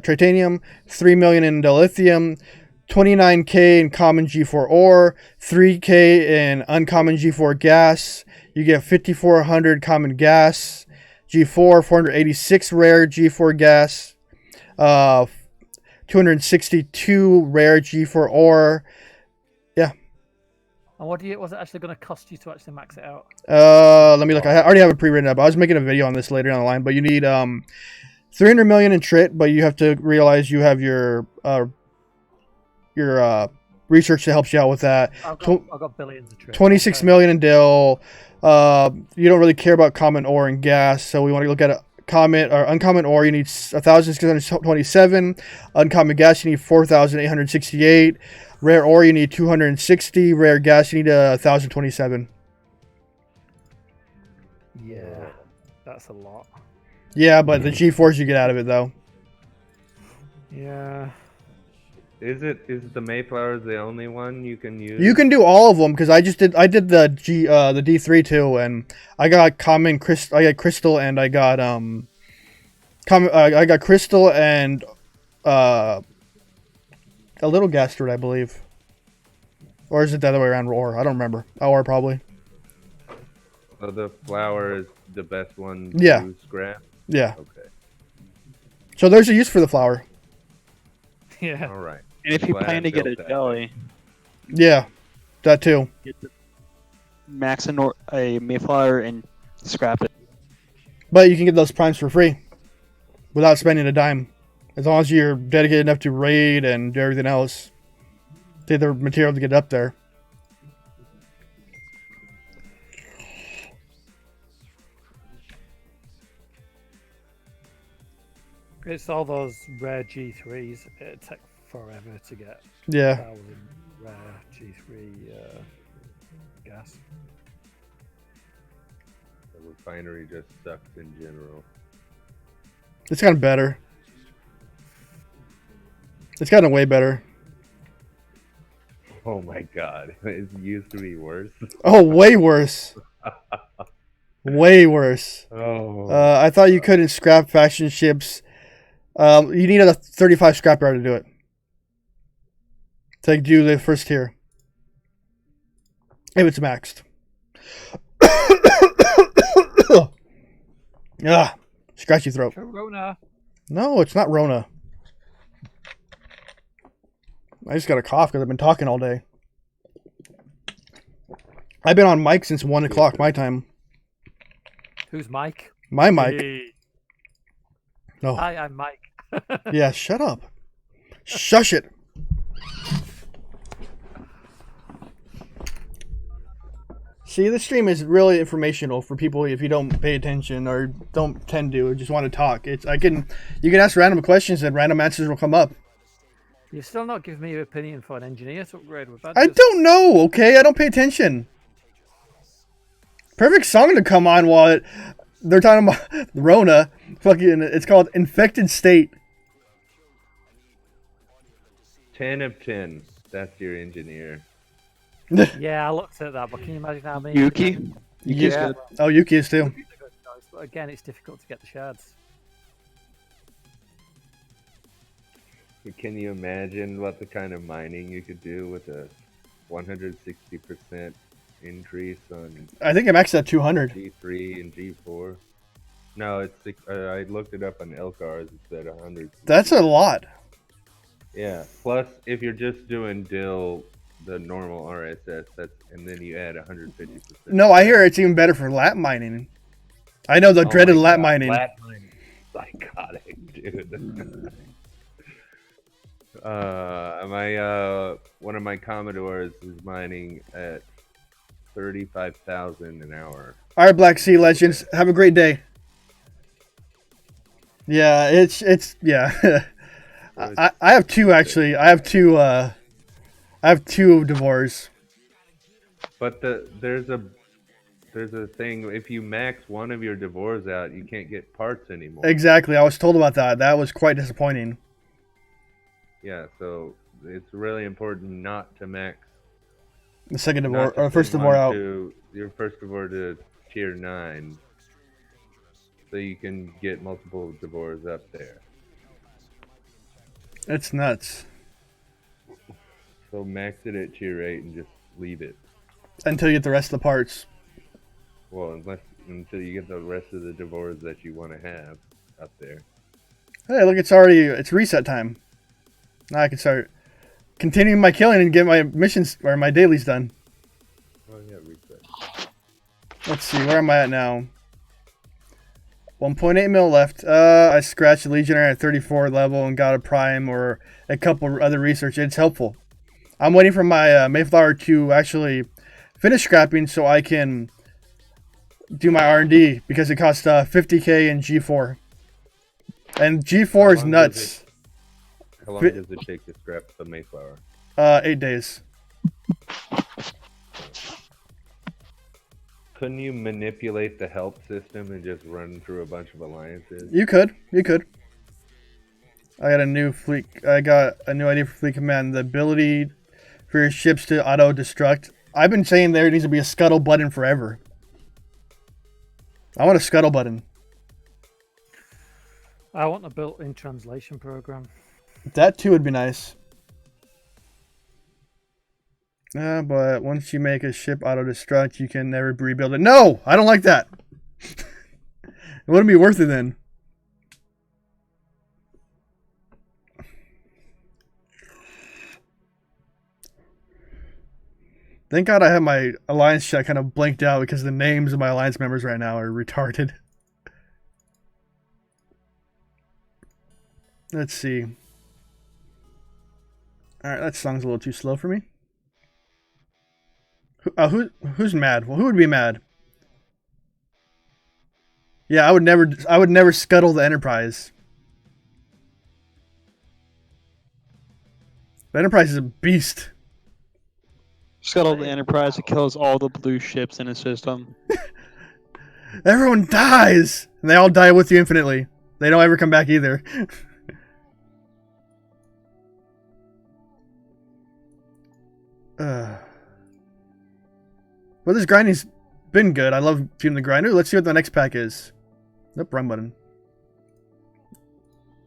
S1: titanium, 3 million in dilithium, 29k in common G4 ore, 3k in uncommon G4 gas. You get 5,400 common gas, G4, 486 rare G4 gas, 262 rare G4 ore. Yeah.
S5: And what was it actually going to cost you to actually max it out?
S1: Let me look. I already have it pre-written up. I was making a video on this later down the line, but you need 300 million in trit, but you have to realize you have your research that helps you out with that.
S5: I've got billions of trit.
S1: 26 million in dill. You don't really care about common ore and gas, so we want to look at uncommon ore. You need 1,627. Uncommon gas, you need 4,868. Rare ore, you need 260. Rare gas, you need 1,027.
S5: Yeah, that's a lot.
S1: Yeah, but the G4s you get out of it though.
S5: Yeah.
S7: Is the Mayflower the only one you can use?
S1: You can do all of them because I did the D3 too, and I got crystal, and I got I got crystal and a little gas turret, I believe. Or is it the other way around? Ore? I don't remember. Ore probably.
S7: So the flower is the best one
S1: Yeah.
S7: to scrap?
S1: Yeah.
S7: Okay.
S1: So there's a use for the flower.
S5: Yeah.
S7: All right.
S4: And if you
S7: Glad
S4: plan
S7: I
S4: to get a
S7: built that.
S4: jelly,
S1: Yeah, that too.
S4: get the max a Mayflower and scrap it.
S1: But you can get those primes for free without spending a dime. As long as you're dedicated enough to raid and do everything else. Take the material to get up there.
S5: It's all those rare G3s. It'd take forever to get.
S1: Yeah.
S5: 1,000 rare G3 gas.
S7: The refinery just sucks in general.
S1: It's gotten better. It's gotten way better.
S7: Oh my god. It used to be worse.
S1: Oh, way worse. Way worse.
S7: Oh.
S1: I thought you couldn't scrap faction ships. You need a 35 scrapyard to do it. To do the first tier. If it's maxed. Ah, scratchy throat.
S5: Corona.
S1: No, it's not Rona. I just got a cough because I've been talking all day. I've been on mic since 1 o'clock my time.
S5: Who's Mike?
S1: My mic.
S5: Hey.
S1: No.
S5: Hi, I'm Mike.
S1: Yeah, shut up. Shush it. See, this stream is really informational for people if you don't pay attention or don't tend to or just want to talk. You can ask random questions and random answers will come up.
S5: You're still not giving me your opinion for an engineer to upgrade with that.
S1: I don't know, okay? I don't pay attention. Perfect song to come on while they're talking about Rona. Fucking, it's called Infected State.
S7: 10 of 10. That's your engineer.
S5: Yeah, I looked at that, but can you imagine how many?
S4: Yuki? Yuki's
S1: Yeah.
S4: good.
S1: Oh, Yuki is too.
S5: But again, it's difficult to get the shards.
S7: Can you imagine what the kind of mining you could do with a 160% increase on
S1: I think I'm maxed at 200.
S7: G3 and G4? No, it's I looked it up on Elcars. It said 100.
S1: That's a lot.
S7: Yeah. Plus, if you're just doing the normal RSS, and then you add 150%.
S1: No, I hear it's even better for lat mining. I know the
S7: Oh
S1: dreaded
S7: my
S1: lat
S7: God,
S1: mining.
S7: Lat mining, psychotic, dude. One of my Commodores is mining at 35,000 an hour.
S1: All right, Black Sea Legends. Have a great day. Yeah, it's yeah. I have two actually. I have two Devores.
S7: But there's a thing. If you max one of your Devores out, you can't get parts anymore.
S1: Exactly. I was told about that. That was quite disappointing.
S7: Yeah, so it's really important not to max
S1: The second
S7: not
S1: Devore
S7: to
S1: or first
S7: put
S1: Devore
S7: one
S1: out.
S7: to your first Devore to tier 9, so you can get multiple Devores up there.
S1: It's nuts.
S7: So max it at tier 8 and just leave it.
S1: Until you get the rest of the parts.
S7: Well, until you get the rest of the Devores that you want to have up there.
S1: Hey, look, it's reset time. Now I can start continuing my killing and get my missions or my dailies done.
S7: Oh yeah, reset.
S1: Let's see, where am I at now? 1.8 mil left. I scratched the Legionnaire at 34 level and got a Prime or a couple other research. It's helpful. I'm waiting for my Mayflower to actually finish scrapping so I can do my R&D because it costs 50k in G4. And G4 is nuts.
S7: How long does it take to scrap the Mayflower?
S1: 8 days.
S7: Couldn't you manipulate the help system and just run through a bunch of alliances?
S1: You could. I got a new idea for fleet command. The ability for your ships to auto-destruct. I've been saying there needs to be a scuttle button forever. I want a scuttle button.
S5: I want a built-in translation program.
S1: That too would be nice. But once you make a ship auto-destruct, you can never rebuild it. No! I don't like that. It wouldn't be worth it then. Thank God I have my alliance chat kind of blanked out because the names of my alliance members right now are retarded. Let's see. Alright, that song's a little too slow for me. Who's mad? Well, who would be mad? Yeah, I would never scuttle the Enterprise. The Enterprise is a beast.
S4: Scuttle the Enterprise, it kills all the blue ships in the system.
S1: Everyone dies! And they all die with you infinitely. They don't ever come back either. Well, this grinding's been good. I love doing the grind. Ooh, let's see what the next pack is. Nope, wrong button.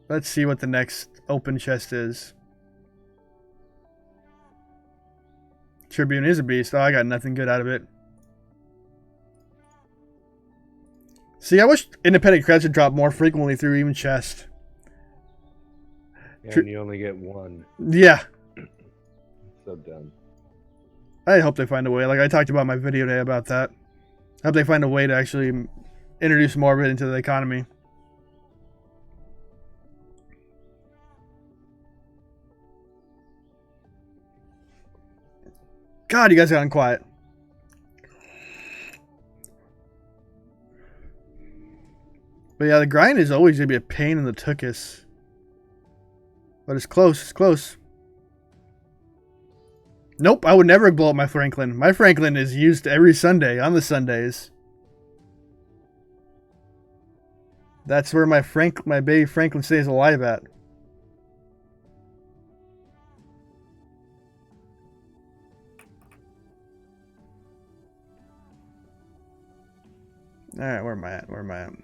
S1: Let's see what the next open chest is. Tribune is a beast. Oh, I got nothing good out of it. See, I wish independent credits would drop more frequently through even chest.
S7: Yeah, and you only get one.
S1: Yeah.
S7: So dumb.
S1: I hope they find a way. Like I talked about in my video today about that. I hope they find a way to actually introduce more of it into the economy. God, you guys gotten quiet. But yeah, the grind is always going to be a pain in the tuchus. But it's close, it's close. Nope, I would never blow up my Franklin. My Franklin is used every Sunday, on the Sundays. That's where my baby Franklin stays alive at. Alright, where am I at?
S5: That reminds me.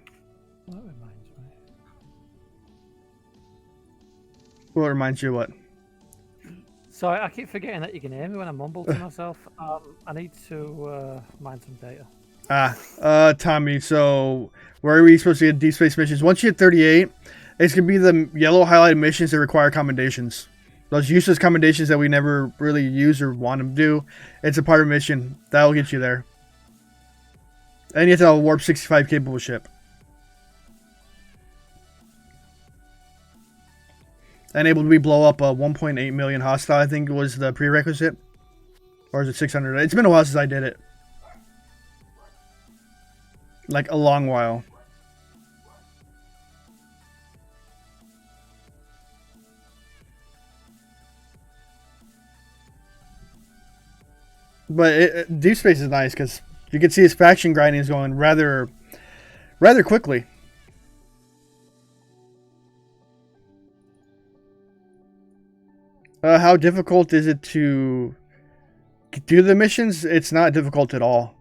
S1: What reminds you of what?
S5: Sorry, I keep forgetting that you can hear me when I mumble to myself. I need to mine some data.
S1: Tommy, so Where are we supposed to get deep space missions? Once you hit 38, it's going to be the yellow highlighted missions that require commendations. Those useless commendations that we never really use or want to do. It's a part of mission. That'll get you there. And you have to have a Warp 65 capable ship. And able to be blow up a 1.8 million hostile, I think was the prerequisite. Or is it 600? It's been a while since I did it. Like a long while. But Deep Space is nice because you can see his faction grinding is going rather quickly. How difficult is it to do the missions? It's not difficult at all.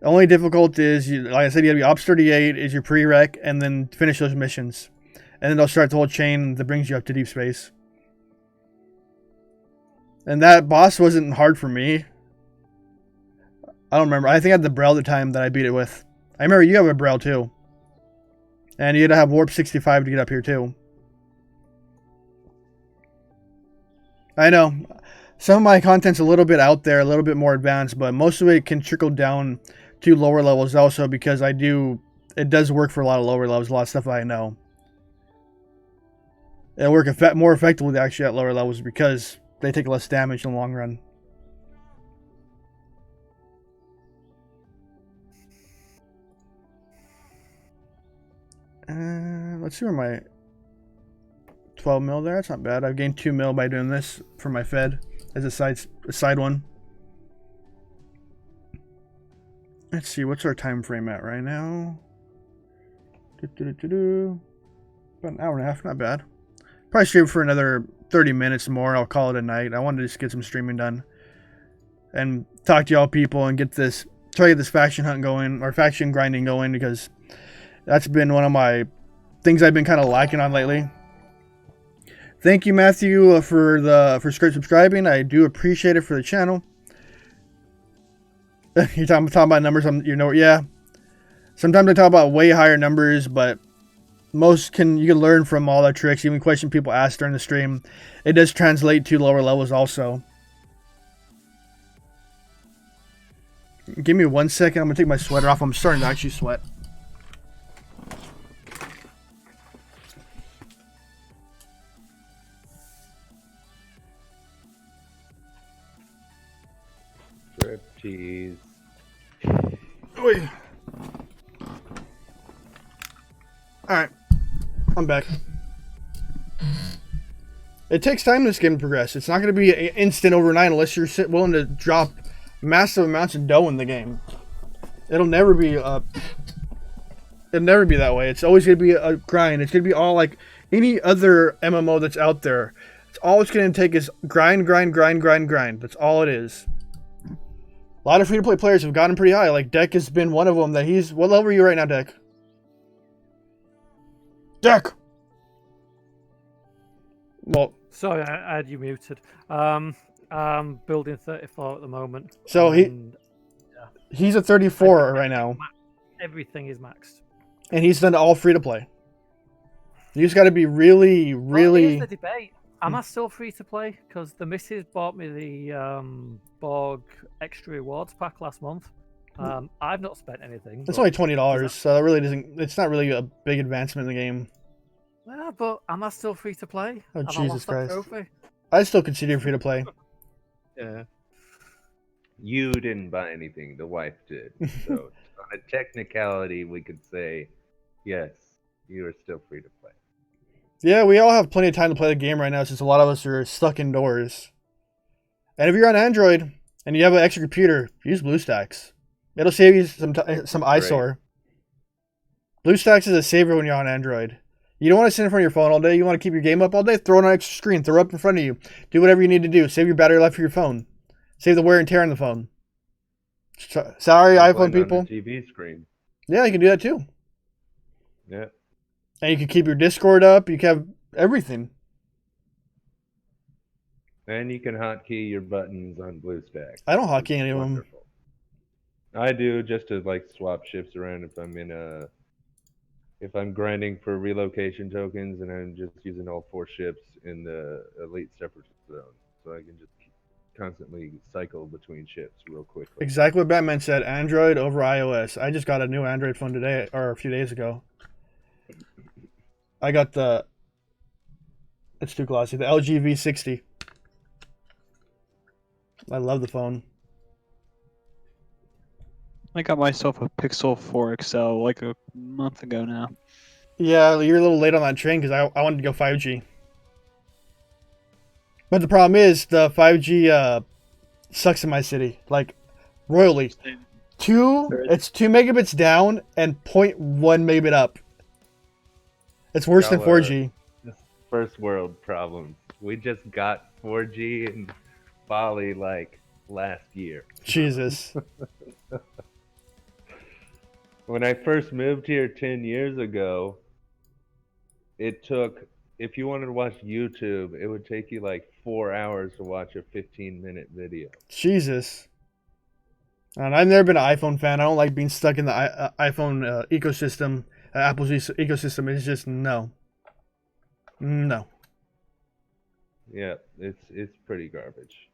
S1: The only difficult is, like I said, you have to be Ops 38 is your prereq, and then finish those missions. And then they'll start the whole chain that brings you up to deep space. And that boss wasn't hard for me. I don't remember. I think I had the Braille at the time that I beat it with. I remember you have a Braille too. And you had to have Warp 65 to get up here too. I know. Some of my content's a little bit out there, a little bit more advanced, but most of it can trickle down to lower levels also because it does work for a lot of lower levels, a lot of stuff I know. It'll work more effectively actually at lower levels because they take less damage in the long run. Let's see where my 12 mil there. That's not bad. I've gained 2 mil by doing this for my Fed as a side one. Let's see, what's our time frame at right now? About an hour and a half, not bad. Probably stream for another 30 minutes more. I'll call it a night. I wanted to just get some streaming done and talk to y'all people and try to get this faction hunt going or faction grinding going because that's been one of my things I've been kind of lacking on lately. Thank you, Matthew, for subscribing. I do appreciate it for the channel. You're talking about numbers. Yeah. Sometimes I talk about way higher numbers, but you can learn from all the tricks. Even question people ask during the stream, it does translate to lower levels also. Give me 1 second. I'm gonna take my sweater off. I'm starting to actually sweat.
S7: Jeez.
S1: Alright. I'm back. It takes time this game to progress. It's not going to be instant overnight unless you're willing to drop massive amounts of dough in the game. It'll never be that way. It's always going to be a grind. It's going to be all like any other MMO that's out there. It's all it's going to take is grind. That's all it is. A lot of free-to-play players have gotten pretty high. Like, Deck has been one of them. What level are you right now, Deck? Deck! Well...
S5: Sorry, I had you muted. Building 34 at the moment.
S1: So he's at 34 right now.
S5: Everything is maxed.
S1: And he's done all free-to-play. You just got to be really...
S5: Well, here's the debate. Am I still free to play? Because the missus bought me the Borg extra rewards pack last month. I've not spent anything.
S1: It's only $20, so that really doesn't. It's not really a big advancement in the game.
S5: Yeah, but am I still free to play?
S1: Oh,
S5: Have
S1: Jesus Christ!
S5: Trophy?
S1: I still consider free to play.
S4: Yeah.
S7: You didn't buy anything. The wife did. So on a technicality, we could say, yes, you are still free to play.
S1: Yeah, we all have plenty of time to play the game right now since a lot of us are stuck indoors. And if you're on Android and you have an extra computer, use BlueStacks. It'll save you some eyesore. BlueStacks is a saver when you're on Android. You don't want to sit in front of your phone all day. You want to keep your game up all day? Throw it on an extra screen. Throw it up in front of you. Do whatever you need to do. Save your battery life for your phone. Save the wear and tear on the phone. Sorry, iPhone people.
S7: On the TV screen.
S1: Yeah, you can do that too.
S7: Yeah.
S1: And you can keep your Discord up. You can have everything.
S7: And you can hotkey your buttons on BlueStacks.
S1: I don't hotkey any of them.
S7: I do, just to like swap shifts around if I'm in a if I'm grinding for relocation tokens, and I'm just using all 4 ships in the elite separatist zone, so I can just constantly cycle between ships real quickly.
S1: Exactly what Batman said. Android over iOS. I just got a new Android phone today, or a few days ago. I got the. It's too glossy. The LG V60. I love the phone.
S4: I got myself a Pixel 4 XL like a month ago now.
S1: Yeah, you're a little late on that train because I wanted to go 5G. But the problem is the 5G sucks in my city, like royally. It's 2 megabits down and 0.1 megabit up. It's worse than 4G.
S7: First world problems. We just got 4G in Bali like last year.
S1: Jesus.
S7: When I first moved here 10 years ago, it took, if you wanted to watch YouTube, it would take you like 4 hours to watch a 15-minute video.
S1: Jesus. And I've never been an iPhone fan. I don't like being stuck in the iPhone ecosystem. Apple's ecosystem is just no. No.
S7: Yeah, it's pretty garbage.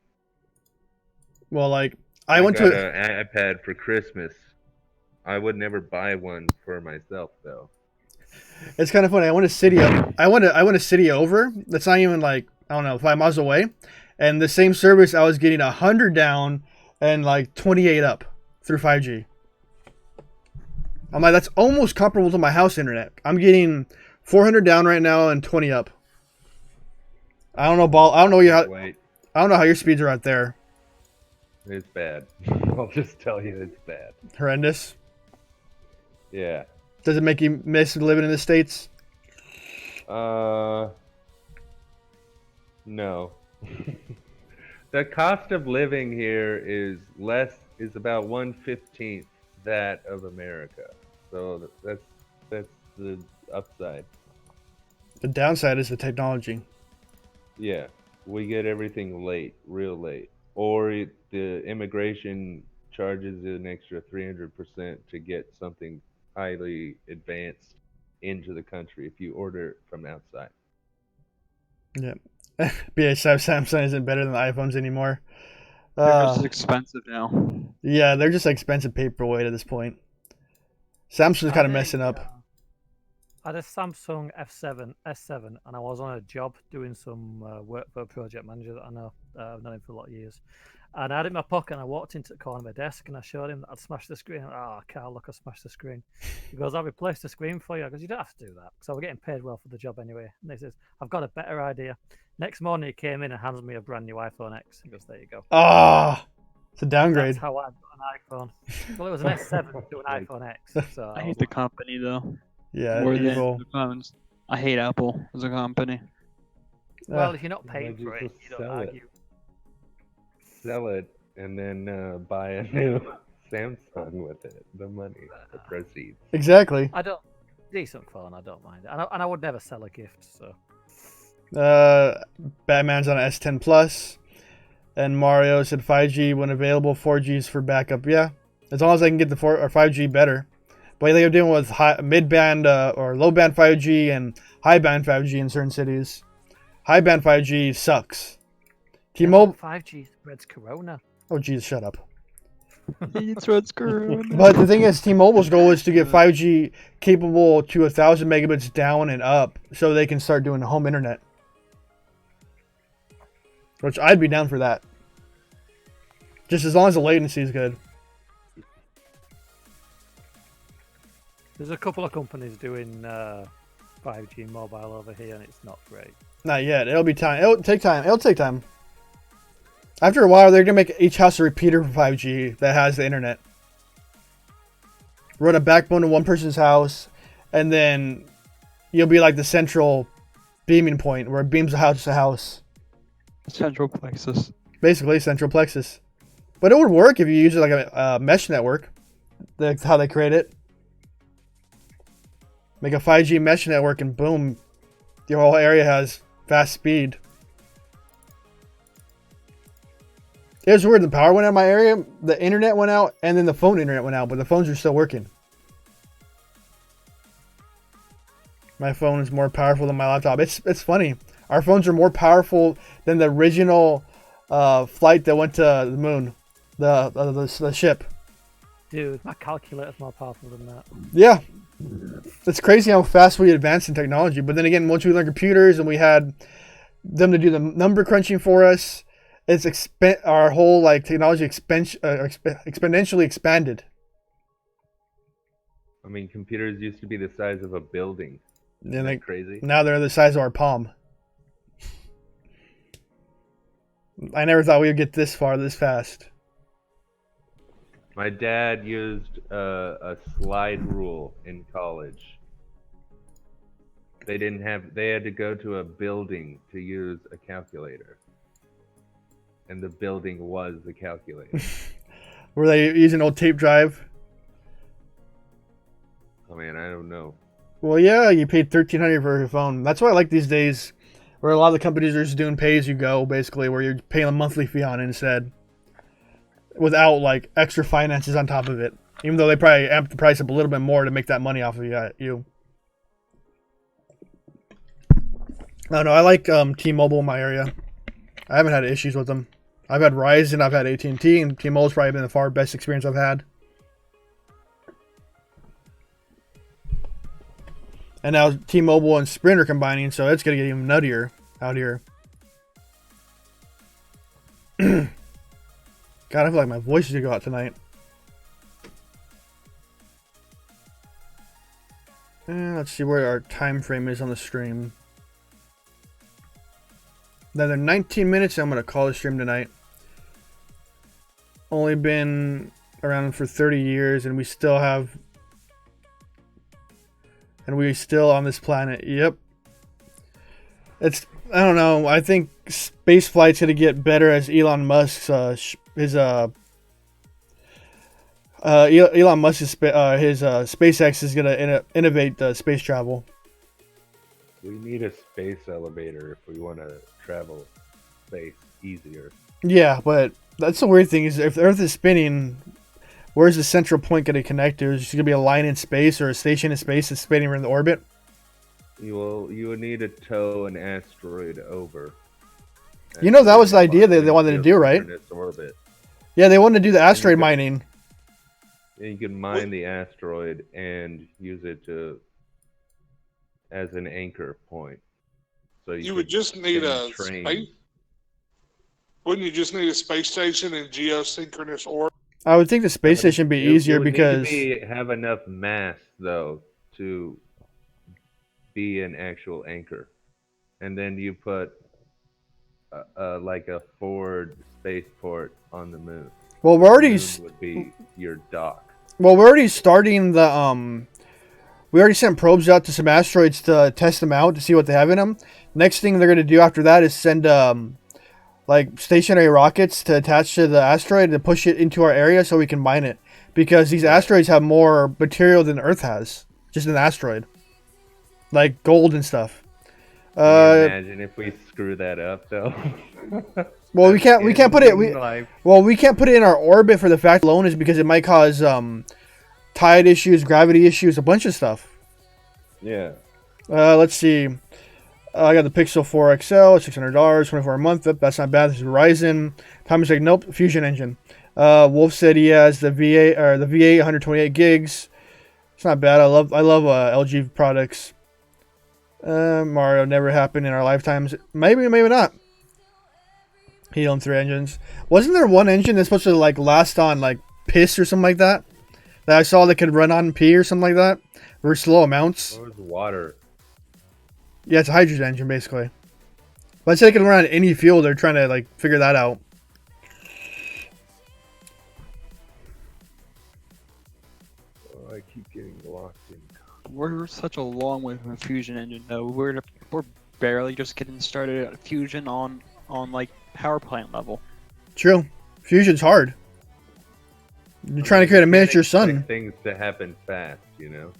S1: Well, like
S7: I
S1: went
S7: got
S1: to
S7: an iPad for Christmas. I would never buy one for myself though.
S1: It's kind of funny. I went a city over. That's not even like, I don't know, 5 miles away, and the same service I was getting 100 down and like 28 up through 5G. I'm like, that's almost comparable to my house internet. I'm getting 400 down right now and 20 up. I don't know, I don't know how your speeds are out there.
S7: It's bad. I'll just tell you, it's bad.
S1: Horrendous.
S7: Yeah.
S1: Does it make you miss living in the States?
S7: No. The cost of living here is about 1/15 that of America. So that's the upside.
S1: The downside is the technology.
S7: Yeah, we get everything late, real late, or the immigration charges an extra 300% to get something highly advanced into the country if you order it from outside.
S1: Yeah. BA5 Samsung isn't better than the iPhones anymore.
S4: They're just expensive now.
S1: Yeah, they're just an expensive paperweight at this point. Samsung's kind of messing up.
S5: I had a Samsung S7, and I was on a job doing some work for a project manager that I know. I've known him for a lot of years. And I had it in my pocket, and I walked into the corner of my desk, and I showed him that I'd smashed the screen. Oh, Carl, look, I smashed the screen. He goes, I'll replace the screen for you. I goes, you don't have to do that, because I was getting paid well for the job anyway. And he says, I've got a better idea. Next morning, he came in and hands me a brand new iPhone X. He goes, there you go.
S1: Ah, it's a downgrade.
S5: That's how I got an iPhone. Well, it was an S7 to an iPhone X. So
S4: I hate the company, though.
S1: Yeah,
S4: More
S1: evil.
S4: than the phones. I hate Apple as a company.
S5: Well, if you're not paying for it, you don't argue.
S7: Sell it and then buy a new Samsung with it. The money, the proceeds.
S1: Exactly.
S5: Decent phone, I don't mind it. And I would never sell a gift, so.
S1: Batman's on an S10 Plus. And Mario said 5G when available, 4G's for backup. Yeah, as long as I can get the 4 or 5G better. But they're dealing with mid-band or low-band 5G and high-band 5G in certain cities. High-band 5G sucks. T-Mobile
S5: 5G spreads corona.
S1: Oh, jeez, shut up.
S4: It spreads corona.
S1: But the thing is, T-Mobile's goal is to get 5G capable to 1,000 megabits down and up, so they can start doing home internet. Which I'd be down for that. Just as long as the latency is good.
S5: There's a couple of companies doing 5G mobile over here, and it's not great.
S1: Not yet. It'll be time. It'll take time. It'll take time. After a while, they're going to make each house a repeater for 5G that has the internet. Run a backbone to one person's house, and then you'll be like the central beaming point where it beams a house to house.
S4: Central plexus.
S1: Basically, central plexus. But it would work if you use it like a mesh network. That's how they create it. Make a 5G mesh network and boom, your whole area has fast speed. It was weird. The power went out of my area, the internet went out, and then the phone internet went out, but the phones are still working. My phone is more powerful than my laptop. It's funny. Our phones are more powerful than the original flight that went to the moon, the ship.
S5: Dude, my calculator's more powerful than that.
S1: Yeah, it's crazy how fast we advanced in technology. But then again, once we learned computers and we had them to do the number crunching for us, our whole like technology exponentially expanded.
S7: I mean, computers used to be the size of a building. Isn't that crazy?
S1: Now they're the size of our palm. I never thought we would get this far this fast.
S7: My dad used a slide rule in college. They had to go to a building to use a calculator. And the building was the calculator.
S1: Were they using old tape drive?
S7: Oh man, I don't know.
S1: Well, yeah, you paid $1,300 for your phone. That's why I like these days, where a lot of the companies are just doing pay-as-you-go, basically, where you're paying a monthly fee on it instead, without like extra finances on top of it. Even though they probably amp the price up a little bit more to make that money off of you. I don't know. I like T-Mobile in my area. I haven't had issues with them. I've had Verizon, I've had AT&T, and T-Mobile's probably been the far best experience I've had. And now T-Mobile and Sprint are combining, so it's going to get even nuttier out here. God, I feel like my voice is going to go out tonight. Let's see where our time frame is on the stream. Another 19 minutes, and I'm going to call the stream tonight. Only been around for 30 years, and we still have... And we're still on this planet. Yep. I don't know. I think space flight's going to get better as Elon Musk's SpaceX is going to innovate space travel.
S7: We need a space elevator if we want to travel space easier.
S1: Yeah, but that's the weird thing is if the Earth is spinning, where's the central point going to connect to? Is it going to be a line in space or a station in space that's spinning around the orbit?
S7: You would need to tow an asteroid over.
S1: You know, that was the idea that they wanted to do, right?
S7: Orbit.
S1: Yeah, they wanted to do the asteroid mining.
S7: And you can mine the asteroid and use it as an anchor point. So you
S2: would just need a
S7: train.
S2: space. Wouldn't you just need a space station in geosynchronous orbit?
S1: I would think the space station would be easier because...
S7: have enough mass, though, to be an actual anchor. And then you put like a forward spaceport on the moon.
S1: Well, we're already...
S7: The moon would be your dock.
S1: Well, we're already starting the... We already sent probes out to some asteroids to test them out to see what they have in them. Next thing they're going to do after that is send... like stationary rockets to attach to the asteroid to push it into our area so we can mine it. Because these asteroids have more material than Earth has. Just an asteroid. Like gold and stuff.
S7: Can you imagine if we screw that up though?
S1: Well, we can't put it we can't put it in our orbit for the fact alone is because it might cause tide issues, gravity issues, a bunch of stuff.
S7: Yeah.
S1: Let's see. I got the Pixel 4 XL, $600, 24 a month. That's not bad. This is Verizon. Thomas like, nope, Fusion engine. Wolf said he has the VA or the V8 128 gigs. It's not bad. I love LG products. Mario never happened in our lifetimes. Maybe not. Helium 3 engines. Wasn't there one engine that's supposed to like last on like piss or something like that? That I saw that could run on pee or something like that? Very slow amounts.
S7: Or was water?
S1: Yeah, it's a hydrogen engine, basically. But I said it can run on any fuel. They're trying to, like, figure that out.
S7: Oh, I keep getting locked in.
S4: We're such a long way from a fusion engine, though. We're barely just getting started at fusion on like power plant level.
S1: True. Fusion's hard. You're trying to create a miniature sun.
S7: Things to happen fast, you know.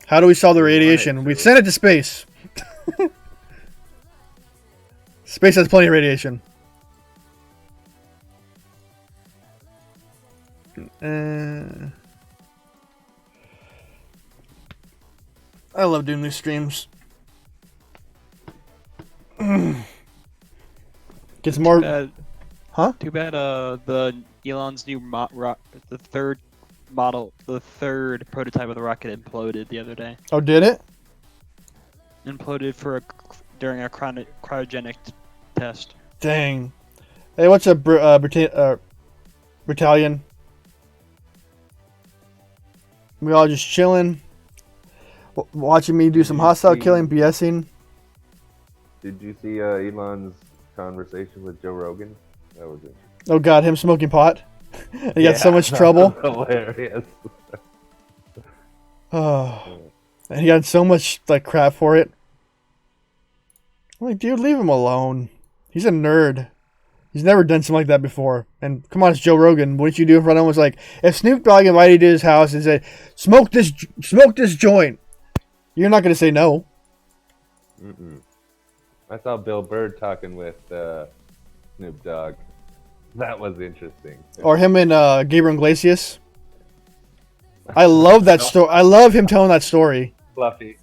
S1: How do we solve the radiation? We send it to space. Space has plenty of radiation. I love doing these streams. Gets more. Huh?
S4: Too bad. The Elon's new the third prototype of the rocket imploded the other day.
S1: Oh, did it?
S4: Imploded during a cryogenic test.
S1: Dang. Hey, what's up, Battalion? We all just chilling, watching me do some hostile killing, BSing.
S7: Did you see Elon's conversation with Joe Rogan? That was it.
S1: Oh God, him smoking pot. He got so much trouble.
S7: Hilarious.
S1: Oh, and he got so much like crap for it. I'm like, dude, leave him alone. He's a nerd. He's never done something like that before. And come on, it's Joe Rogan. What did you do in front of him? Was like, if Snoop Dogg invited you to his house and said, smoke this joint, you're not gonna say no.
S7: I saw Bill Burr talking with Snoop Dogg. That was interesting.
S1: Or him and Gabriel Iglesias. I love that story. I love him telling that story.
S7: Fluffy.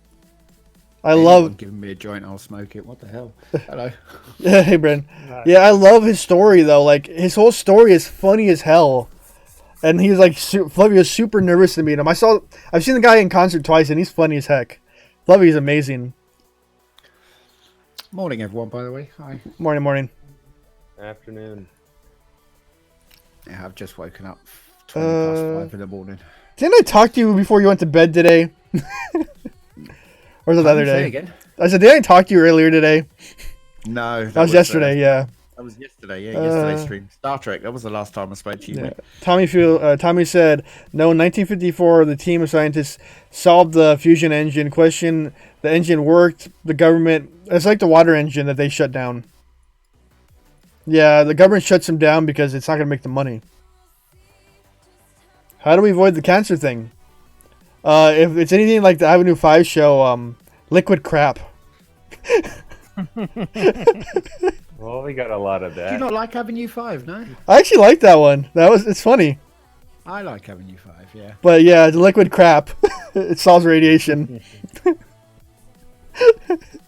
S1: I love
S8: giving me a joint. I'll smoke it. What the hell? Hello.
S1: Yeah, hey, Bren. Yeah, I love his story though. Like his whole story is funny as hell, and he's like Fluffy was super nervous to meet him. I've seen the guy in concert twice, and he's funny as heck. Fluffy's amazing.
S8: Morning, everyone. By the way, hi.
S1: Morning.
S7: Afternoon.
S8: Yeah, I've just woken up 20 past 5 in the morning.
S1: Didn't I talk to you before you went to bed today? Or was it the other day?
S8: Again?
S1: I said, did I talk to you earlier today?
S8: No.
S1: That was yesterday, yeah.
S8: That was yesterday, yeah. Yesterday's stream. Star Trek, that was the last time I spoke to you.
S1: Yeah. Tommy said, no, in 1954, the team of scientists solved the fusion engine. Question, the engine worked. The government, it's like the water engine that they shut down. Yeah, the government shuts them down because it's not going to make the money. How do we avoid the cancer thing? If it's anything like the Avenue 5 show, liquid crap.
S7: Well, we got a lot of that.
S8: Do you not like Avenue 5, no?
S1: I actually like that one. It's funny.
S8: I like Avenue 5, yeah.
S1: But yeah, the liquid crap. It solves radiation.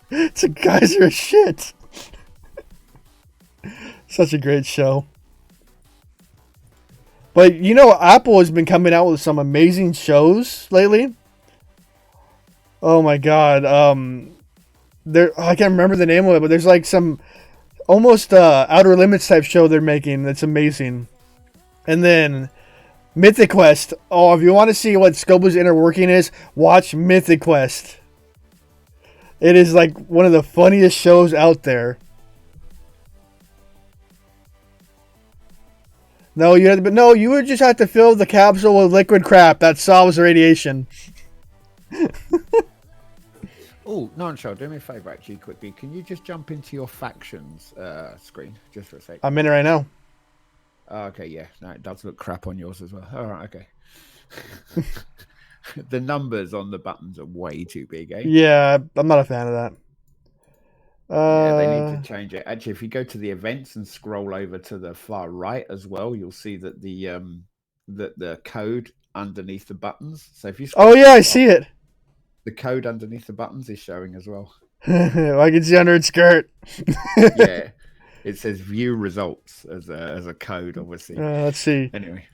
S1: It's a geyser of shit. Such a great show. But you know, Apple has been coming out with some amazing shows lately. Oh my god. I can't remember the name of it, but there's like some almost Outer Limits type show they're making that's amazing. And then Mythic Quest. Oh, if you want to see what Scoba's inner working is, watch Mythic Quest. It is like one of the funniest shows out there. No, you would just have to fill the capsule with liquid crap. That solves radiation.
S8: Oh, Nonshot, do me a favour actually quickly. Can you just jump into your factions screen just for a sec?
S1: I'm in it right now.
S8: Okay, yeah. No, it does look crap on yours as well. All right, okay. The numbers on the buttons are way too big, eh?
S1: Yeah, I'm not a fan of that.
S8: Yeah, they need to change it. Actually, if you go to the events and scroll over to the far right as well, you'll see that the code underneath the buttons. So if you
S1: oh yeah, I see it.
S8: The code underneath the buttons is showing as well.
S1: I can see under its skirt.
S8: Yeah, it says view results as a code, obviously.
S1: Let's see.
S8: Anyway,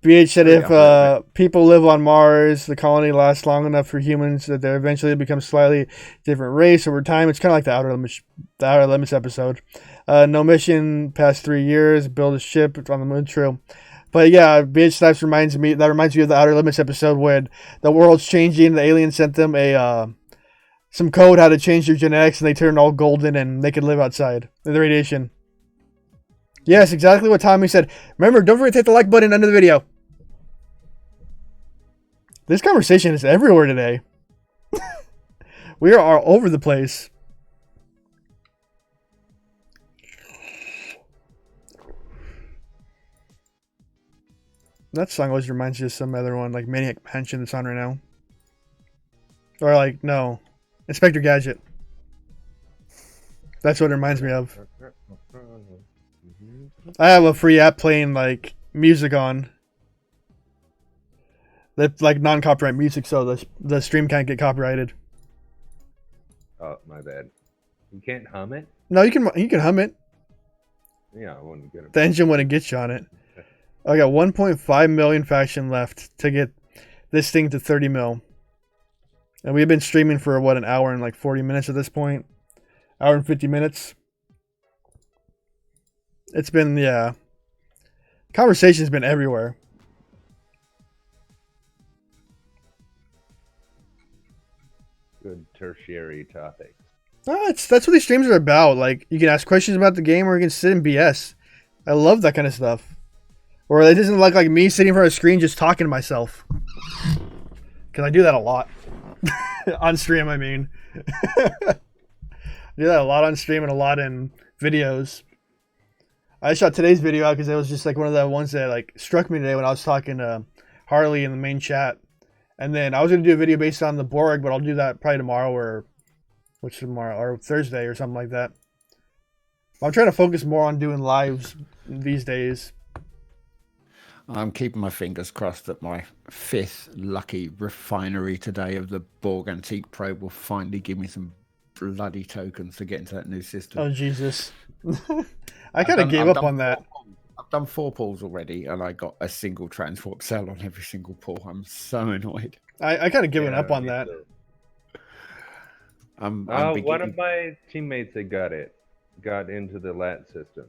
S1: BH said if people live on Mars, the colony lasts long enough for humans that they eventually become slightly different race over time. It's kind of like the Outer Limits episode. No mission past 3 years. Build a ship on the moon. True. But yeah, BH Snipes reminds me of the Outer Limits episode when the world's changing. The aliens sent them some code how to change their genetics, and they turned all golden, and they could live outside in the radiation. Yes, exactly what Tommy said. Remember, don't forget to hit the like button under the video. This conversation is everywhere today. We are all over the place. That song always reminds you of some other one, like Maniac Mansion that's on right now. Or like, no, Inspector Gadget. That's what it reminds me of. I have a free app playing like music on. That's like non-copyright music, so the stream can't get copyrighted.
S7: Oh, my bad. You can't hum it?
S1: No, you can hum it.
S7: Yeah, I wouldn't get it.
S1: The engine wouldn't get you on it. I got 1.5 million faction left to get this thing to 30 mil. And we've been streaming for what, an hour and like 40 minutes at this point? Hour and 50 minutes. It's been, yeah. Conversation's been everywhere.
S7: Good tertiary topics.
S1: Oh, that's what these streams are about. Like, you can ask questions about the game or you can sit and BS. I love that kind of stuff. Or it doesn't look like me sitting in front of a screen just talking to myself. Because I do that a lot. On stream, I mean. I do that a lot on stream and a lot in videos. I shot today's video out because it was just like one of the ones that like struck me today when I was talking to Harley in the main chat. And then I was going to do a video based on the Borg, but I'll do that probably tomorrow or Thursday or something like that. I'm trying to focus more on doing lives these days.
S8: I'm keeping my fingers crossed that my 5th lucky refinery today of the Borg Antique Probe will finally give me some bloody tokens to get into that new system.
S1: Oh, Jesus. I kind of gave up on that.
S8: I've done 4 pulls already, and I got a single transwarp cell on every single pull. I'm so annoyed.
S1: I kind of given up on that.
S7: One of my teammates that got into the LAT system.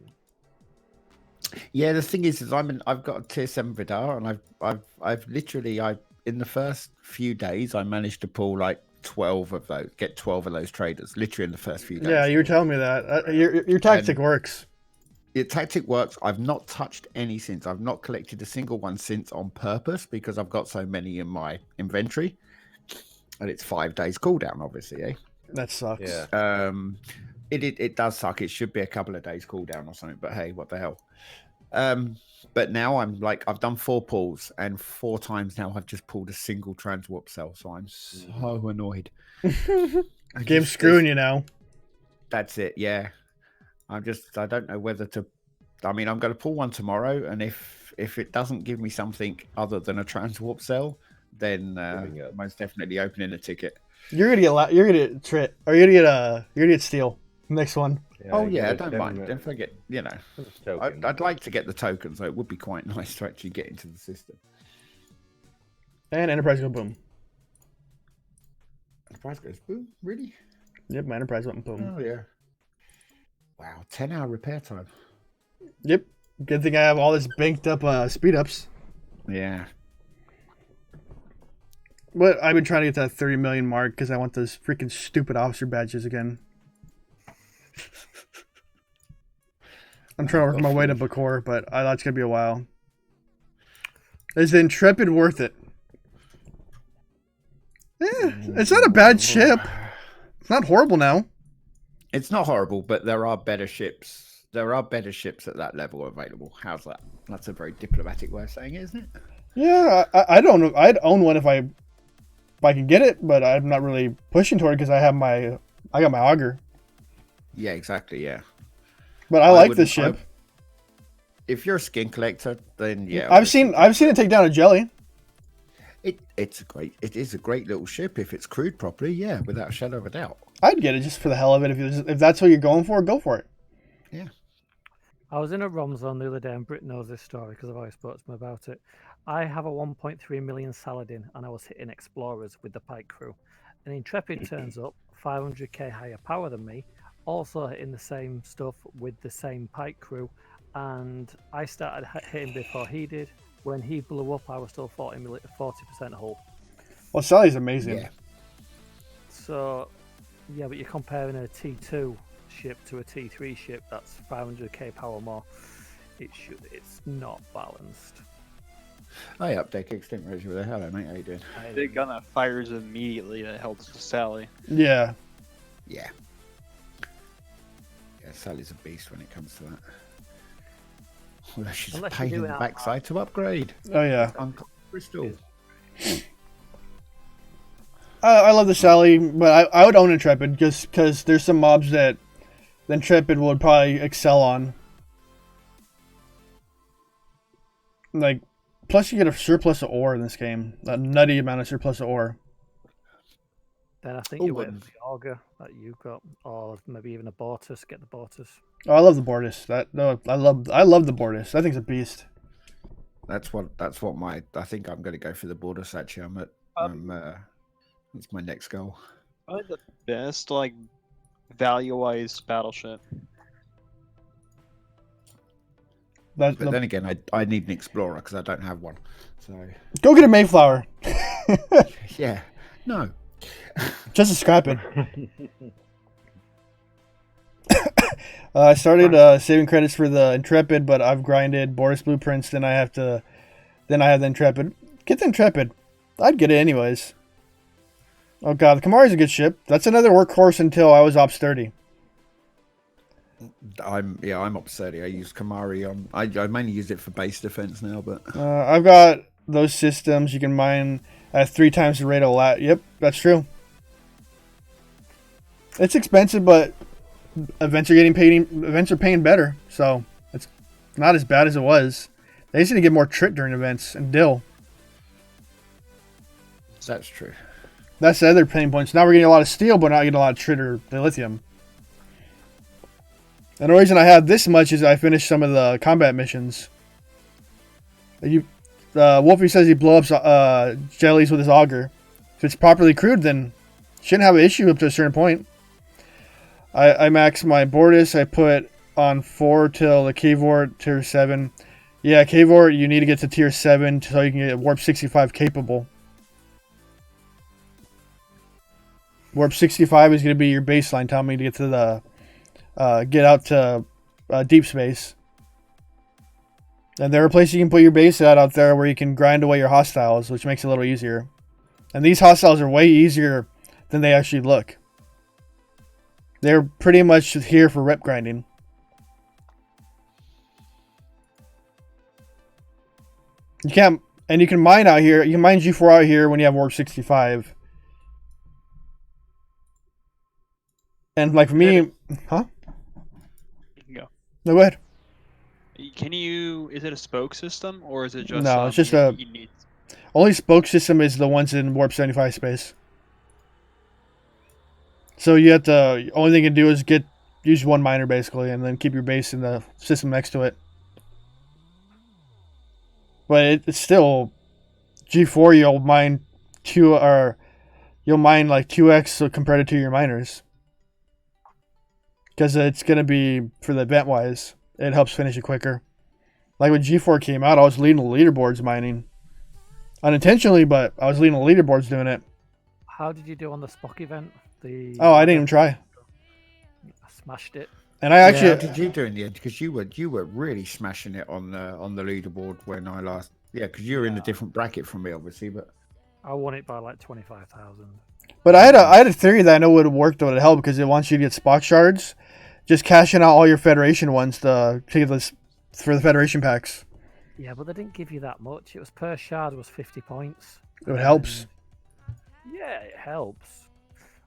S8: Yeah, the thing is I've got a tier 7 Vidar, and I've literally in the first few days I managed to pull like 12 of those, get 12 of those traders, literally in the first few days.
S1: Yeah, you were telling me that. Your tactic works.
S8: Your tactic works. I've not touched any since. I've not collected a single one since on purpose because I've got so many in my inventory, and it's 5 days cooldown, obviously. Eh?
S1: That sucks.
S7: Yeah.
S8: It does suck. It should be a couple of days cooldown or something. But hey, what the hell? But now I'm like, I've done 4 pulls, and 4 times now I've just pulled a single transwarp cell. So I'm so annoyed.
S1: Game's screwing you now.
S8: That's it. Yeah. I don't know whether to. I mean, I'm going to pull one tomorrow, and if it doesn't give me something other than a transwarp cell, then most definitely opening a ticket.
S1: You're gonna get Trit, or you're gonna get Steel next one.
S8: Yeah, I don't mind. Don't forget, I'd like to get the tokens, though. It would be quite nice to actually get into the system.
S1: And Enterprise go boom.
S8: Enterprise goes boom? Really?
S1: Yep, my Enterprise went boom.
S8: Oh, yeah. Wow, 10-hour repair time.
S1: Yep. Good thing I have all this banked up speed ups.
S8: Yeah.
S1: But I've been trying to get that 30 million mark because I want those freaking stupid officer badges again. I'm trying to work my way to Bakor, but that's going to be a while. Is the Intrepid worth it? It's not a bad ship. It's not horrible now.
S8: It's not horrible, but there are better ships. There are better ships at that level available. How's that? That's a very diplomatic way of saying it, isn't it?
S1: Yeah, I don't know. I'd own one if I can get it, but I'm not really pushing toward it because I got my auger.
S8: Yeah, exactly. Yeah.
S1: But I like this ship.
S8: If you're a skin collector, then yeah.
S1: I've seen it take down a jelly.
S8: It is a great little ship if it's crewed properly. Yeah, without a shadow of a doubt.
S1: I'd get it just for the hell of it. If that's what you're going for, go for it.
S8: Yeah.
S5: I was in a ROM zone the other day, and Britt knows this story because I've always spoken to him about it. I have a 1.3 million Saladin, and I was hitting Explorers with the Pike crew. An Intrepid turns up, 500k higher power than me, also hitting the same stuff with the same Pike crew, and I started hitting before he did. When he blew up, I was still 40% hull.
S1: Well, Sally's amazing.
S8: Yeah.
S5: So, yeah, but you're comparing a T2 ship to a T3 ship that's 500k power more. It's not balanced.
S8: Hey, update extinct ratio there. Hello, mate. How you doing?
S4: The gun that fires immediately that helps Sally.
S1: Yeah.
S8: Yeah. Yeah, Sally's a beast when it comes to that. Well, she's a pain in the backside to upgrade.
S1: Oh yeah.
S8: Crystal.
S1: I love the Sally, but I would own Intrepid just because there's some mobs that the Intrepid would probably excel on. Like plus you get a surplus of ore in this game. A nutty amount of surplus of ore.
S5: Then I think you wait for the auger that you've got, or maybe even a Bortus. Get the Bortus.
S1: Oh, I love the Bortus. I love the Bortus. That thing's a beast.
S8: That's what I think I'm going to go for the Bortus. Actually, that's my next goal.
S4: Probably the best, like, value-wise battleship.
S8: But then again, I need an Explorer because I don't have one. So
S1: go get a Mayflower.
S8: Yeah, no,
S1: just to scrap it. I started saving credits for the Intrepid, but I've grinded Boris blueprints. Then I have the Intrepid. Get the Intrepid. I'd get it anyways. Oh god, the Kamari's a good ship. That's another workhorse until I was Ops 30.
S8: I'm Ops 30. I use Kamari on. I mainly use it for base defense now, but
S1: I've got those systems. You can mine at 3 times the rate of lat. Yep, that's true. It's expensive, but events are paying better, so it's not as bad as it was. They just need to get more trit during events and dill.
S8: that's true.
S1: That's the other pain point. So now we're getting a lot of steel, but not getting a lot of trit or the lithium. And the reason I have this much is I finished some of the combat missions. Wolfie says he blows up jellies with his auger. If it's properly crewed, then shouldn't have an issue up to a certain point. I maxed my Bortus. I put on 4 till the Cavort tier 7. Yeah, Cavort, you need to get to tier 7 so you can get Warp 65 capable. Warp 65 is going to be your baseline. Tell me to get to the get out to deep space. And there are places you can put your base out there where you can grind away your hostiles, which makes it a little easier. And these hostiles are way easier than they actually look. They're pretty much here for rep grinding. You can't, and you can mine out here. You can mine G4 out here when you have Warp 65. And like for me, huh?
S4: You can go.
S1: No, go ahead.
S4: Can you? Is it a spoke system or is it just?
S1: No, it's just
S4: you need...
S1: only spoke system is the ones in Warp 75 space. So you have to. Only thing you can do is use one miner basically, and then keep your base in the system next to it. But it's still G4. You'll mine like 2x compared to your miners. Because it's going to be, for the event wise, it helps finish it quicker. Like when G4 came out, I was leading the leaderboards mining. Unintentionally, but I was leading the leaderboards doing it.
S5: How did you do on the Spock event?
S1: I didn't even try.
S5: I smashed it.
S1: And I actually...
S8: How did you do in the end? Because you were really smashing it on the leaderboard when I last... Yeah, because you were in a different bracket from me, obviously, but...
S5: I won it by like 25,000.
S1: But I had a theory that I know would have worked, would have helped, because it wants you to get Spock shards. Just cashing out all your Federation ones to get this for the Federation packs.
S5: Yeah, but they didn't give you that much. It was per shard was 50 points.
S1: It helps.
S5: Yeah, it helps.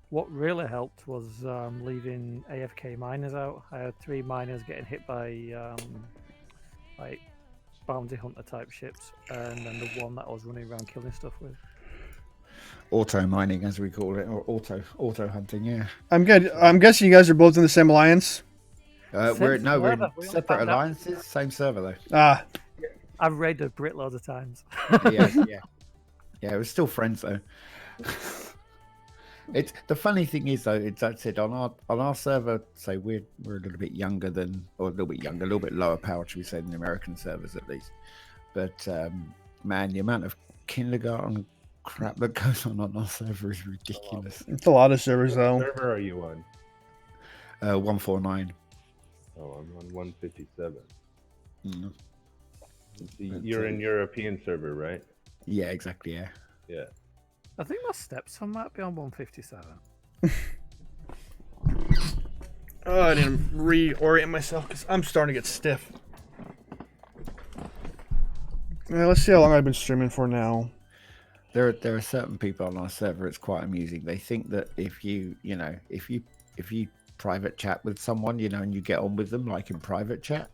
S5: What really helped was leaving AFK miners out. I had 3 miners getting hit by like bounty hunter type ships, and then the one that I was running around killing stuff with.
S8: Auto mining, as we call it, or auto hunting. Yeah.
S1: I'm good. I'm guessing you guys are both in the same alliance.
S8: We're in separate alliances, same server though.
S1: Ah.
S5: I've raided Brit loads of times.
S8: Yeah. We're still friends though. It's the funny thing is though, it's that said on our server, say we're a little bit younger than, or a little bit lower power, should we say, than the American servers at least. But man, the amount of kindergarten crap that goes on our server is ridiculous.
S1: It's a lot of servers though.
S7: What server are you on?
S8: 149.
S7: Oh, I'm on 157.
S8: Mm.
S7: You're in European server, right?
S8: Yeah, exactly. Yeah.
S7: Yeah.
S5: I think my stepson might be on 157.
S1: Oh, I didn't reorient myself because I'm starting to get stiff. Yeah, let's see how long I've been streaming for now.
S8: There are certain people on our server. It's quite amusing. They think that if you private chat with someone, and you get on with them like in private chat,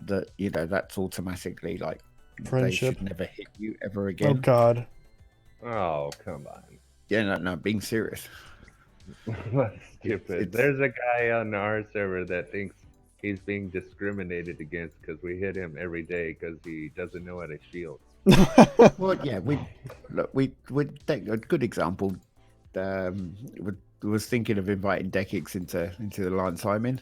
S8: that that's automatically like They
S1: Friendship.
S8: should never hit you ever
S1: Oh
S8: again.
S1: God.
S7: Oh, come on.
S8: Yeah, no, being serious.
S7: That's stupid.
S8: It's-
S7: There's a guy on our server that thinks he's being discriminated against because we hit him every day because he doesn't know how to shield.
S8: Well, yeah, we take a good example. Was thinking of inviting Dekix into the alliance I'm in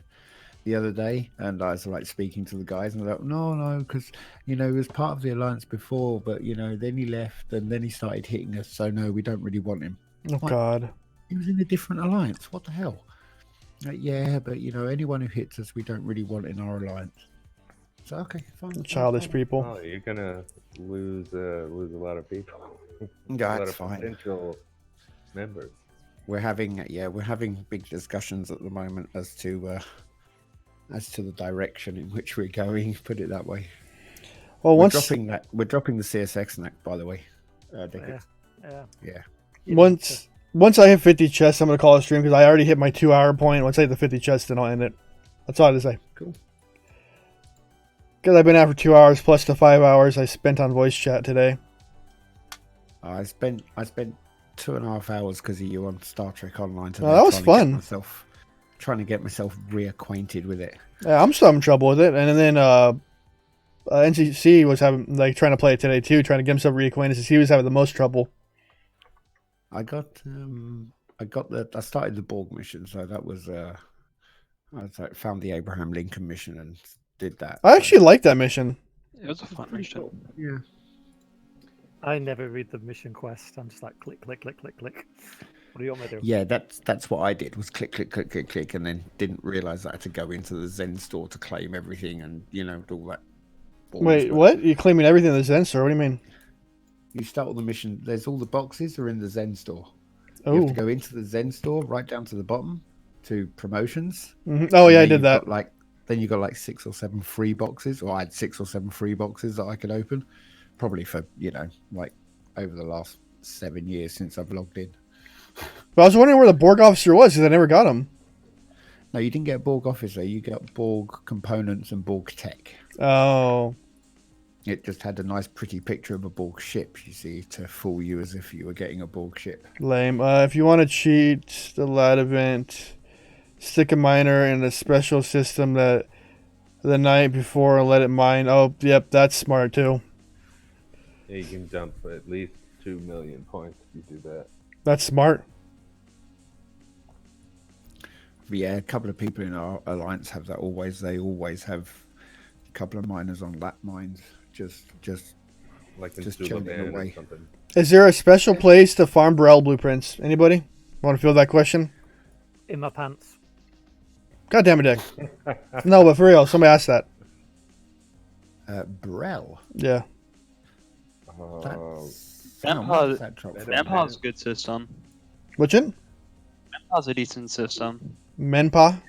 S8: the other day, and I was like speaking to the guys, and they're like, no, because he was part of the alliance before, but then he left, and then he started hitting us. So no, we don't really want him.
S1: Oh God.
S8: He was in a different alliance. What the hell? Like, yeah, but anyone who hits us, we don't really want in our alliance. So okay, fine.
S1: Childish people.
S7: Oh, you're gonna lose a lot of people.
S8: Yeah,
S7: a lot
S8: it's
S7: of
S8: fine.
S7: potential members.
S8: We're having big discussions at the moment as to the direction in which we're going. Put it that way.
S1: Well,
S8: We're dropping the CSX neck, by the way.
S5: Yeah.
S1: Once I hit 50 chests, I'm gonna call a stream because I already hit my 2-hour point. Once I hit the 50 chests, then I'll end it. That's all I have to say.
S8: Cool.
S1: Because I've been out for 2 hours plus the 5 hours I spent on voice chat today.
S8: I spent 2.5 hours because of you on Star Trek Online today.
S1: Oh, that was fun.
S8: Trying to get myself reacquainted with it.
S1: Yeah, I'm still having trouble with it. And then NCC was trying to play it today too, trying to get himself reacquainted since he was having the most trouble.
S8: I started the Borg mission, so that was found the Abraham Lincoln mission and did that.
S1: I actually liked that mission.
S4: It was a fun mission.
S8: Cool. Yeah.
S5: I never read the mission quest. I'm just like click, click, click, click, click. What do you want me to do?
S8: Yeah, that's what I did, was click, click, click, click, click, and then didn't realise I had to go into the Zen store to claim everything and all that.
S1: Wait, what? You're claiming everything in the Zen store? What do you mean?
S8: You start all the mission. There's all the boxes are in the Zen store.
S1: Oh.
S8: You have to go into the Zen store, right down to the bottom, to promotions.
S1: Mm-hmm. Oh yeah, I did that.
S8: Then you got like 6 or 7 free boxes, or I had 6 or 7 free boxes that I could open, probably for over the last 7 years since I've logged in.
S1: But I was wondering where the Borg officer was because I never got him.
S8: No, you didn't get a Borg officer. You got Borg components and Borg tech.
S1: Oh.
S8: It just had a nice, pretty picture of a Borg ship, you see, to fool you as if you were getting a Borg ship.
S1: Lame. If you want to cheat the lad event, stick a miner in a special system that the night before and let it mine. Oh, yep, that's smart too.
S7: Yeah, you can dump at least 2 million points if you do that.
S1: That's smart.
S8: But yeah, a couple of people in our alliance have that always. They always have a couple of miners on lap mines, just
S7: Like in
S8: chilling
S7: Zulaban
S8: away.
S7: or something.
S1: Is there a special place to farm Burrell blueprints? Anybody want to field that question?
S5: In my pants.
S1: God damn it, Dick. No, but for real, somebody asked that.
S8: Brel.
S1: Yeah.
S4: Manpaw's a good system.
S1: Which it?
S4: Manpaw's a decent system.
S1: Menpa?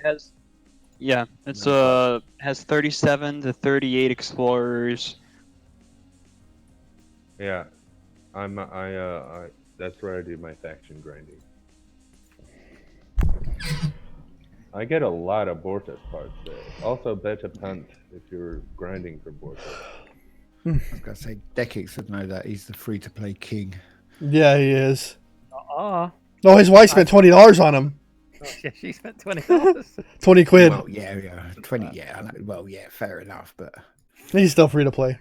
S4: Has 37 to 38 explorers.
S7: Yeah, that's where I do my faction grinding. I get a lot of Bortus parts there. Also, beta punt if you're grinding for Bortus.
S8: I was going to say, Dekix would know that. He's the free-to-play king.
S1: Yeah, he is.
S5: Oh,
S1: his wife spent $20 on him.
S5: yeah, she spent $20.
S1: 20 quid.
S8: Well, yeah, 20. Yeah, I know. Well, yeah, fair enough, but
S1: He's still free to play.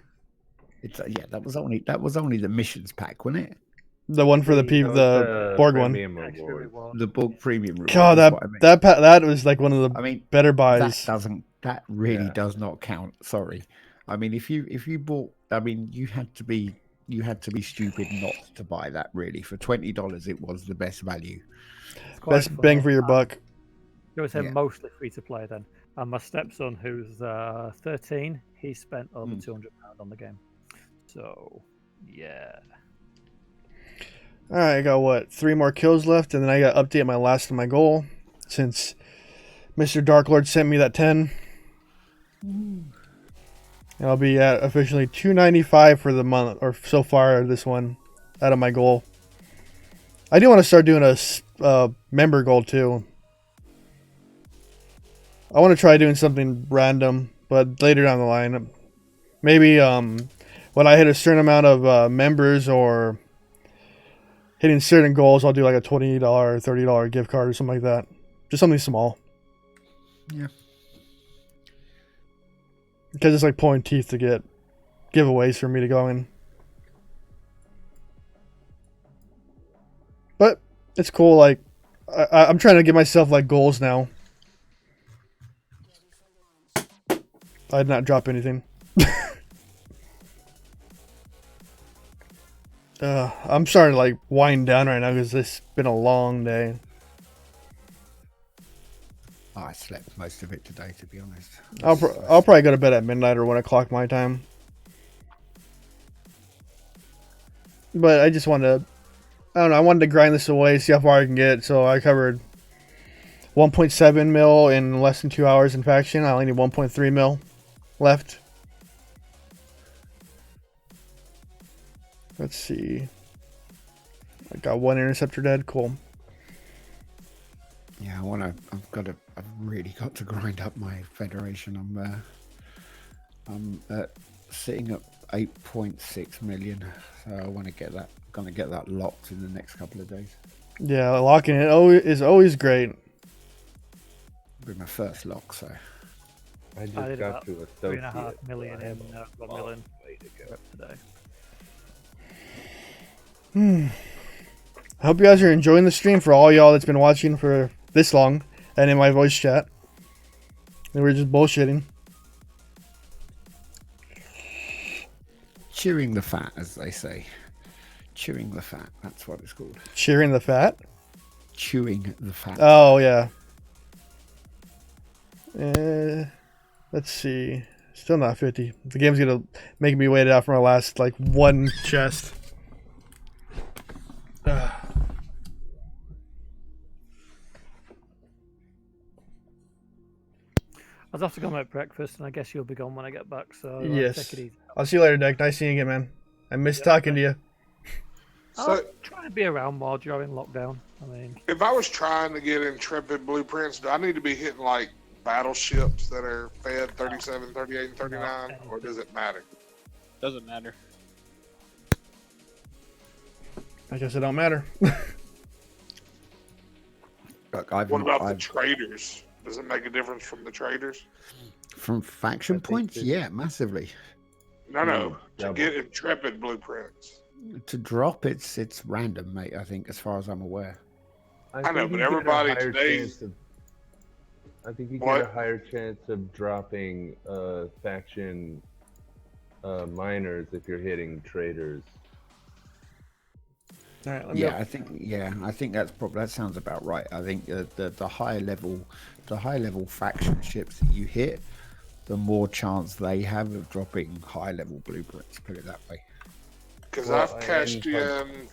S8: it's that was only the missions pack, wasn't it?
S1: The one for the Borg one.
S8: The Borg premium reward.
S1: God,
S8: is what I meant.
S1: that was like one of the better buys.
S8: That really does not count. Sorry. I mean, if you bought, you had to be stupid not to buy that. Really, for $20, it was the best value.
S1: Best bang for your buck.
S5: It was mostly free to play then. And my stepson, who's 13, he spent over £200 on the game. So, yeah.
S1: All right, I got 3 more kills left, and then I got to update my last of my goal since Mr. Dark Lord sent me that 10. And I'll be at officially 295 for the month, or so far this one, out of my goal. I do want to start doing a member goal too. I want to try doing something random, but later down the line. Maybe when when I hit a certain amount of members or hitting certain goals, I'll do like a $20, $30 gift card or something like that. Just something small.
S8: Yeah.
S1: Because it's like pulling teeth to get giveaways for me to go in. But it's cool. Like I'm trying to give myself like goals now. I did not drop anything. I'm starting to like wind down right now because it's been a long day.
S8: I slept most of it today, to be honest.
S1: I'll probably go to bed at midnight or 1 o'clock my time. But I just wanted to, I don't know, I wanted to grind this away, see how far I can get. So I covered 1.7 mil in less than 2 hours in faction. I only need 1.3 mil left. Let's see. I got 1 interceptor dead. Cool.
S8: Yeah, I've really got to grind up my federation. I'm sitting at 8.6 million, so I want to get that. Gonna get that locked in the next couple of days.
S1: Yeah, locking it is always great.
S8: It'll be my first lock, so.
S7: I just
S5: I did
S7: got
S5: about
S7: to a
S5: 3.5 million in 1 million today.
S1: I hope you guys are enjoying the stream. For all y'all that's been watching for this long and in my voice chat. And we're just bullshitting.
S8: Chewing the fat, as they say. Chewing the fat, that's what it's called.
S1: Cheering the fat?
S8: Chewing the fat.
S1: Oh, yeah. Let's see. Still not 50. The game's gonna make me wait it out for my last, like, 1 chest.
S5: I'll have to go make breakfast, and I guess you'll be gone when I get back. So
S1: Yes.
S5: take it easy.
S1: I'll see you later, Deck. Nice seeing you again, man. I miss talking to you.
S5: I'll try to be around more during lockdown. I mean,
S2: if I was trying to get Intrepid blueprints, do I need to be hitting like battleships that are fed 37, 38, and 39, or does it matter?
S4: Doesn't matter.
S1: I guess it don't matter.
S8: Look,
S2: What about the traders? Does it make a difference from the traders?
S8: From faction points? Yeah, massively.
S2: No. To get Intrepid blueprints.
S8: To drop, it's random, mate. I think, as far as I'm aware.
S2: I know, but everybody today's.
S7: I think you get a higher chance of dropping faction miners if you're hitting traders.
S1: All right,
S8: I think that's probably, that sounds about right. I think the higher level faction ships that you hit, the more chance they have of dropping high level blueprints. Put it that way.
S2: Because I've cashed in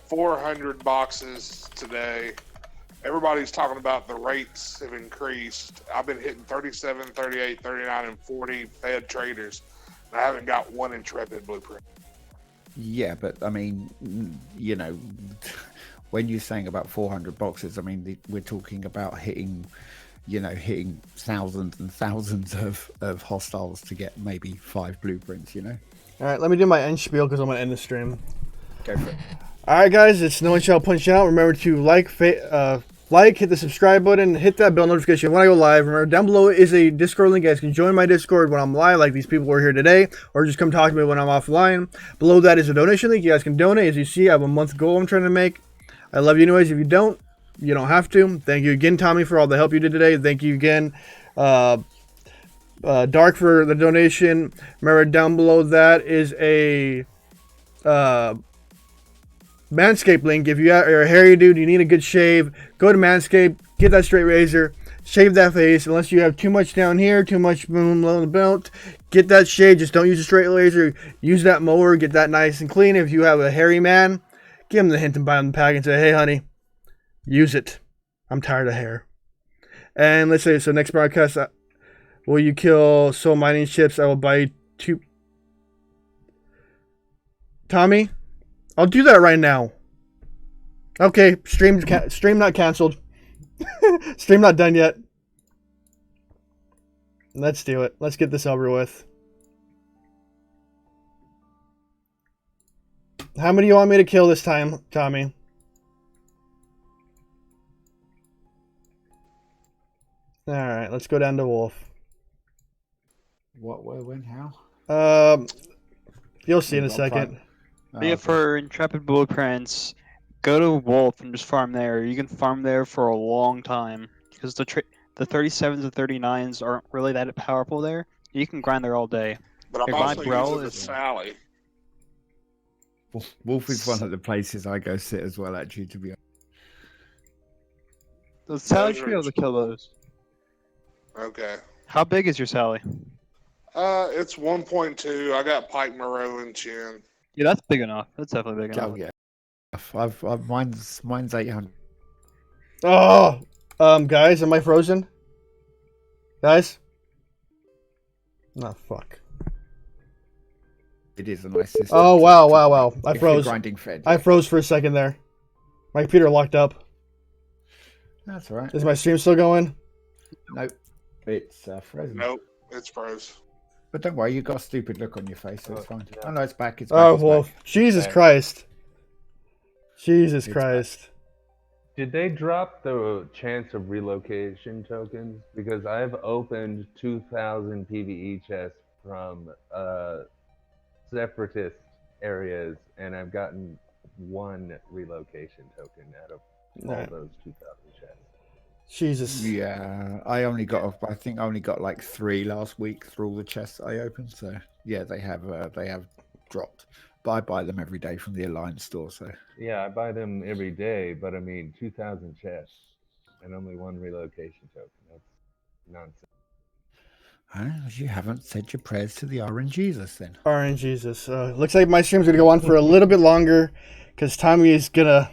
S2: 400 boxes today. Everybody's talking about the rates have increased. I've been hitting 37, 38, 39, and 40 fed traders. And I haven't got 1 Intrepid blueprint.
S8: Yeah, but I mean, you know, when you're saying about 400 boxes, I mean, we're talking about hitting thousands and thousands of hostiles to get maybe 5 blueprints, you know?
S1: All right, let me do my end spiel because I'm going to end the stream.
S8: Go for it.
S1: All right, guys, it's No One Shall Punch Out. Remember to like, hit the subscribe button, hit that bell notification when I go live. Remember, down below is a Discord link. You guys can join my Discord when I'm live, like these people who are here today, or just come talk to me when I'm offline. Below that is a donation link. You guys can donate. As you see, I have a month goal I'm trying to make. I love you anyways. If you don't have to. Thank you again, Tommy, for all the help you did today. Thank you again, Dark, for the donation. Remember, down below that is a Manscaped link. If you're a hairy dude, you need a good shave, go to Manscaped, get that straight razor, shave that face. Unless you have too much down here, too much below the belt, get that shave. Just don't use a straight razor. Use that mower, get that nice and clean. If you have a hairy man, give him the hint and buy him the pack and say, hey, honey, use it. I'm tired of hair. And let's say, so next broadcast, will you kill soul mining chips? I will buy 2. Tommy, I'll do that right now. Okay, stream not canceled. Stream not done yet. Let's do it. Let's get this over with. How many do you want me to kill this time, Tommy? Alright, let's go down to Wolf.
S8: What, where, when, how?
S1: You'll see in a
S8: We've got
S1: second.
S8: Oh,
S4: Yeah,
S8: okay.
S4: for Intrepid Blueprints, go to Wolf and just farm there. You can farm there for a long time because the 37s and 39s aren't really that powerful there. You can grind there all day.
S2: But I'm
S4: Like, my
S2: also
S4: Grell
S2: using the
S4: is-
S2: Sally.
S8: Wolf is one of the places I go sit as well, actually, to be honest.
S4: The Sally
S2: Those
S4: should
S2: are
S4: be able to kill those.
S2: Okay.
S4: How big is your Sally?
S2: It's 1.2. I got Pike, Moreau, and Chin.
S4: Yeah, that's big enough. That's definitely big enough.
S8: Oh, yeah. Mine's 800.
S1: Oh, guys, am I frozen? Guys? Oh, fuck.
S8: It is a nice system.
S1: Oh, wow, wow, wow. I
S8: If you're
S1: froze.
S8: grinding fed.
S1: I froze for a second there. My computer locked up.
S8: That's all right.
S1: Is my stream still going?
S8: Nope. It's frozen.
S2: Nope, it's froze.
S8: But don't worry, you've got a stupid look on your face, so it's fine. Oh, no, it's back. It's back.
S1: Oh,
S8: it's
S1: well,
S8: back.
S1: Jesus
S7: back.
S1: Christ. Jesus
S8: It's
S1: Christ.
S7: Did they drop the chance of relocation tokens? Because I've opened 2,000 PvE chests from separatist areas, and I've gotten 1 relocation token out of all
S1: Alright.
S7: those 2,000 chests.
S1: Jesus.
S8: Yeah, I think I only got like 3 last week through all the chests I opened. So yeah, they have dropped. But I buy them every day from the Alliance store. So
S7: Yeah, I buy them every day, but I mean 2,000 chests and only 1 relocation token. That's nonsense.
S8: you haven't said your prayers to the RN Jesus then.
S1: RN Jesus. Looks like my stream's gonna go on for a little bit longer because Tommy is gonna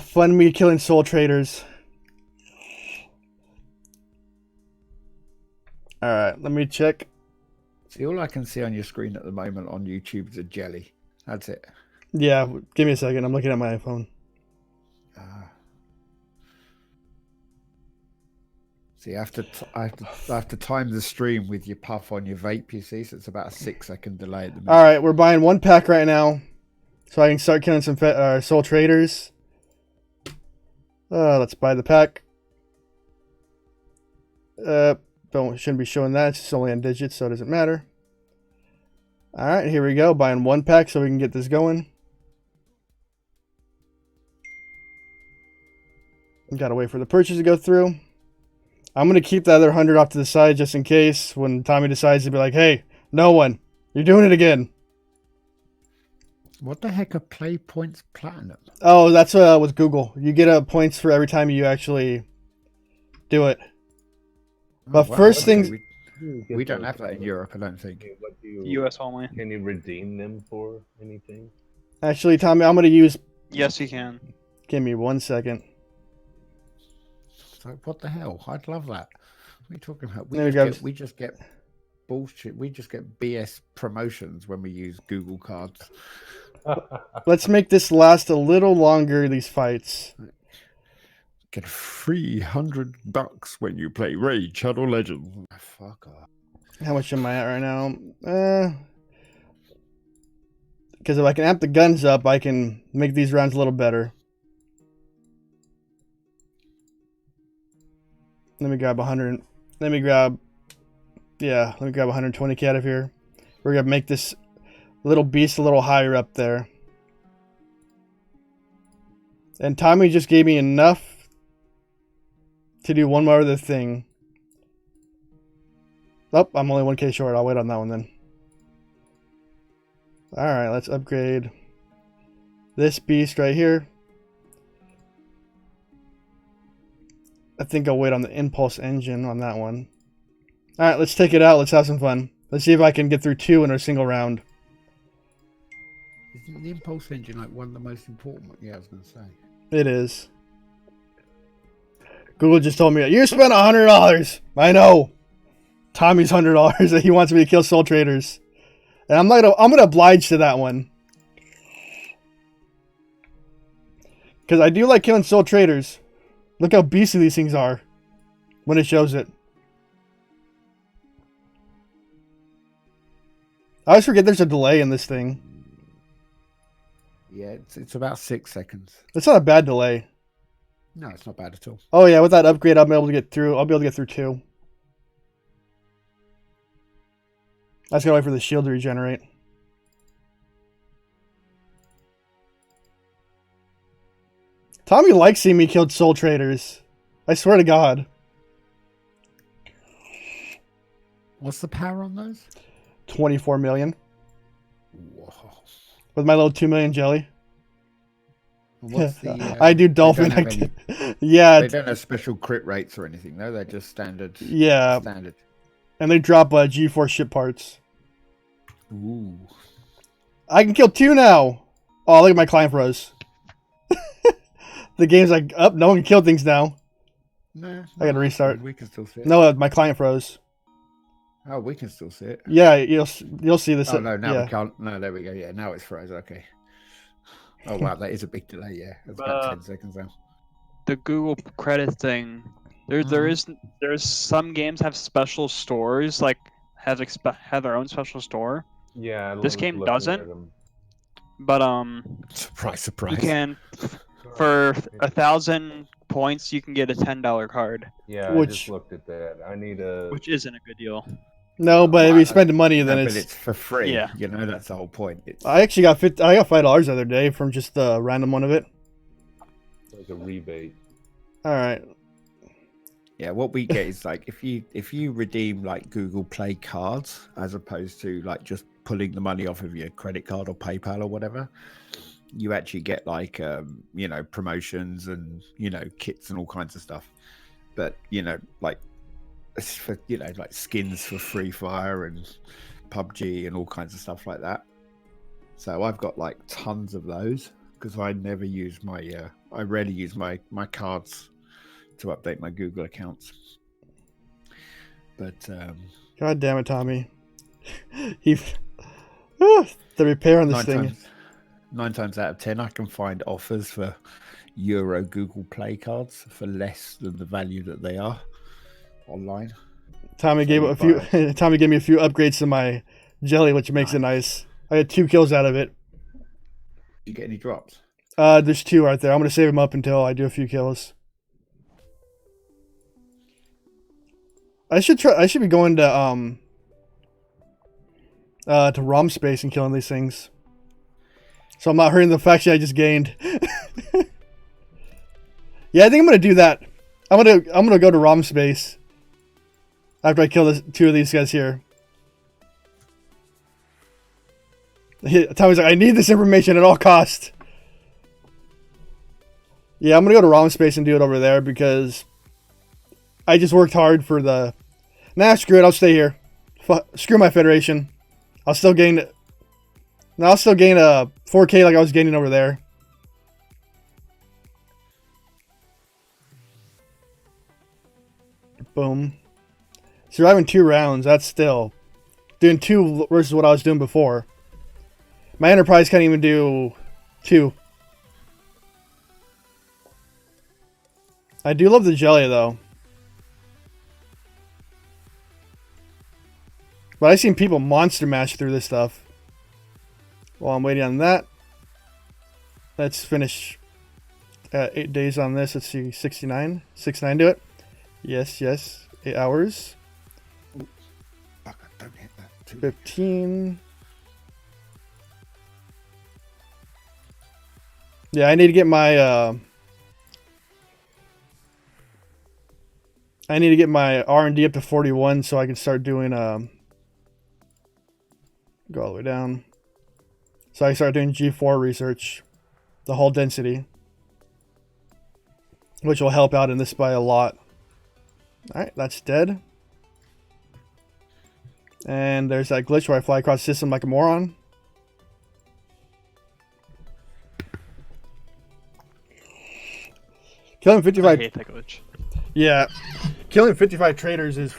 S1: fund me killing soul traders. Alright, let me check.
S8: See, all I can see on your screen at the moment on YouTube is a jelly. That's it.
S1: Yeah, give me a second. I'm looking at my iPhone.
S8: See, I have to time the stream with your puff on your vape, you see, so it's about a 6-second delay at the minute.
S1: Alright, we're buying 1 pack right now so I can start killing some soul traders. Let's buy the pack. Shouldn't be showing that. It's just only on digits, so it doesn't matter. Alright, here we go. Buying 1 pack so we can get this going. Gotta wait for the purchase to go through. I'm gonna keep the other 100 off to the side just in case when Tommy decides to be like, hey, no one, you're doing it again.
S8: What the heck are play points platinum?
S1: Oh, that's with Google. You get points for every time you actually do it. But first things...
S8: We don't have that in Europe, I don't think.
S7: What do you,
S4: US only.
S7: Can you redeem them for anything?
S1: Actually, Tommy, I'm gonna use...
S4: Yes, you can.
S1: Give me 1 second.
S8: So what the hell? I'd love that. What are you talking about?
S1: There we go.
S8: We just get bullshit. We just get BS promotions when we use Google cards.
S1: Let's make this last a little longer, these fights.
S8: Get $300 when you play Raid Shadow Legends. Fuck off.
S1: How much am I at right now? Because if I can amp the guns up, I can make these rounds a little better. Let me grab 100. Let me grab 120k out of here. We're gonna make this little beast a little higher up there. And Tommy just gave me enough to do one more other thing. Oh, I'm only 1k short. I'll wait on that one then. Alright, let's upgrade this beast right here. I think I'll wait on the impulse engine on that one. Alright, let's take it out. Let's have some fun. Let's see if I can get through 2 in a single round.
S8: Isn't the impulse engine like one of the most important ones? Yeah, I was going to say.
S1: It is. Google just told me, you spent $100. I know. Tommy's $100 that he wants me to kill soul traders. And I'm gonna oblige to that one. Because I do like killing soul traders. Look how beastly these things are when it shows it. I always forget there's a delay in this thing.
S8: Yeah, it's about 6 seconds.
S1: It's not a bad delay.
S8: No, it's not bad at all.
S1: Oh yeah, with that upgrade, I'll be able to get through. I'll be able to get through 2. I just gotta wait for the shield to regenerate. Tommy likes seeing me kill soul traders. I swear to God.
S8: What's the power on those?
S1: 24 million.
S8: Whoa.
S1: With my little 2 million jelly.
S8: What's the,
S1: I do dolphin
S8: don't have
S1: activity. Yeah.
S8: They don't have special crit rates or anything, though. They're just standard.
S1: Yeah.
S8: Standard.
S1: And they drop G4 ship parts.
S8: Ooh.
S1: I can kill 2 now. Oh, look at my client froze. The game's like, up, no one can kill things now.
S8: No.
S1: I gotta restart.
S8: We can still see it.
S1: No, my client froze.
S8: Oh, we can still see it.
S1: Yeah, you'll see this.
S8: Oh, no, now
S1: yeah.
S8: we can't. No, there we go. Yeah, now it's frozen. Okay. Oh, wow, that is a big delay, yeah. It's
S4: But,
S8: about 10 seconds now.
S4: The Google credit thing. There's some games have special stores, like have their own special store.
S7: Yeah. I
S4: This
S7: was
S4: game
S7: looking
S4: doesn't.
S7: at 'em.
S4: But
S8: Surprise,
S4: you
S8: surprise.
S4: can for 1,000 points you can get a $10 card,
S7: Yeah, I
S1: Which-
S7: just looked at that. I need a.
S4: which isn't a good deal.
S1: No, but if you spend the money, then
S8: No,
S1: it's.
S8: but it's for free.
S4: Yeah.
S8: You know, that's the whole point. It's,
S1: I actually got I got $5 the other day from just the random one of it.
S7: like a rebate.
S1: All right.
S8: yeah, what we get is like if you redeem like Google Play cards as opposed to like just pulling the money off of your credit card or PayPal or whatever, you actually get like you know, promotions and, you know, kits and all kinds of stuff. But, you know, like it's for, you know, like skins for Free Fire and PUBG and all kinds of stuff like that. So I've got like tons of those because I never use my I rarely use my cards to update my Google accounts. But
S1: God damn it, Tommy. The repair on this thing.
S8: 9 times out of 10 I can find offers for Euro Google Play cards for less than the value that they are online.
S1: Tommy gave a few. Tommy gave me a few upgrades to my jelly, which makes it nice. I had 2 kills out of it.
S8: Did you get any drops?
S1: There's 2 right there. I'm gonna save them up until I do a few kills. I should try. I should be going to ROM space and killing these things. So I'm not hurting the faction I just gained. Yeah, I think I'm gonna do that. I'm gonna go to ROM space after I kill 2 of these guys here. Tommy's like, I need this information at all costs. Yeah, I'm gonna go to ROM space and do it over there because I just worked hard for the. Nah, screw it. I'll stay here. Screw my federation. I'll still gain. No, I'll still gain a 4K like I was gaining over there. Boom. Surviving 2 rounds. That's still doing 2 versus what I was doing before. My enterprise can't even do 2. I do love the jelly though. But I've seen people monster mash through this stuff. While I'm waiting on that, let's finish 8 days on this. Let's see, 69. 69 do it. Yes, yes. 8 hours.
S8: Fuck, don't hit that.
S1: 15. Yeah, I need to get my R&D up to 41 so I can start doing go all the way down. So I start doing G4 research, the hull density, which will help out in this by a lot. Alright, that's dead. And there's that glitch where I fly across the system like a moron. Killing
S4: I
S1: 55.
S4: hate that glitch.
S1: Yeah, killing 55 traders is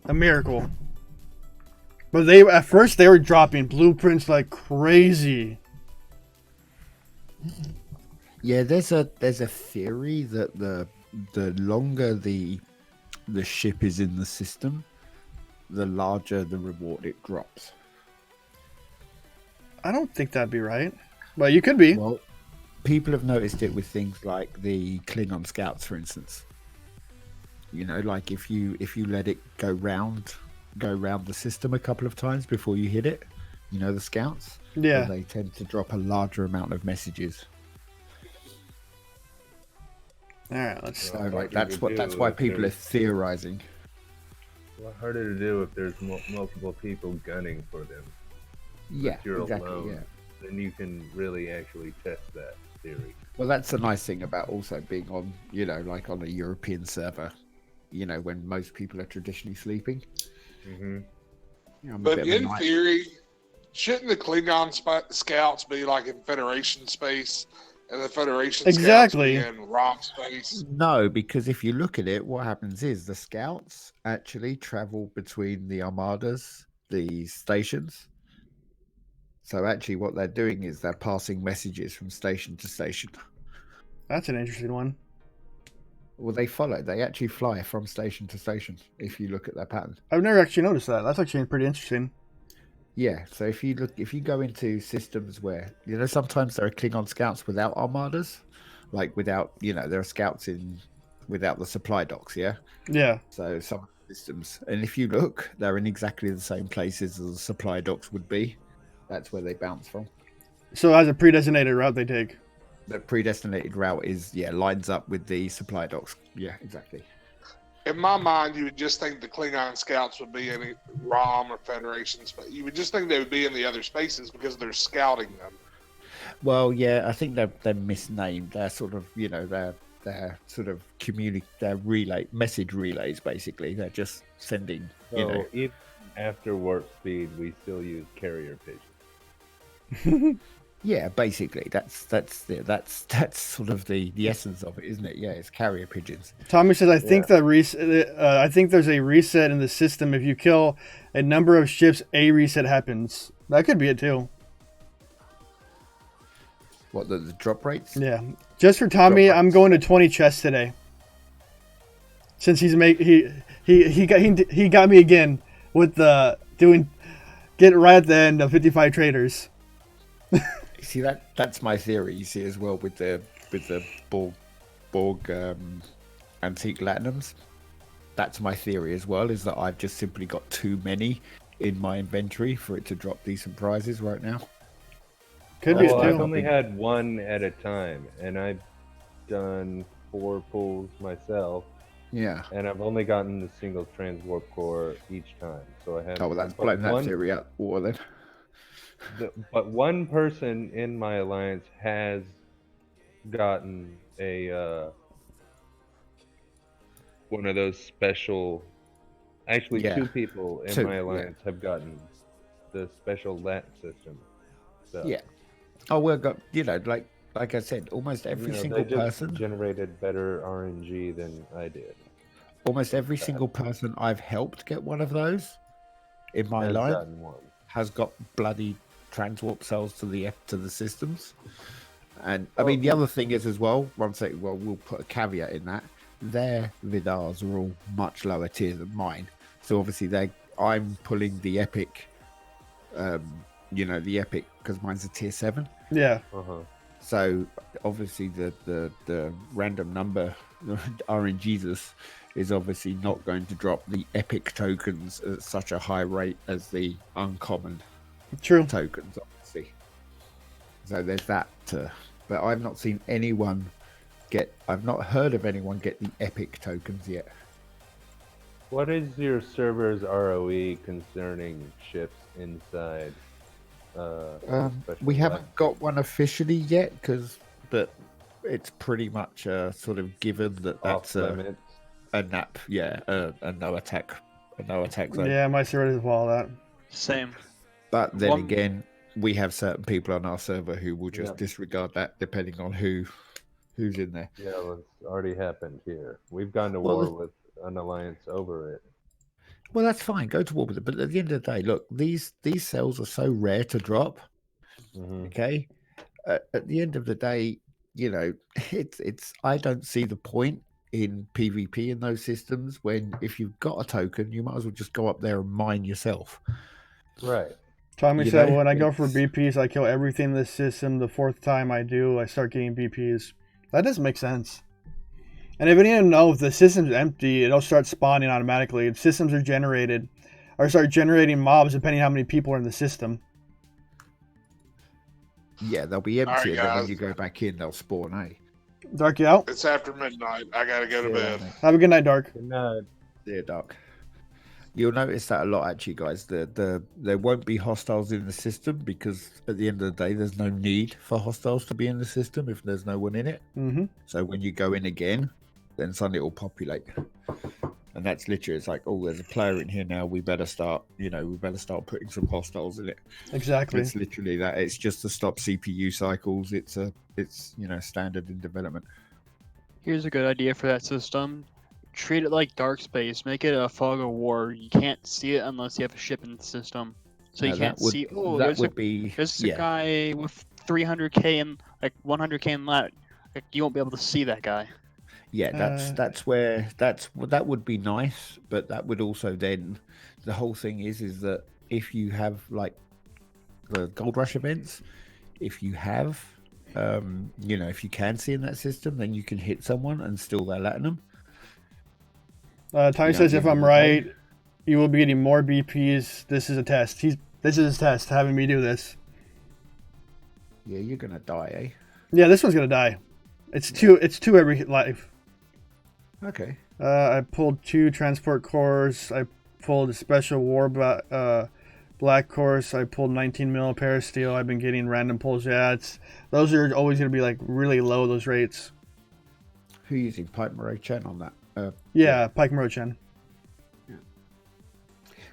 S1: a miracle. But at first they were dropping blueprints like crazy.
S8: Yeah, there's a theory that the longer the ship is in the system, the larger the reward it drops.
S1: I don't think that'd be right. But you could be.
S8: Well, people have noticed it with things like the Klingon scouts, for instance. You know, like if you let it go round the system a couple of times before you hit it, you know, the scouts,
S1: Yeah.
S8: then they tend to drop a larger amount of messages.
S1: All right, let's.
S8: So
S7: Well,
S8: like
S7: harder to
S8: that's
S7: do
S8: why
S7: if
S8: people are
S7: there's-
S8: theorizing.
S7: A lot harder to do if there's multiple people gunning for them.
S8: Yeah,
S7: If you're
S8: exactly.
S7: alone,
S8: Yeah.
S7: then you can really actually test that theory.
S8: Well, that's the nice thing about also being on, you know, like on a European server, you know, when most people are traditionally sleeping.
S7: Mm-hmm.
S8: You know, I'm a
S2: But
S8: bit of a
S2: in
S8: night-
S2: theory, shouldn't the Klingon scouts be like in Federation space, and the Federation
S1: Exactly.
S2: scouts be in ROM space?
S8: No, because if you look at it, what happens is the scouts actually travel between the armadas, the stations. So actually, what they're doing is they're passing messages from station to station.
S1: That's an interesting one.
S8: Well, they actually fly from station to station. If you look at their pattern.
S1: I've never actually noticed that. That's actually pretty interesting.
S8: Yeah, so if you go into systems where, you know, sometimes there are Klingon scouts without armadas, like without, you know, there are scouts without the supply docks, yeah?
S1: Yeah.
S8: So some systems, and if you look, they're in exactly the same places as the supply docks would be. That's where they bounce from.
S1: So it has a predesignated route they take.
S8: The predestinated route lines up with the supply docks. Yeah, exactly.
S2: In my mind, you would just think the Klingon scouts would be in ROM or Federations, but you would just think they would be in the other spaces because they're scouting them.
S8: Well, yeah, I think they're misnamed. They're sort of, you know, they're sort of message relays, basically. They're just sending,
S7: So
S8: you know.
S7: even after warp speed, we still use carrier pigeons.
S8: Yeah, basically, that's sort of the essence of it, isn't it? Yeah, it's carrier pigeons.
S1: Tommy says, I think I think there's a reset in the system. If you kill a number of ships, a reset happens. That could be it too.
S8: What, the drop rates?
S1: Yeah. Just for Tommy,
S8: Drop
S1: I'm
S8: rates.
S1: going to 20 chests today. Since he got me again with the get right at the end of 55 traders.
S8: See, that's my theory. You see, as well with the Borg antique latinums. That's my theory as well. Is that I've just simply got too many in my inventory for it to drop decent prizes right now.
S1: Could be
S7: Well, I've
S1: too.
S7: only had one at a time, and I've done 4 pulls myself,
S8: Yeah.
S7: and I've only gotten the single transwarp core each time. So I have.
S8: Oh, well, that's
S7: but
S8: blowing that
S7: one-
S8: theory out the water then.
S7: But one person in my alliance has gotten a one of those special. Actually,
S8: Yeah.
S7: 2 people in
S8: 2,
S7: my
S8: yeah.
S7: alliance have gotten the special LAT system. So,
S8: Yeah. Oh, well, you know, like I said, almost
S7: you
S8: every
S7: know,
S8: single
S7: they just
S8: person,
S7: generated better RNG than I did.
S8: almost every single person I've helped get one of those in my
S7: Has
S8: life
S7: gotten one.
S8: has got bloody transwarp cells to the systems. And I mean, the other thing is as well, we'll put a caveat in that their Vidars are all much lower tier than mine. So obviously I'm pulling the epic, you know, the epic, because mine's a tier 7.
S1: Yeah.
S7: Uh-huh.
S8: So obviously the random number RNGesus is obviously not going to drop the epic tokens at such a high rate as the uncommon
S1: True.
S8: tokens, obviously. So there's that. But I've not seen anyone I've not heard of anyone get the epic tokens yet.
S7: What is your server's ROE concerning ships inside? Special
S8: We haven't
S7: Labs?
S8: got one officially yet, but it's pretty much sort of given that
S7: Off
S8: that's
S7: limits.
S8: a nap, a no attack zone.
S1: Yeah, my server does follow that.
S4: Same.
S8: But then
S4: One-
S8: again, we have certain people on our server who will just
S7: Yeah.
S8: disregard that depending on who's in there.
S7: Yeah, well, it's already happened here. We've gone to
S8: Well,
S7: war with an alliance over it.
S8: Well, that's fine. Go to war with it. But at the end of the day, look, these cells are so rare to drop.
S7: Hmm.
S8: Okay. At the end of the day, you know, it's. I don't see the point in PvP in those systems when if you've got a token, you might as well just go up there and mine yourself.
S7: Right.
S1: Tommy
S8: You
S1: said,
S8: know,
S1: when I go for
S8: it's-
S1: BPs, I kill everything in the system. The fourth time I do, I start getting BPs. That doesn't make sense. And if you didn't know, if the system's empty, it'll start spawning automatically. If systems are generated, or start generating mobs depending on how many people are in the system.
S8: Yeah, they'll be
S2: All right,
S8: empty, and then when
S2: guys.
S8: you go back in, they'll spawn, eh?
S1: Dark, you out?
S2: It's after midnight. I gotta go to
S8: See you
S2: bed.
S8: then, mate.
S1: Have a good night, Dark.
S7: Good night.
S8: See you, Doc. You'll notice that a lot, actually, guys. There won't be hostiles in the system because at the end of the day, there's no need for hostiles to be in the system if there's no one in it.
S1: Mm-hmm.
S8: So when you go in again, then suddenly it will populate, and that's literally it's like, oh, there's a player in here now. We better start, putting some hostiles in it.
S1: Exactly.
S8: It's literally that. It's just to stop CPU cycles. It's standard in development.
S4: Here's a good idea for that system. Treat it like Dark Space. Make it a fog of war. You can't see it unless you have a ship in the system. So you
S8: Now,
S4: can't
S8: that would-
S4: see, oh,
S8: that
S4: there's
S8: would be
S4: a
S8: yeah.
S4: guy with 300k and like 100k in lat. Like, you won't be able to see that guy.
S8: Yeah, that would be nice, but that would also then the whole thing is that if you have like the Gold Rush events, if you have if you can see in that system, then you can hit someone and steal their latinum.
S1: Tommy says, if I'm right, you will be getting more BPs. This is a test. This is his test, having me do this.
S8: Yeah, you're gonna die, eh?
S1: Yeah, this one's gonna die. It's two every life.
S8: Okay.
S1: I pulled 2 transport cores. I pulled a special war black course. I pulled 19 mil parasteel. I've been getting random pulls. Yeah, those are always going to be like really low, those rates.
S8: Who are you using Pipe Moreau-Chen on that?
S1: Yeah, Pike Moreau-Chen.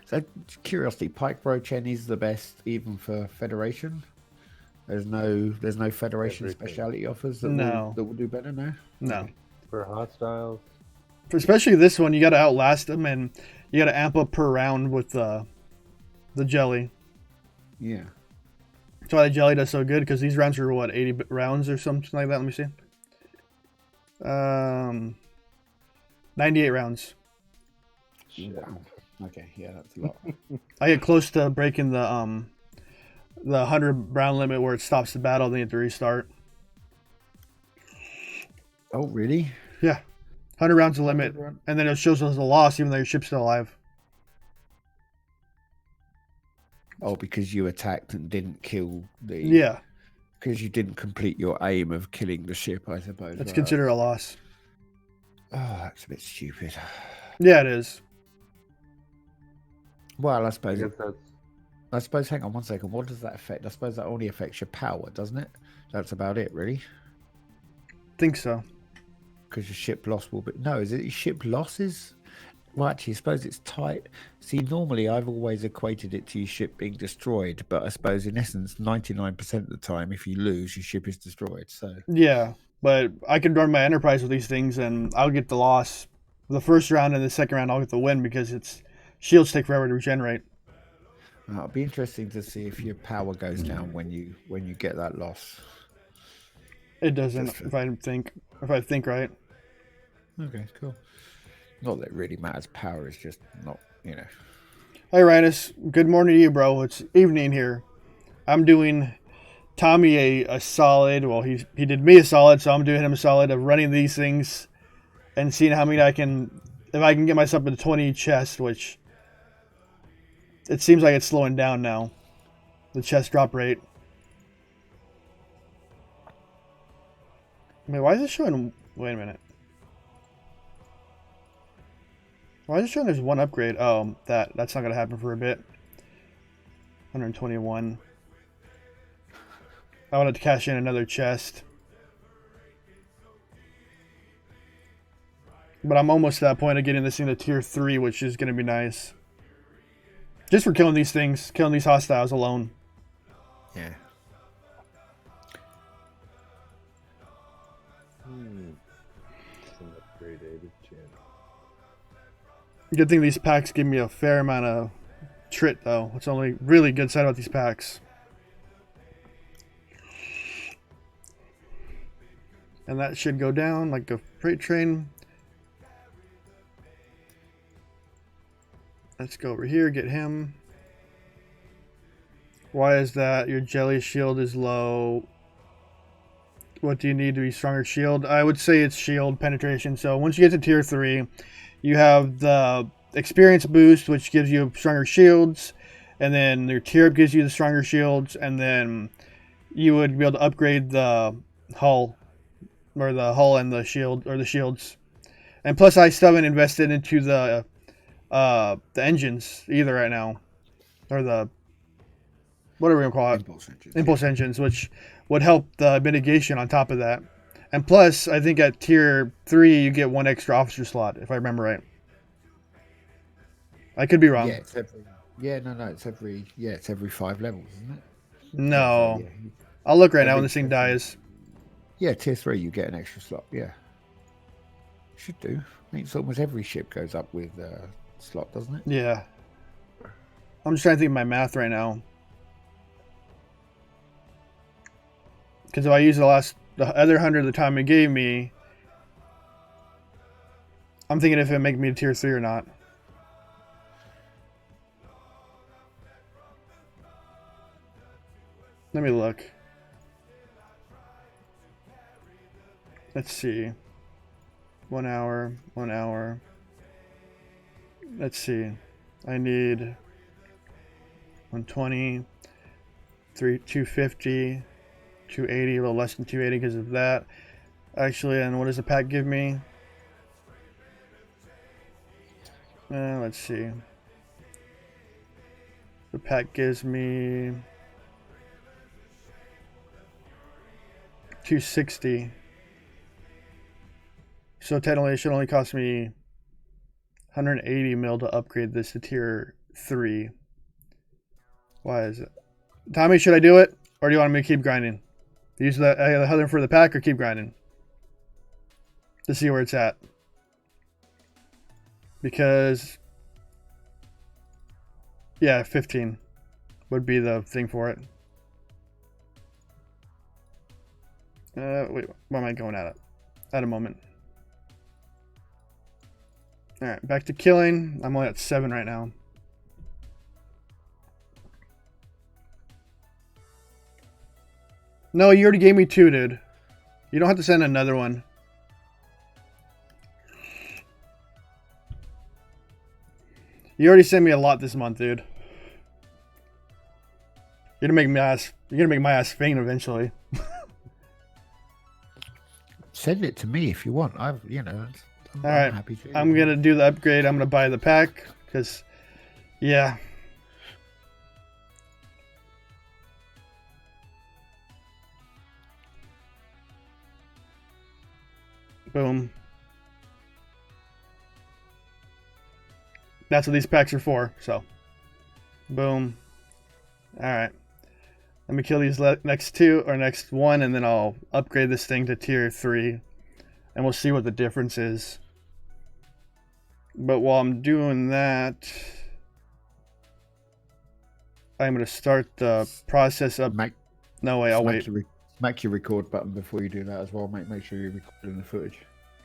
S8: So, curiosity, Pike Moreau-Chen is the best even for Federation. There's no Federation
S7: Everything.
S8: speciality offers that
S1: No.
S8: will do better now.
S1: No.
S7: For hostiles,
S1: For especially this one, you got to outlast them, and you got to amp up per round with the jelly.
S8: Yeah.
S1: That's why the jelly does so good, because these rounds are, what, 80 rounds or something like that? Let me see. 98 rounds.
S8: Wow. Okay, yeah, that's a lot.
S1: I get close to breaking the 100 round limit where it stops the battle, then you have to restart.
S8: Oh, really?
S1: Yeah. 100 rounds of limit, and then it shows us a loss even though your ship's still alive.
S8: Oh, because you attacked and didn't kill the...
S1: Yeah.
S8: Because you didn't complete your aim of killing the ship, I suppose.
S1: It's
S8: right?
S1: considered a loss.
S8: Oh, that's a bit stupid.
S1: Yeah, it is.
S8: Well, I
S7: I
S8: suppose...
S7: guess that's
S8: hang on one second. What does that affect? I suppose that only affects your power, doesn't it? That's about it, really.
S1: Think so.
S8: Because your ship loss will be... No, is it your ship losses? Well, actually, I suppose it's tight. See, normally I've always equated it to your ship being destroyed, but I suppose in essence, 99% of the time, if you lose, your ship is destroyed. So
S1: Yeah, but I can run my enterprise with these things, and I'll get the loss. The first round and the second round, I'll get the win because shields take forever to regenerate.
S8: it'll be interesting to see if your power goes down when you get that loss.
S1: It doesn't, if I think right.
S8: Okay, cool. Not that it really matters. Power is just not,
S1: Hey, Rhinus. Good morning to you, bro. It's evening here. I'm doing Tommy a solid. Well, he did me a solid, so I'm doing him a solid of running these things and seeing how many if I can get myself into 20 chest, which it seems like it's slowing down now. The chest drop rate. I mean, why is it showing? Wait a minute. Why is it showing there's one upgrade? Oh, that's not going to happen for a bit. 121. I wanted to cash in another chest. But I'm almost to that point of getting this thing to tier 3, which is going to be nice. Just for killing these things, killing these hostiles alone.
S8: yeah.
S7: some upgraded channel.
S1: Good thing these packs give me a fair amount of trit, though. It's only really good side about these packs. And that should go down like a freight train. Let's go over here, get him. Why is that? Your jelly shield is low. What do you need to be stronger shield? I would say it's shield penetration. So once you get to tier 3, you have the experience boost, which gives you stronger shields, and then your tier up gives you the stronger shields, and then you would be able to upgrade the hull, or the hull and the shield, or the shields. And plus, I still haven't invested into the engines either right now, or the whatever we call it, impulse engines, which would help the mitigation on top of that. And plus, I think at tier 3 you get 1 extra officer slot, if I remember right. I could be wrong.
S8: Yeah, it's every. Yeah, no, it's every. Yeah, it's every 5 levels, isn't it?
S1: No,
S8: Yeah.
S1: I'll look right now when this thing dies.
S8: Yeah, tier 3 you get an extra slot. Yeah, should do. I think it's almost every ship goes up with slot, doesn't it?
S1: Yeah. I'm just trying to think of my math right now. Because if I use the other 100 the time it gave me, I'm thinking if it make me a tier 3 or not. Let me look. Let's see. 1 hour, 1 hour. Let's see. I need 120, 250, 280, a little less than 280 because of that. Actually, and what does the pack give me? Let's see. The pack gives me 260. So technically it should only cost me 180 mil to upgrade this to tier 3. Why is it? Tommy, should I do it? Or do you want me to keep grinding? Use the other for the pack or keep grinding? To see where it's at. Because, yeah, 15 would be the thing for it. Wait, why am I going at it? At a moment. Alright, back to killing. I'm only at 7 right now. No, you already gave me 2, dude. You don't have to send another one. You already sent me a lot this month, dude. You're gonna make my ass faint eventually.
S8: Send it to me if you want. I'm
S1: all right,
S8: happy to.
S1: I'm gonna do the upgrade. I'm gonna buy the pack because, yeah. Boom. That's what these packs are for. So, boom. All right. Let me kill these next 2 or next 1, and then I'll upgrade this thing to tier 3, and we'll see what the difference is. But while I'm doing that, I'm going to start the process of... No way, I'll wait.
S8: Smack your record button before you do that as well, mate. Make sure you're recording the footage.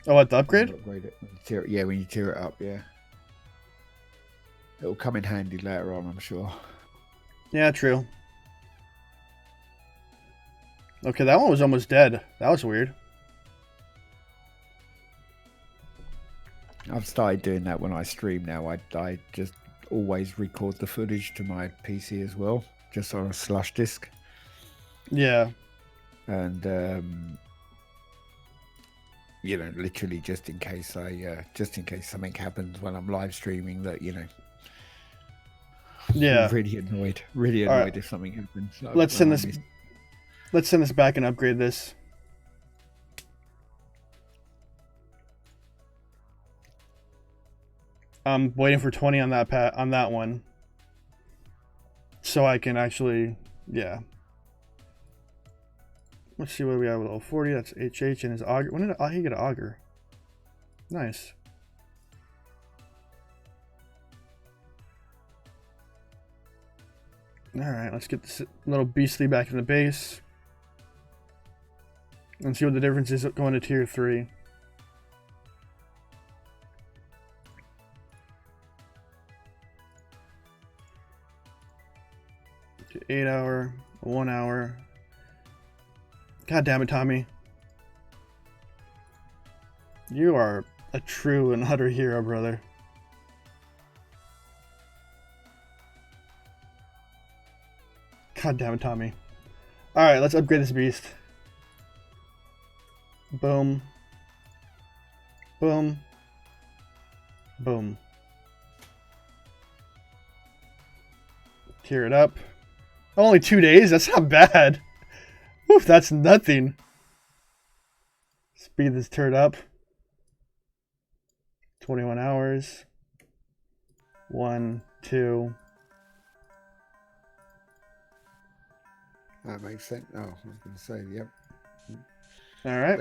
S1: Oh, what, the upgrade?
S8: Upgrade it. Yeah, when you tear it up, yeah. It'll come in handy later on, I'm sure.
S1: Yeah, true. Okay, that one was almost dead. That was weird.
S8: I've started doing that when I stream now. I just always record the footage to my PC as well, just on a slush disk.
S1: Yeah.
S8: And literally just in case something happens when I'm live streaming that
S1: Yeah.
S8: I'm really annoyed right. If something happens.
S1: Let's send this back and upgrade this. I'm waiting for 20 on that one, so I can actually, yeah. Let's see what we have with level 40. That's HH and his auger. When did he get an auger? Nice. All right, let's get this little beastly back in the base and see what the difference is going to tier 3. 8 hour, 1 hour. God damn it, Tommy. You are a true and utter hero, brother. God damn it, Tommy. Alright, let's upgrade this beast. Boom. Boom. Boom. Tear it up. Only 2 days? That's not bad. Oof, that's nothing. Speed this turd up. 21 hours. 1, 2.
S8: That makes sense. Oh, I was going to say, yep.
S1: Alright.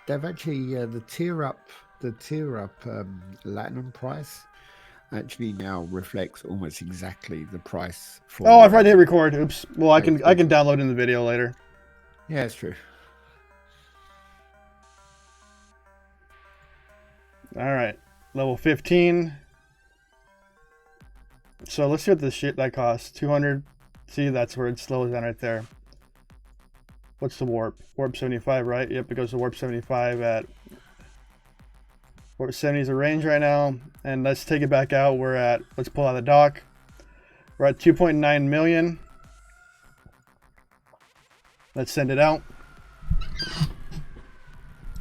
S8: They've actually the tier up Latinum price actually now reflects almost exactly the price for.
S1: Oh, I forgot to hit record. Oops. Well, I can download in the video later.
S8: Yeah, it's true.
S1: Alright. Level 15. So let's see what this shit that costs. 200. See, that's where it slows down right there. What's the warp? Warp 75, right? Yep, it goes to warp 75 at... Warp 70 is a range right now. And let's take it back out. We're at... Let's pull out the dock. We're at 2.9 million. Let's send it out.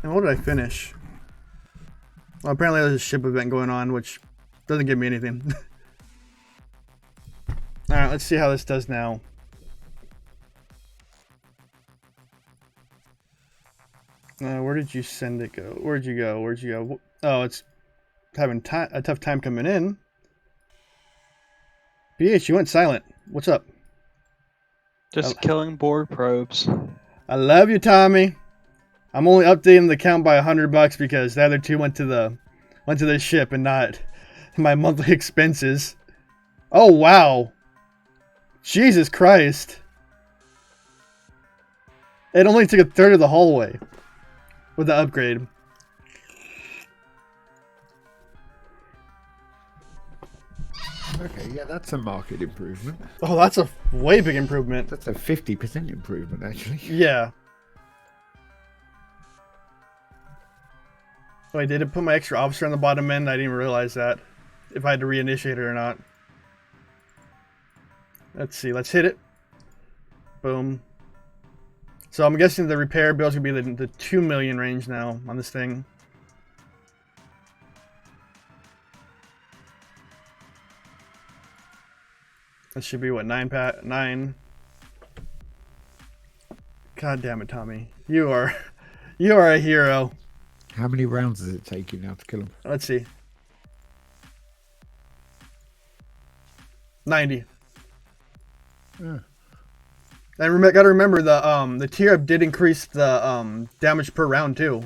S1: And what did I finish? Well, apparently there's a ship event going on, which doesn't give me anything. Alright, let's see how this does now. Where did you send it go? Where'd you go? Where'd you go? Oh, it's having a tough time coming in. BH, you went silent. What's up?
S4: Just killing board probes.
S1: I love you, Tommy. I'm only updating the count by $100 because the other two went to the ship and not my monthly expenses. Oh wow. Jesus Christ. It only took a third of the hallway with the upgrade.
S8: Okay, yeah, that's a market improvement.
S1: Oh, that's a way big improvement.
S8: That's a 50% improvement, actually.
S1: Yeah. Oh, I did put my extra officer on the bottom end. I didn't even realize that. If I had to reinitiate it or not. Let's see. Let's hit it. Boom. So I'm guessing the repair bill's gonna be the 2 million range now on this thing. That should be what, 9. God damn it, Tommy. You are a hero.
S8: How many rounds does it take you now to kill him?
S1: Let's see. 90.
S8: Yeah.
S1: And gotta remember the tier up did increase the damage per round too,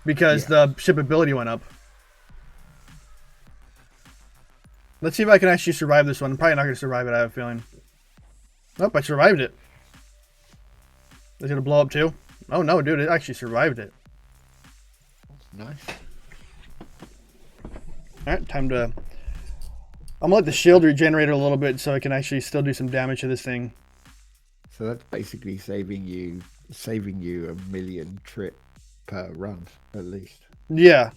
S1: because the ship ability went up. Let's see if I can actually survive this one. I'm probably not gonna survive it. I have a feeling. Nope, I survived it. Is it gonna blow up too? Oh no, dude! It actually survived it.
S8: Nice.
S1: All right, time to. I'm gonna let the shield regenerate a little bit so I can actually still do some damage to this thing.
S8: So that's basically saving you a million trip per run at least.
S1: Yeah.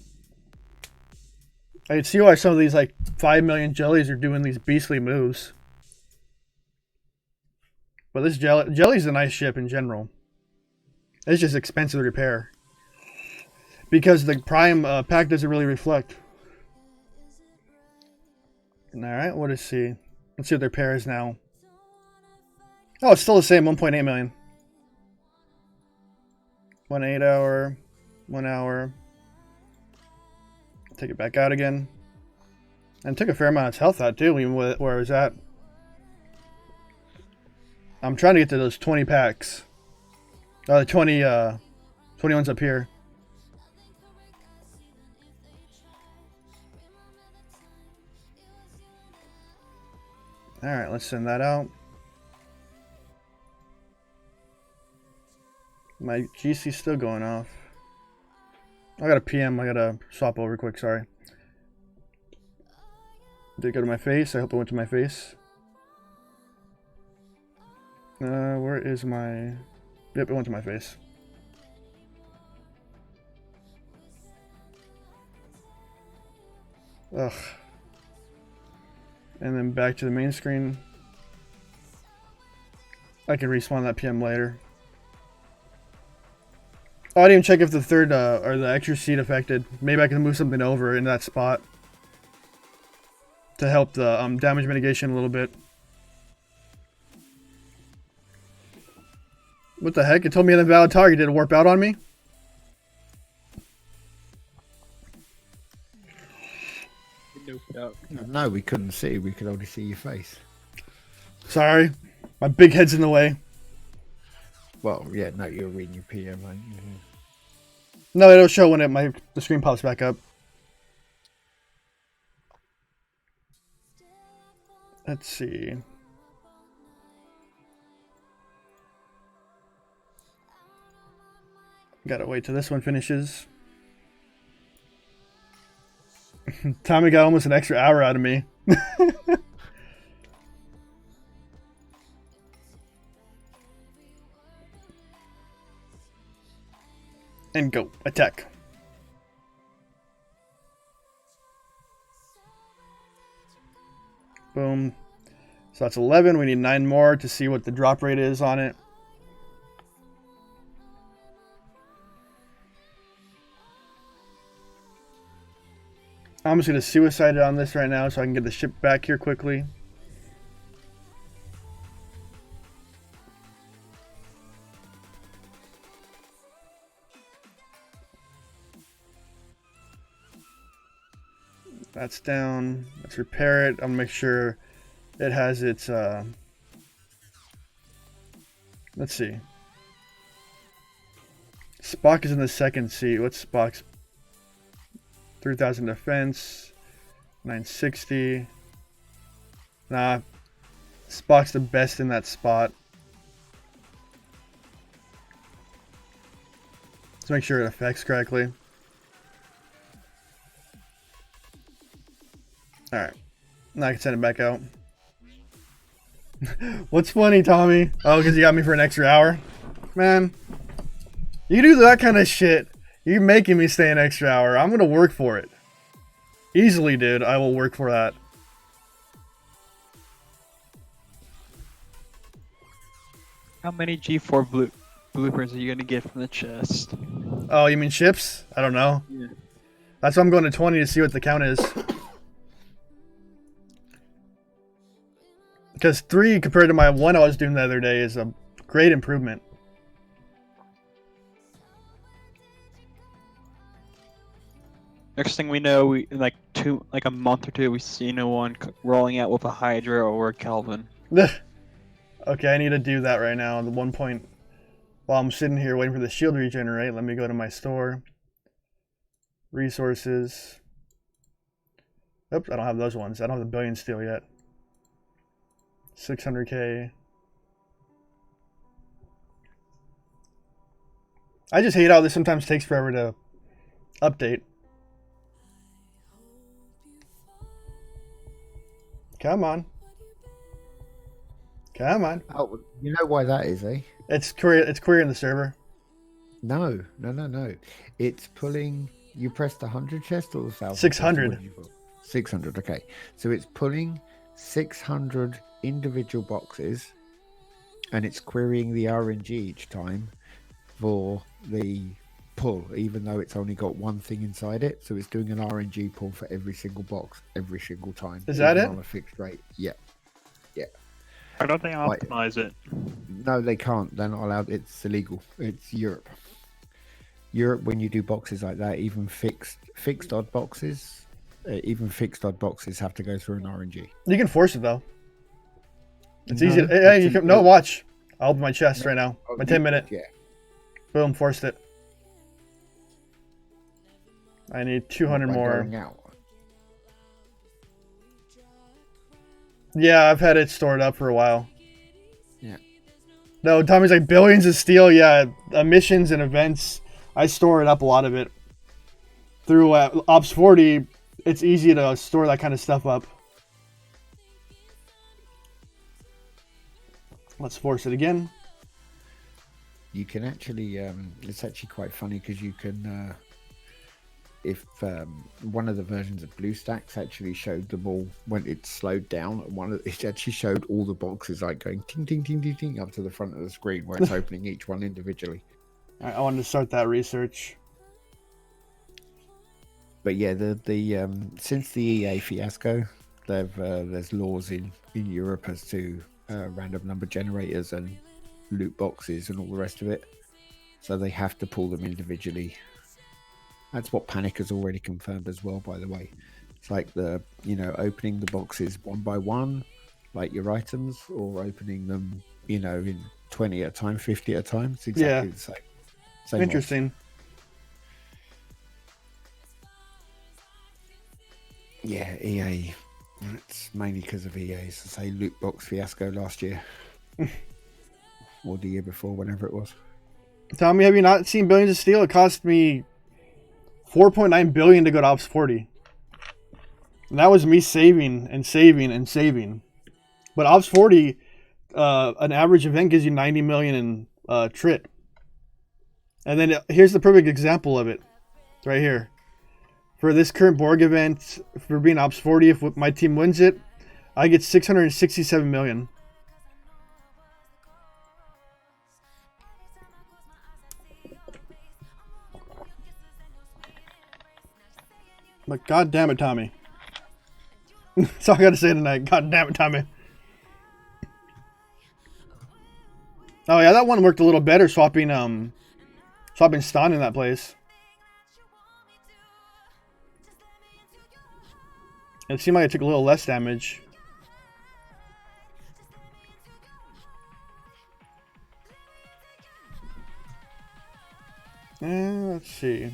S1: I can see why some of these like 5 million jellies are doing these beastly moves. But this jelly's a nice ship in general. It's just expensive to repair. Because the Prime pack doesn't really reflect. Alright, what is she? Let's see what their pair is now. Oh, it's still the same, 1.8 million. 1 8 hour, 1 hour. Take it back out again. And took a fair amount of health out too, even where I was at. I'm trying to get to those 20 packs. The 21's up here. Alright, let's send that out. My GC's still going off. I got a PM. I gotta swap over quick. Sorry. Did it go to my face? I hope it went to my face. Where is my... Yep, it went to my face. Ugh. And then back to the main screen. I can respawn that PM later. Oh, I didn't even check if the third or the extra seat affected. Maybe I can move something over in that spot to help the damage mitigation a little bit. What the heck? It told me an invalid target. Did it warp out on me?
S8: No, we couldn't see. We could only see your face.
S1: Sorry. My big head's in the way.
S8: Well, yeah, no, you're reading your PM, mate.
S1: No, it'll show when the screen pops back up. Let's see. Gotta wait till this one finishes. Tommy got almost an extra hour out of me. And go. Attack. Boom. So that's 11. We need 9 more to see what the drop rate is on it. I'm just going to suicide it on this right now so I can get the ship back here quickly. That's down. Let's repair it. I'm going to make sure it has its... let's see. Spock is in the second seat. What's Spock's? 3,000 defense, 960. Nah, Spock's the best in that spot. Let's make sure it affects correctly. Alright, now I can send it back out. What's funny, Tommy? Oh, because you got me for an extra hour? Man, you do that kind of shit. You're making me stay an extra hour. I'm going to work for it. Easily, dude. I will work for that.
S4: How many G4 bloopers are you going to get from the chest?
S1: Oh, you mean ships? I don't know.
S4: Yeah.
S1: That's why I'm going to 20 to see what the count is. Because 3 compared to my 1 I was doing the other day is a great improvement.
S4: Next thing we know, in like a month or two, we see no one rolling out with a Hydra or a Kelvin.
S1: Okay, I need to do that right now. The 1 point, while I'm sitting here waiting for the shield to regenerate, let me go to my store. Resources. Oops, I don't have those ones. I don't have the billion steel yet. 600k. I just hate how this sometimes takes forever to update. Come on. Come on.
S8: Oh, you know why that is, eh?
S1: It's querying the server.
S8: No. It's pulling. You pressed the 100 chest or the 1,000?
S1: 600.
S8: 600. Okay, so it's pulling 600 individual boxes, and it's querying the RNG each time for the pull, even though it's only got one thing inside it. So it's doing an RNG pull for every single box, every single time.
S1: Is that it?
S8: On a fixed rate. Yeah.
S4: Why don't they optimize it?
S8: No, they can't. They're not allowed. It's illegal. It's Europe. Europe, when you do boxes like that, even fixed odd boxes, have to go through an RNG.
S1: You can force it though. It's easy. Hey, you can, no, watch. I'll open my chest right now. My 10-minute.
S8: Yeah.
S1: Boom, forced it. I need 200 more.
S8: Going out.
S1: Yeah, I've had it stored up for a while.
S8: Yeah.
S1: No, Tommy's like billions of steel. Yeah, missions and events. I store it up, a lot of it. Through Ops 40, it's easy to store that kind of stuff up. Let's force it again.
S8: You can actually, it's actually quite funny because you can, if one of the versions of BlueStacks actually showed them all when it slowed down, it actually showed all the boxes like going ting ting ting ting ting up to the front of the screen where it's opening each one individually.
S1: I wanted to start that research.
S8: But yeah, the since the EA fiasco, there's laws in Europe as to random number generators and loot boxes and all the rest of it, so they have to pull them individually. That's what Panic has already confirmed as well, by the way. It's like opening the boxes one by one, like your items, or opening them, in 20 at a time, 50 at a time. It's exactly the same.
S1: Interesting.
S8: Yeah, EA. It's mainly because of EA's, say, loot box fiasco last year. Or the year before, whenever it was.
S1: Tommy, have you not seen Billions of Steel? It cost me $4.9 billion to go to Ops 40. And that was me saving and saving and saving. But Ops 40, an average event gives you 90 million in TRIT. And then here's the perfect example of it. Right here. For this current Borg event, for being Ops 40, if my team wins it, I get 667 million. But god damn it, Tommy. That's all I gotta say tonight. God damn it, Tommy. Oh yeah, that one worked a little better, swapping Stan in that place. It seemed like it took a little less damage. Let's see.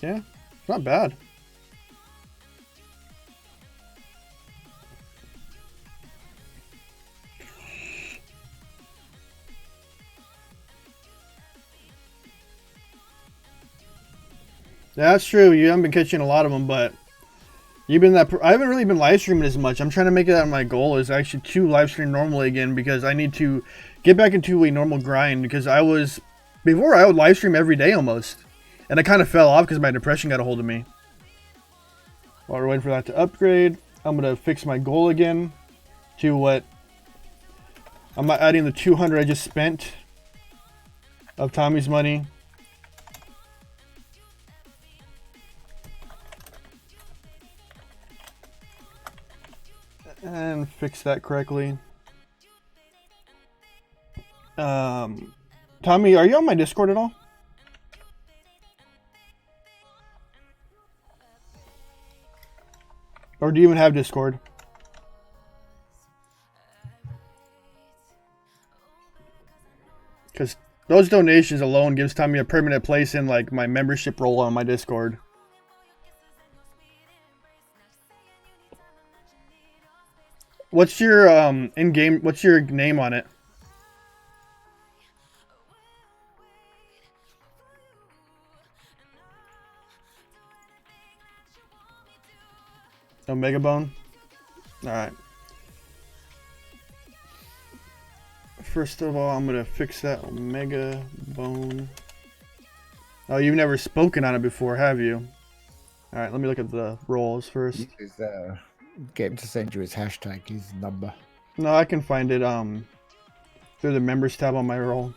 S1: Yeah, it's not bad. Yeah, that's true. You haven't been catching a lot of them, but you've been I haven't really been live streaming as much. I'm trying to make it my goal is actually to live stream normally again because I need to get back into a normal grind because before I would live stream every day almost. And I kind of fell off because my depression got a hold of me. While we're waiting for that to upgrade, I'm going to fix my goal again to what I'm not adding the 200 I just spent of Tommy's money. And fix that correctly. Tommy, are you on my Discord at all? Or do you even have Discord? Because those donations alone gives Tommy a permanent place in like my membership role on my Discord. What's your in-game? What's your name on it? Omega Bone? Alright. First of all, I'm going to fix that Omega Bone. Oh, you've never spoken on it before, have you? Alright, let me look at the roles first.
S8: Get him to send you his hashtag, his number.
S1: No, I can find it through the members tab on my role.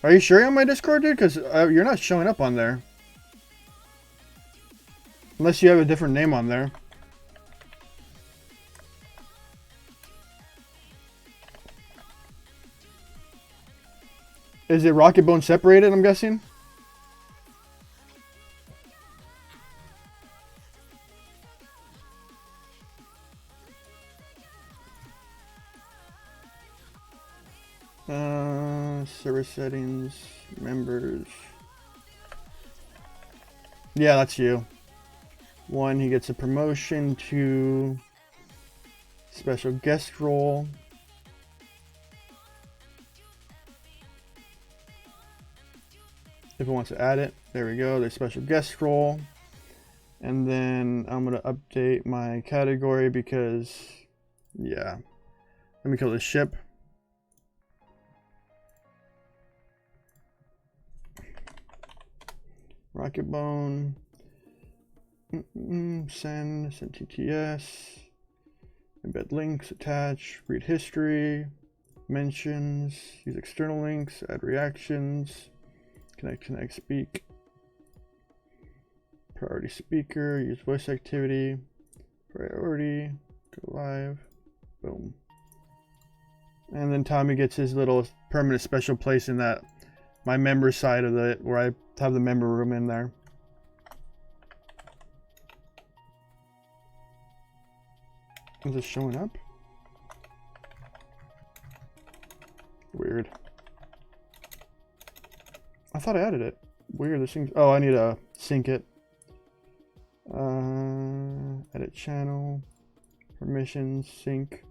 S1: Are you sure you're on my Discord, dude? Because you're not showing up on there. Unless you have a different name on there. Is it Rocket Bone separated, I'm guessing? Server settings, members. Yeah, that's you. 1, he gets a promotion. 2, special guest role. if it wants to add it. There we go. There's special guest role. And then I'm going to update my category because, yeah. Let me kill the ship. Rocket Bone. Send TTS. Embed links, attach, read history, mentions, use external links, add reactions, connect, speak. Priority speaker, use voice activity, priority, go live, boom. And then Tommy gets his little permanent special place in that, my member side of it, where I have the member room in there. Is it showing up? Weird. I thought I added it. Weird, this thing's, oh, I need to sync it. Edit channel, permissions, sync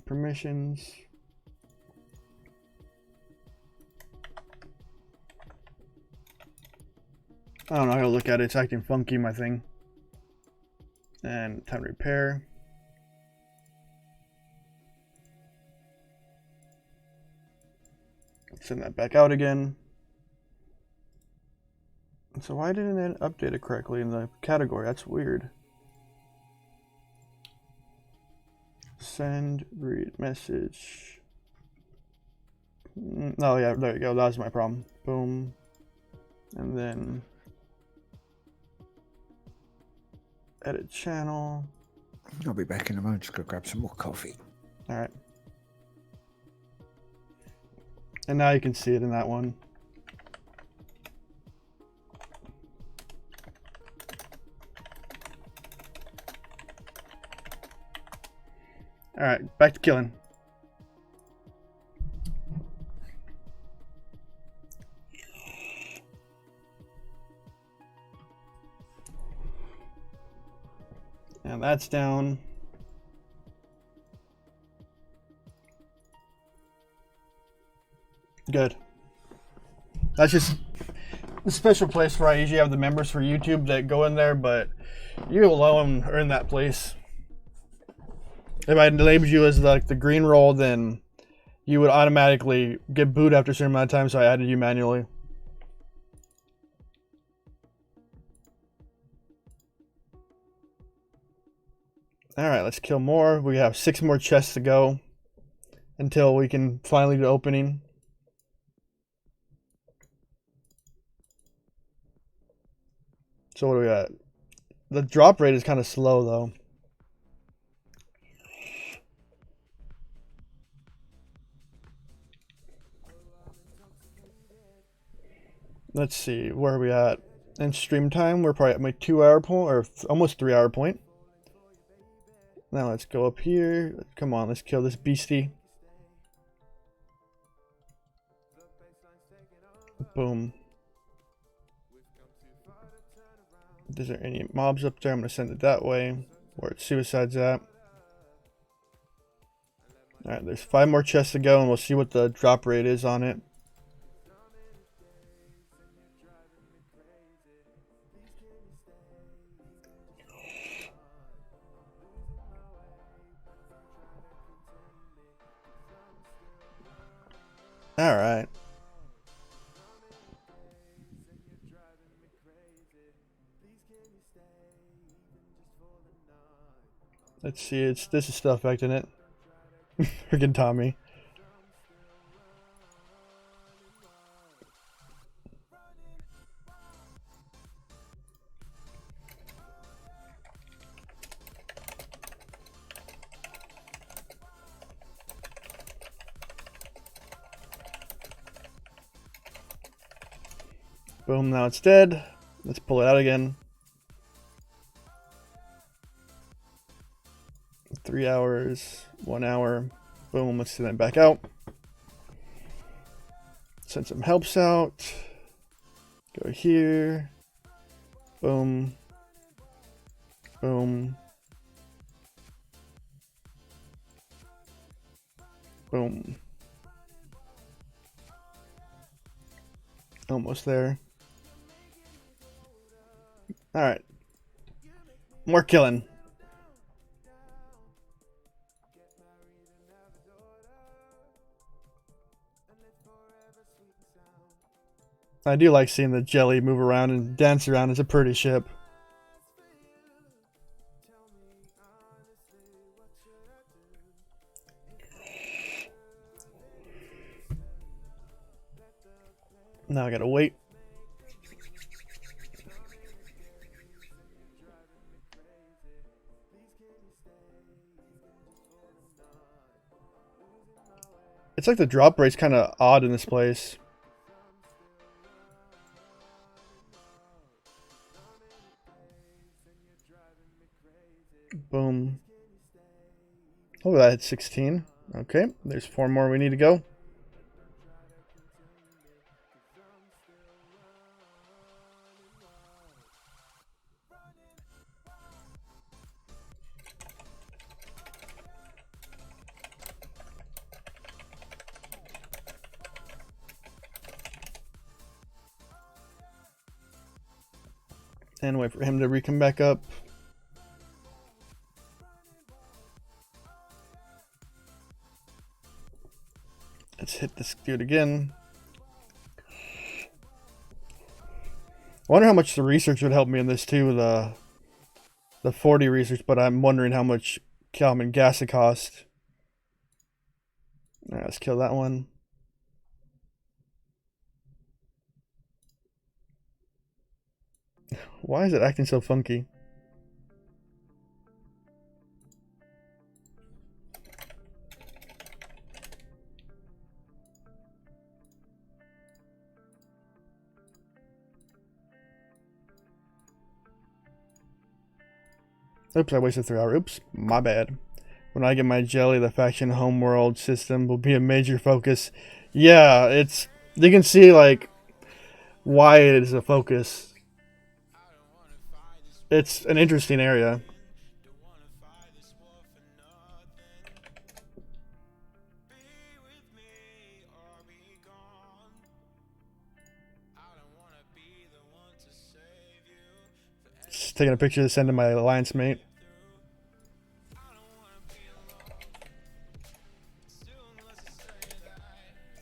S1: permissions. I don't know how to look at it. It's acting funky, my thing. And time to repair. Send that back out again. So why didn't it update it correctly in the category? That's weird. Send, read, message. Oh yeah, there you go. That was my problem. Boom. And then edit channel.
S8: I'll be back in a moment. Just go grab some more coffee.
S1: All right. And now you can see it in that one. All right, back to killing. And that's down. Good. That's just a special place where I usually have the members for YouTube that go in there, but you alone earn that place. If I labeled you as like the green role, then you would automatically get booed after a certain amount of time, so I added you manually. Alright, let's kill more. We have 6 more chests to go until we can finally do the opening. So what do we got? The drop rate is kind of slow though. Let's see, where are we at? In stream time, we're probably at my 2-hour point, or almost 3-hour point. Now let's go up here. Come on, let's kill this beastie. Boom. Is there any mobs up there? I'm going to send it that way, where its suicide's at. Alright, there's 5 more chests to go, and we'll see what the drop rate is on it. Alright. Let's see, this is still affecting it. Freaking Tommy. Boom, now it's dead. Let's pull it out again. 3 hours, 1 hour. Boom, let's send that back out. Send some helps out. Go here. Boom. Boom. Boom. Almost there. Alright. More killing. I do like seeing the jelly move around and dance around. It's a pretty ship. Now I gotta wait. It's like the drop rate's kind of odd in this place. Boom. Oh, that hit 16. Okay, there's 4 more we need to go. And wait for him to re-come back up. Let's hit this dude again. I wonder how much the research would help me in this too, the 40 research, but I'm wondering how much Calvin gas it cost. Alright, let's kill that one. Why is it acting so funky? Oops, I wasted 3 hours. Oops, my bad. When I get my jelly, the faction homeworld system will be a major focus. Yeah, it's... You can see, like, why it is a focus. It's an interesting area. Just taking a picture to send to my alliance mate.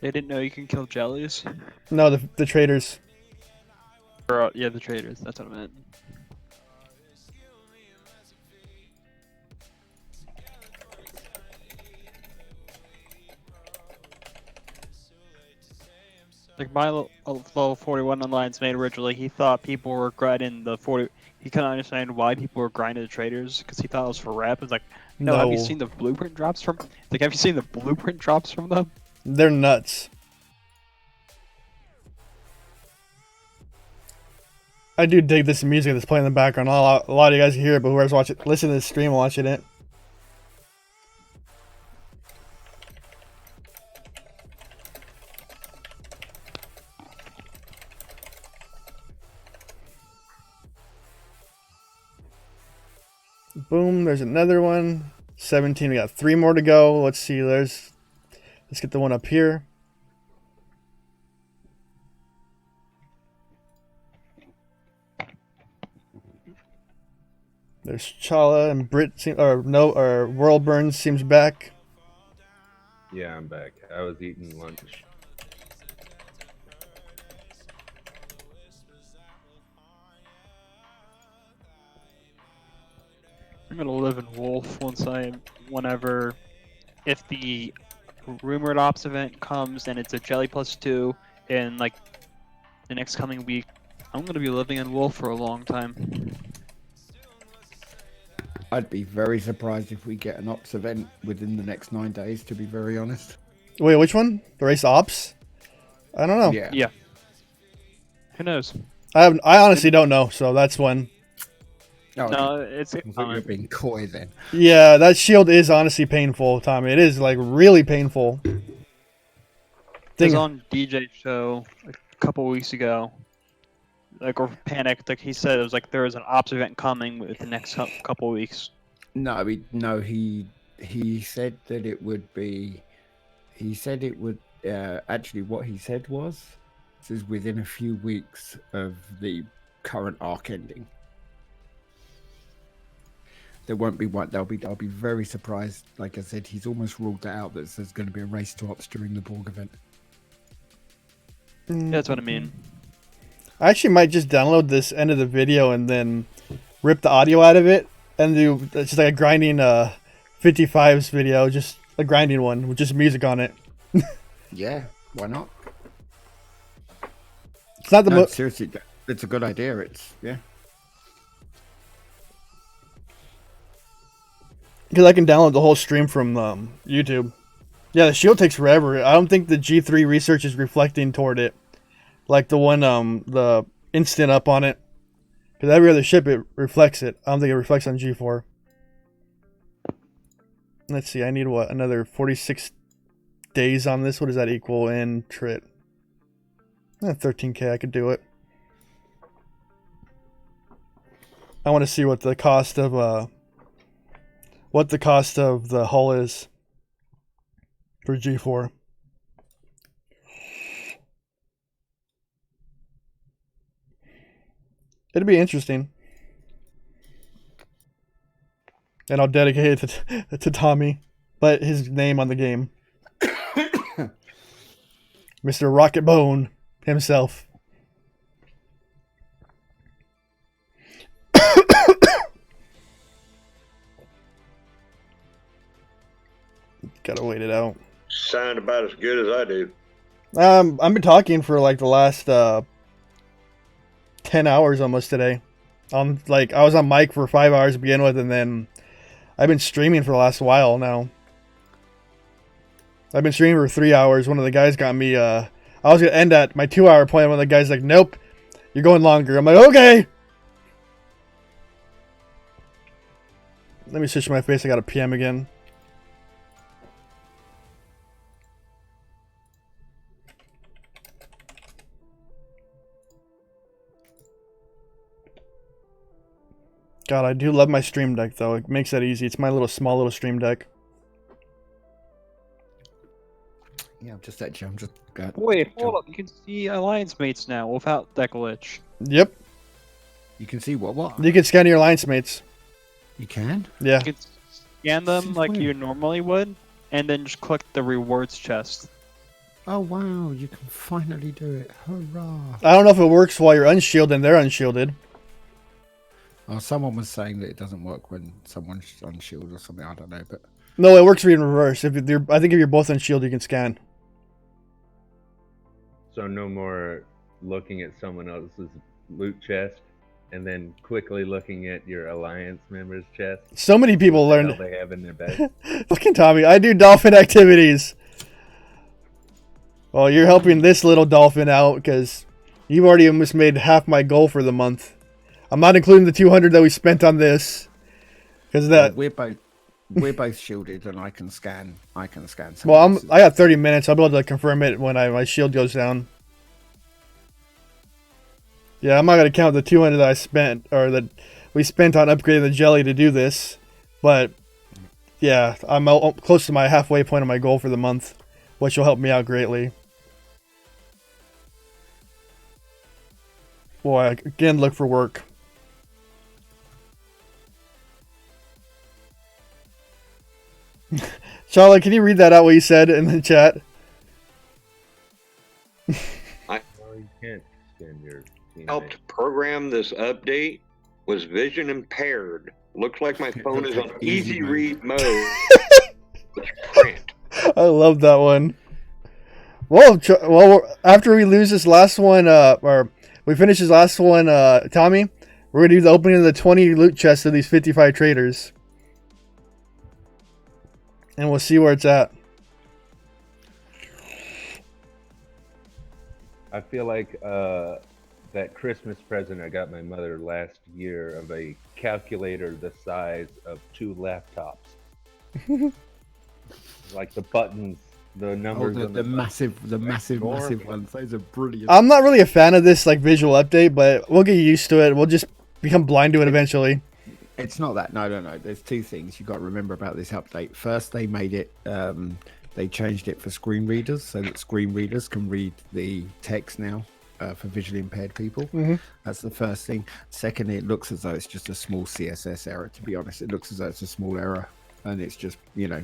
S4: They didn't know you can kill jellies.
S1: No, the traders.
S4: Or, yeah, the traders. That's what I meant. Like my level 41 alliance mate originally, he thought people were grinding the 40. He couldn't understand why people were grinding the traders because he thought it was for rep. It's like, no, have you seen the blueprint drops from? Like, have you seen the blueprint drops from them?
S1: They're nuts. I do dig this music that's playing in the background. A lot of you guys hear it, but whoever's watching, listen to the stream watching it. Boom, there's another one. 17, we got 3 more to go. Let's see, let's get the one up here. There's Chala and Brit, World Burns seems back.
S7: Yeah, I'm back. I was eating lunch.
S4: I'm gonna live in Wolf whenever, if the rumored ops event comes and it's a jelly +2 in like the next coming week, I'm gonna be living in Wolf for a long time.
S8: I'd be very surprised if we get an ops event within the next 9 days, to be very honest.
S1: Wait, which one? The race ops? I don't know.
S4: Yeah. Who knows?
S1: I honestly don't know, so that's when.
S8: Oh,
S4: No, it's
S8: you're being coy then.
S1: Yeah, that shield is honestly painful, Tommy. It is like really painful.
S4: It was on DJ show a couple weeks ago. Like, or panicked. Like he said, it was like there was an ops event coming with the next couple weeks.
S8: No, he said that it would be. He said it would. Actually, what he said was This is within a few weeks of the current arc ending. There won't be one. I'll be very surprised. Like I said, he's almost ruled that out. That there's going to be a race to ops during the Borg event.
S4: That's what I mean.
S1: I actually might just download this end of the video and then rip the audio out of it and do just like a grinding 55s video, just a grinding one with just music on it.
S8: Yeah, why not?
S1: It's not the
S8: No,
S1: most.
S8: seriously, it's a good idea. It's yeah.
S1: Because I can download the whole stream from YouTube. Yeah, the shield takes forever. I don't think the G3 research is reflecting toward it. Like the one, the instant up on it. Because every other ship, it reflects it. I don't think it reflects on G4. Let's see, I need what? Another 46 days on this. What does that equal in Trit? 13K, I could do it. I want to see what the cost of the hull is for G4. It'd be interesting. And I'll dedicate it to Tommy, but his name on the game. Mr. Rocket Bone himself. Gotta wait it out.
S9: Sound about as good as I do.
S1: I've been talking for like the last 10 hours almost today. I was on mic for 5 hours to begin with, and then I've been streaming for the last while now. I've been streaming for 3 hours. One of the guys got me. I was gonna end at my 2-hour point. One of the guys like, "Nope, you're going longer." I'm like, "Okay." Let me switch my face. I got a PM again. God, I do love my stream deck though. It makes that easy. It's my small little stream deck.
S8: Yeah, I'm just actually. I'm just.
S4: Wait, hold up. You can see alliance mates now without that glitch.
S1: Yep.
S8: You can see what?
S1: You can scan your alliance mates.
S8: You can?
S1: Yeah.
S4: You can scan them
S8: Since
S4: like
S8: when?
S4: you normally would, and then just click the rewards chest.
S8: Oh wow! You can finally do it! Hurrah!
S1: I don't know if it works while you're unshielded and they're unshielded.
S8: Oh, someone was saying that it doesn't work when someone's unshielded or something. I don't know, but
S1: No, it works for you in reverse. I think if you're both unshielded, you can scan.
S7: So no more looking at someone else's loot chest and then quickly looking at your alliance member's chest.
S1: So many people
S7: What the
S1: learned.
S7: hell they have in their bag.
S1: Fucking Tommy, I do dolphin activities. Well, you're helping this little dolphin out because you've already almost made half my goal for the month. I'm not including the 200 that we spent on this, because that.
S8: we're both shielded, and I can scan.
S1: Well, I got 30 minutes. I'll be able to confirm it when my shield goes down. Yeah, I'm not gonna count the 200 that I spent or that we spent on upgrading the jelly to do this, but yeah, I'm close to my halfway point of my goal for the month, which will help me out greatly. Boy, again, look for work. Charlotte, can you read that out what you said in the chat?
S7: Oh, you can't scan your teammate.
S9: Helped program this update. Was vision impaired. Looks like my phone is on easy read mode. Print.
S1: I love that one. Well, after we lose this last one, or we finish this last one, Tommy, we're gonna do the opening of the 20 loot chests of these 55 traders, and we'll see where it's at.
S7: I feel like that Christmas present I got my mother last year of a calculator the size of 2 laptops. Like the buttons, the numbers.
S8: the massive ones. Those are brilliant.
S1: I'm not really a fan of this visual update, but we'll get used to it. We'll just become blind to it eventually.
S8: It's not that. No. There's two things you got to remember about this update. First, they made it They changed it for screen readers so that screen readers can read the text now for visually impaired people. That's the first thing. Secondly, it looks as though it's just a small CSS error, to be honest. It looks as though it's a small error, and it's just, you know,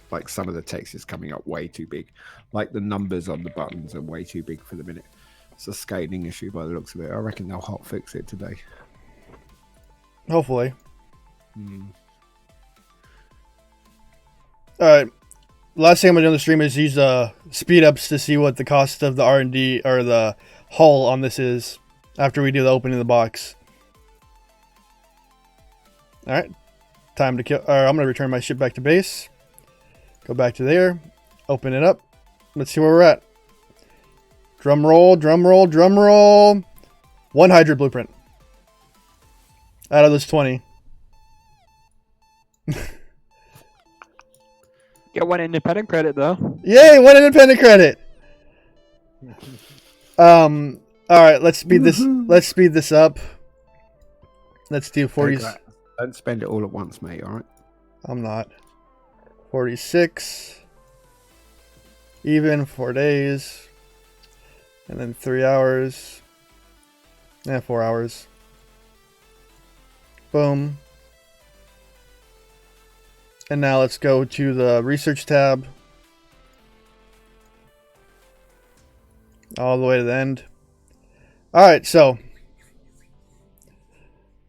S8: like some of the text is coming up way too big. Like the numbers on the buttons are way too big for the minute. It's a scaling issue by the looks of it. I reckon they'll hot fix it today.
S1: Hopefully. All right. Last thing I'm gonna do on the stream is use speed ups to see what the cost of the R&D or the hull on this is after we do the opening of the box. All right. Time to kill. Or I'm gonna return my ship back to base. Go back to there. Open it up. Let's see where we're at. Drum roll, drum roll, drum roll. 1 Hydra blueprint. Out of those 20.
S4: Get 1 independent credit though.
S1: Yay, 1 independent credit. All right, let's speed this. Let's speed this up. Let's do 40.
S8: Don't spend it all at once, mate. All right.
S1: I'm not. 46. Even 4 days. And then 3 hours. 4 hours. Boom. And now let's go to the research tab. All the way to the end. Alright, so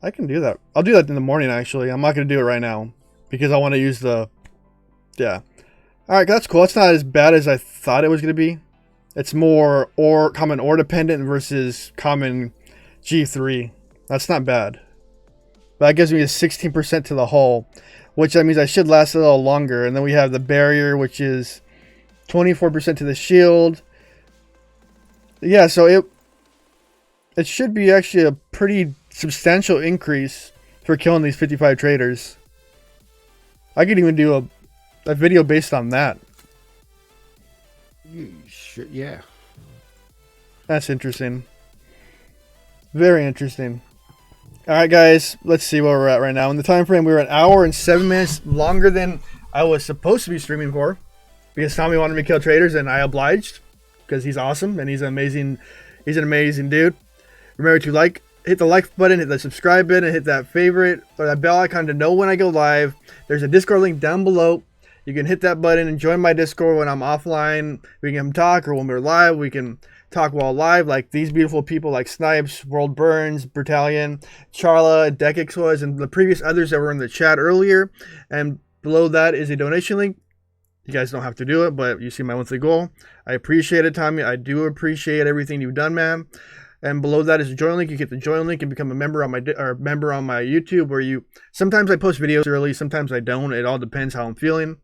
S1: I can do that. I'll do that in the morning, actually. I'm not going to do it right now because I want to use the... Yeah. Alright, that's cool. It's not as bad as I thought it was going to be. It's more common ore dependent versus common G3. That's not bad. That gives me a 16% to the hull, which that means I should last a little longer. And then we have the barrier, which is 24% to the shield. Yeah, so it should be actually a pretty substantial increase for killing these 55 traders. I could even do a video based on that.
S8: You should, yeah.
S1: That's interesting. Very interesting. Alright guys, let's see where we're at right now. In the time frame, we were an hour and 7 minutes longer than I was supposed to be streaming for. Because Tommy wanted me to kill traders and I obliged. Because he's awesome and he's an amazing dude. Remember to hit the like button, hit the subscribe button, hit that favorite or that bell icon to know when I go live. There's a Discord link down below. You can hit that button and join my Discord when I'm offline. We can talk, or when we're live, we can talk while live, like these beautiful people like Snipes, World Burns, Battalion, Charla, Decix was, and the previous others that were in the chat earlier. And below that is a donation link. You guys don't have to do it, but you see my monthly goal. I appreciate it, Tommy. I do appreciate everything you've done, man. And below that is a join link. You get the join link and become a member on my YouTube, where sometimes I post videos early, sometimes I don't. It all depends how I'm feeling.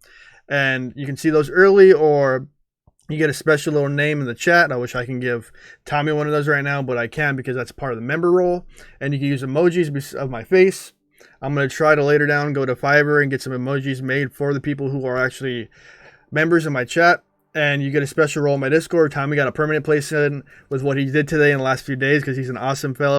S1: And you can see those early, or you get a special little name in the chat. I wish I can give Tommy one of those right now, but I can't because that's part of the member role. And you can use emojis of my face. I'm going to try to later down go to Fiverr and get some emojis made for the people who are actually members of my chat. And you get a special role in my Discord. Tommy got a permanent place in with what he did today in the last few days because he's an awesome fellow.